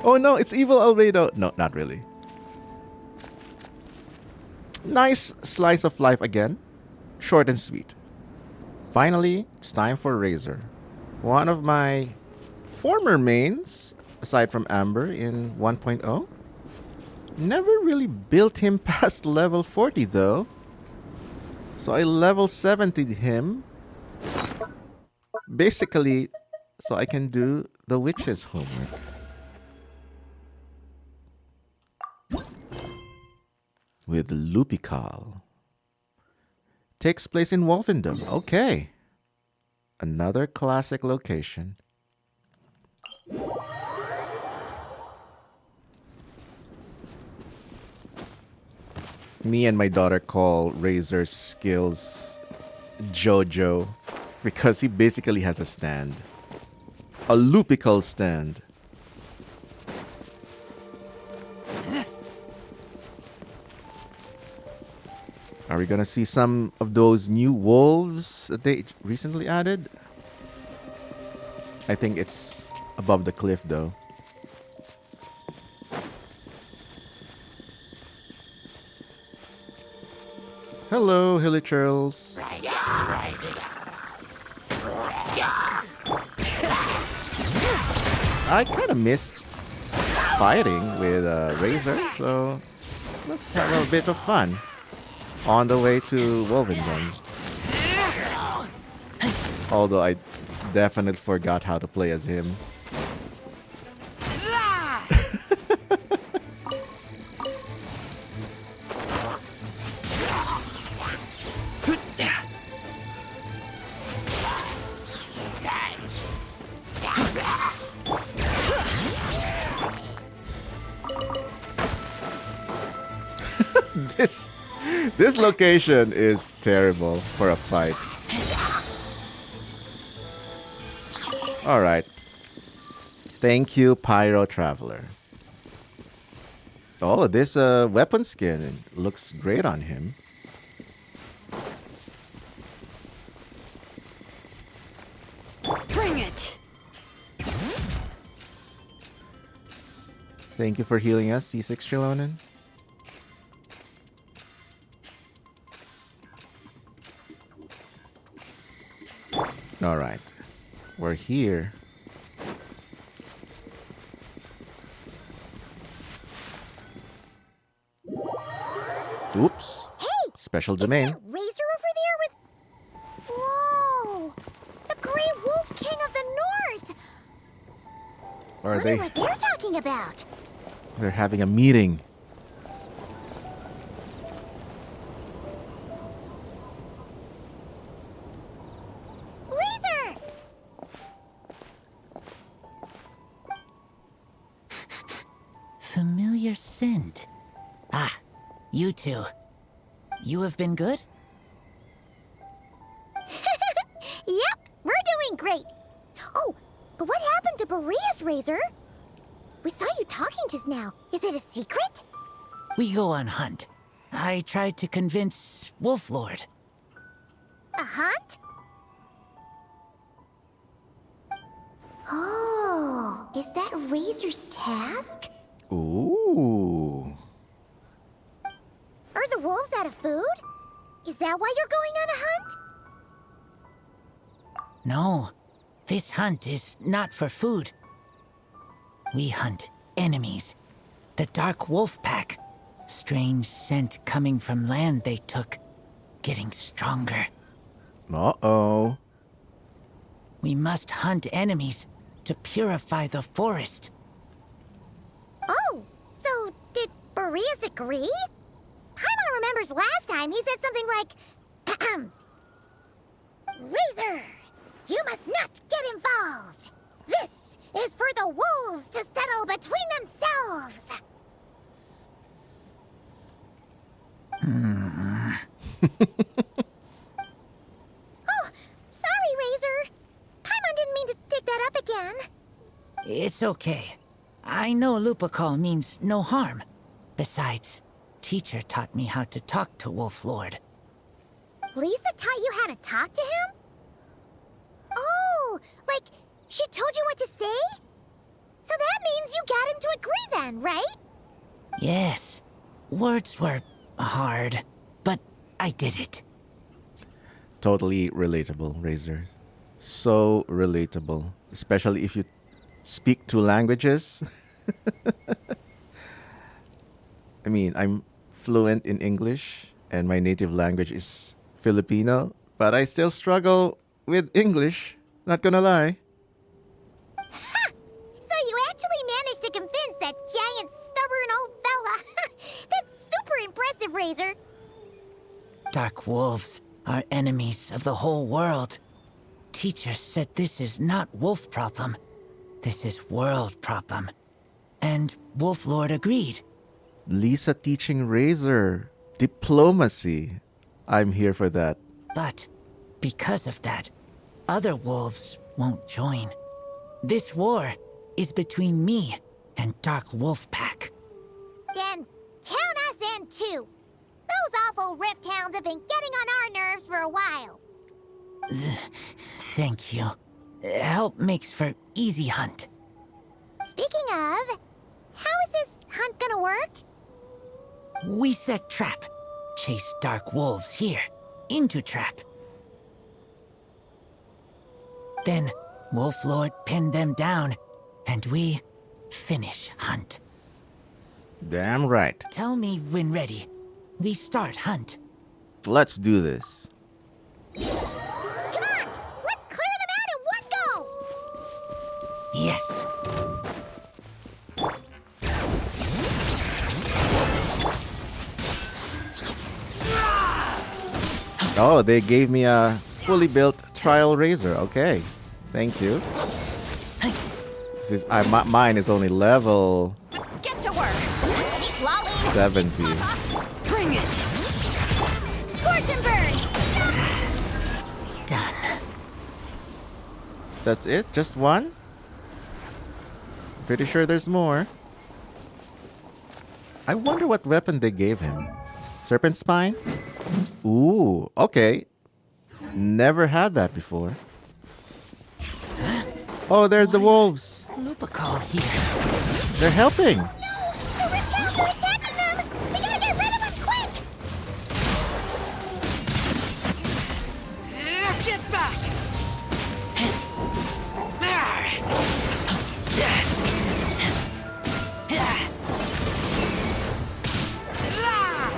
Oh no, it's evil Albedo. No, not really. Nice slice of life again. Short and sweet. Finally, it's time for Razor. One of my former mains, aside from Amber in 1.0. Never really built him past level 40 though. So I level 70'd him. Basically, so I can do the witch's homework. With Lupical. Takes place in Wolfendom. Okay. Another classic location. Me and my daughter call Razor's skills Jojo because he basically has a stand. A Lupical stand. Are we gonna see some of those new wolves that they recently added? I think it's above the cliff though. Hello, hilly churls. I kind of missed fighting with Razor, so let's have a bit of fun on the way to Wolvenden. Although I definitely forgot how to play as him. This location is terrible for a fight. Alright. Thank you, Pyro Traveler. Oh, this weapon skin looks great on him. Bring it! Thank you for healing us, C6 Chilonin. Alright. We're here. Oops. Hey! Special domain. Is that Razor over there with... Whoa! The Grey Wolf King of the North! Or Wonder what they're talking about. they're having a meeting. Razor! Familiar scent. Ah, you two. You have been good? Yep, we're doing great. Oh, but what happened to Berea's Razor? We saw you talking just now. Is it a secret? We go on hunt. I tried to convince Wolflord. A hunt? Oh, is that Razor's task? Ooh. Are the wolves out of food? Is that why you're going on a hunt? No, this hunt is not for food. We hunt enemies. The Dark Wolf Pack. Strange scent coming from land they took. Getting stronger. Uh-oh. We must hunt enemies to purify the forest. Oh, Marius agree? Paimon remembers last time he said something like, Razor, you must not get involved. This is for the wolves to settle between themselves. Oh, sorry, Razor. Paimon didn't mean to dig that up again. It's okay. I know Lupacall means no harm. Besides, teacher taught me how to talk to Wolf Lord. Lisa taught you how to talk to him? Oh, like she told you what to say? So that means you got him to agree then, right? Yes. Words were hard, but I did it. Totally relatable, Razor. So relatable. Especially if you speak two languages. I mean, I'm fluent in English, and my native language is Filipino, but I still struggle with English. Not gonna lie. Ha! So you actually managed to convince that giant, stubborn old fella. That's super impressive, Razor. Dark wolves are enemies of the whole world. Teacher said this is not wolf problem. This is world problem. And Wolf Lord agreed. Lisa teaching Razor. Diplomacy. I'm here for that. But because of that, other wolves won't join. This war is between me and Dark Wolf Pack. Then count us in too. Those awful rift hounds have been getting on our nerves for a while. Thank you. Help makes for easy hunt. Speaking of, how is this hunt gonna work? We set trap. Chase dark wolves here. Into trap. Then Wolf Lord pinned them down, and we finish hunt. Damn right. Tell me when ready. We start hunt. Let's do this. Come on! Let's clear them out in one go! Yes. Oh, they gave me a fully built trial razor. Okay. Thank you. This is mine is only level Get to work. Keep lolling. 70. Bring it. Scorch and burn. Done. That's it? Just one? Pretty sure there's more. I wonder what weapon they gave him. Serpent spine? Ooh, okay. Never had that before. Oh, there's the wolves. Lupacall here. They're helping. No! The rift hounds are attacking them! We gotta get rid of them quick! Get back.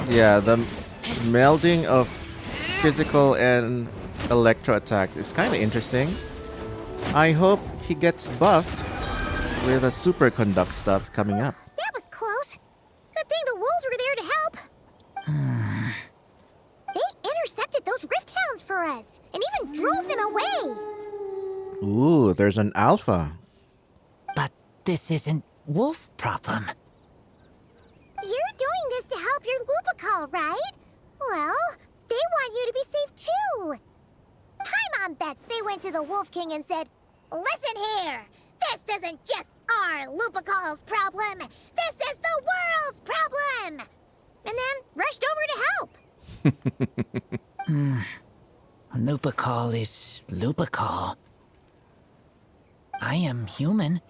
Yeah, the melding of physical and electro attacks is kind of interesting. I hope he gets buffed with a superconduct stuff coming up. That was close. Good thing the wolves were there to help. They intercepted those rift hounds for us, and even drove them away. Ooh, there's an alpha. But this isn't wolf problem. You're doing this to help your Lupacall, right? Well, they want you to be safe too. Paimon bets they went to the Wolf King and said, "Listen here, this isn't just our Lupacall's problem. This is the world's problem." And then rushed over to help. Lupacall is Lupacall. I am human,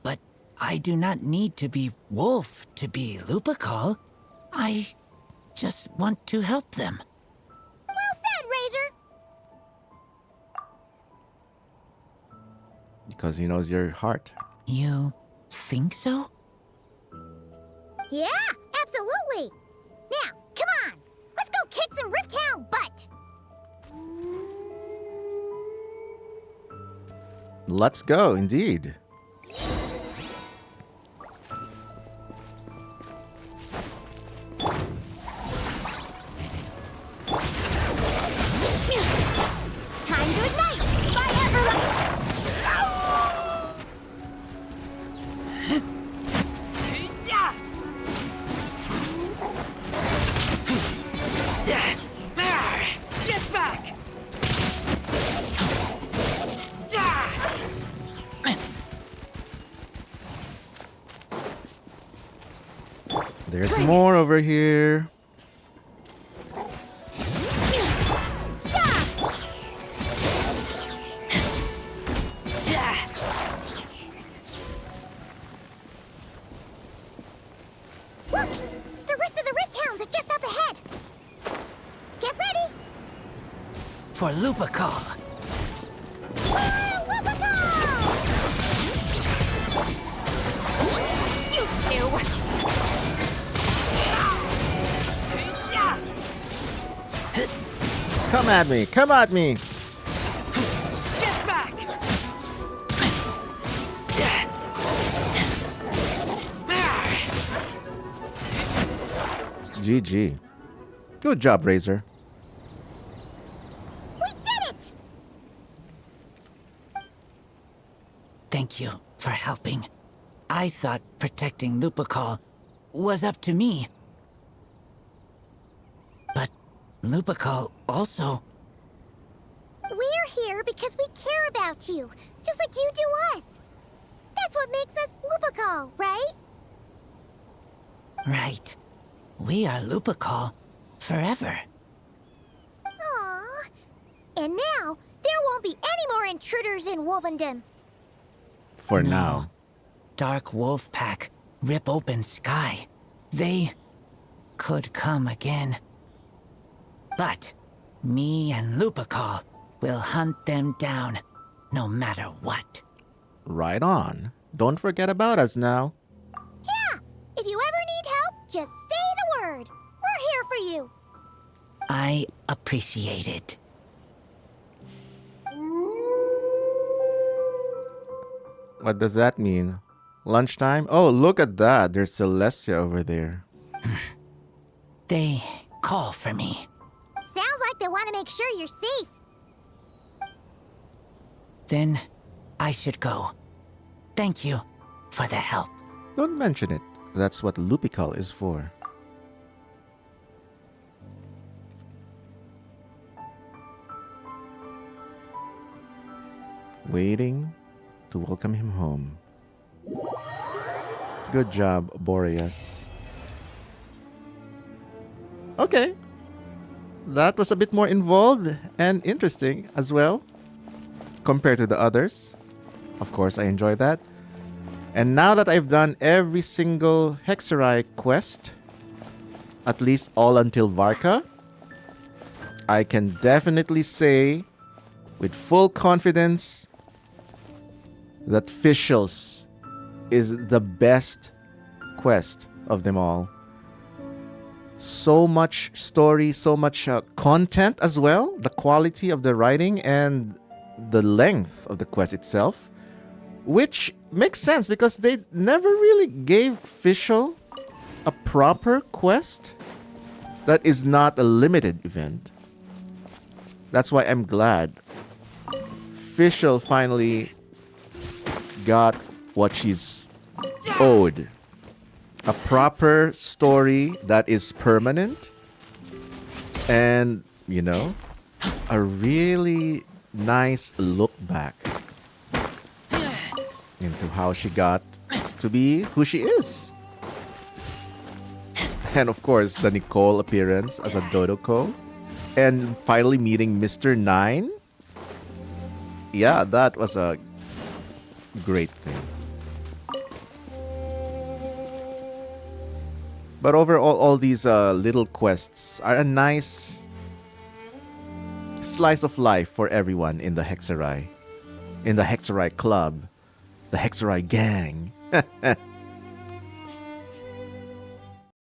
but I do not need to be wolf to be Lupacall. I just want to help them. Well said, Razor. Because he knows your heart. You think so? Yeah, absolutely. Now, come on. Let's go kick some Rift Hound butt. Let's go, indeed. There's more over here. Look! The rest of the Rift Hounds are just up ahead! Get ready! For Lupacol. You two! Come at me! Come at me! Get back! GG. Good job, Razor. We did it! Thank you for helping. I thought protecting Lupacol was up to me. But Lupacol also... We're here because we care about you, just like you do us. That's what makes us Lupacol, right? Right. We are Lupacol forever. Aww. And now, there won't be any more intruders in Wolvendom. For now. Dark Wolf Pack, rip open sky. They could come again. But me and Lupacol will hunt them down, no matter what. Right on. Don't forget about us now. Yeah! If you ever need help, just say the word. We're here for you. I appreciate it. What does that mean? Lunchtime? Oh, look at that. There's Celestia over there. They call for me. Sounds like they want to make sure you're safe. Then I should go. Thank you for the help. Don't mention it. That's what Lupacol is for. Waiting to welcome him home. Good job, Boreas. Okay. That was a bit more involved and interesting as well compared to the others. Of course, I enjoyed that. And now that I've done every single Hexerai quest, at least all until Varka, I can definitely say with full confidence that Fischl's is the best quest of them all. So much story, so much content as well, the quality of the writing and the length of the quest itself, which makes sense because they never really gave Fischl a proper quest that is not a limited event. That's why I'm glad Fischl finally got what she's owed. A proper story that is permanent and, you know, a really nice look back into how she got to be who she is. And of course, the Nicole appearance as a Dodoko. And finally meeting Mr. Nine. Yeah, that was a great thing. But overall, all these little quests are a nice slice of life for everyone in the Hexerai. In the Hexerai Club. The Hexerai Gang.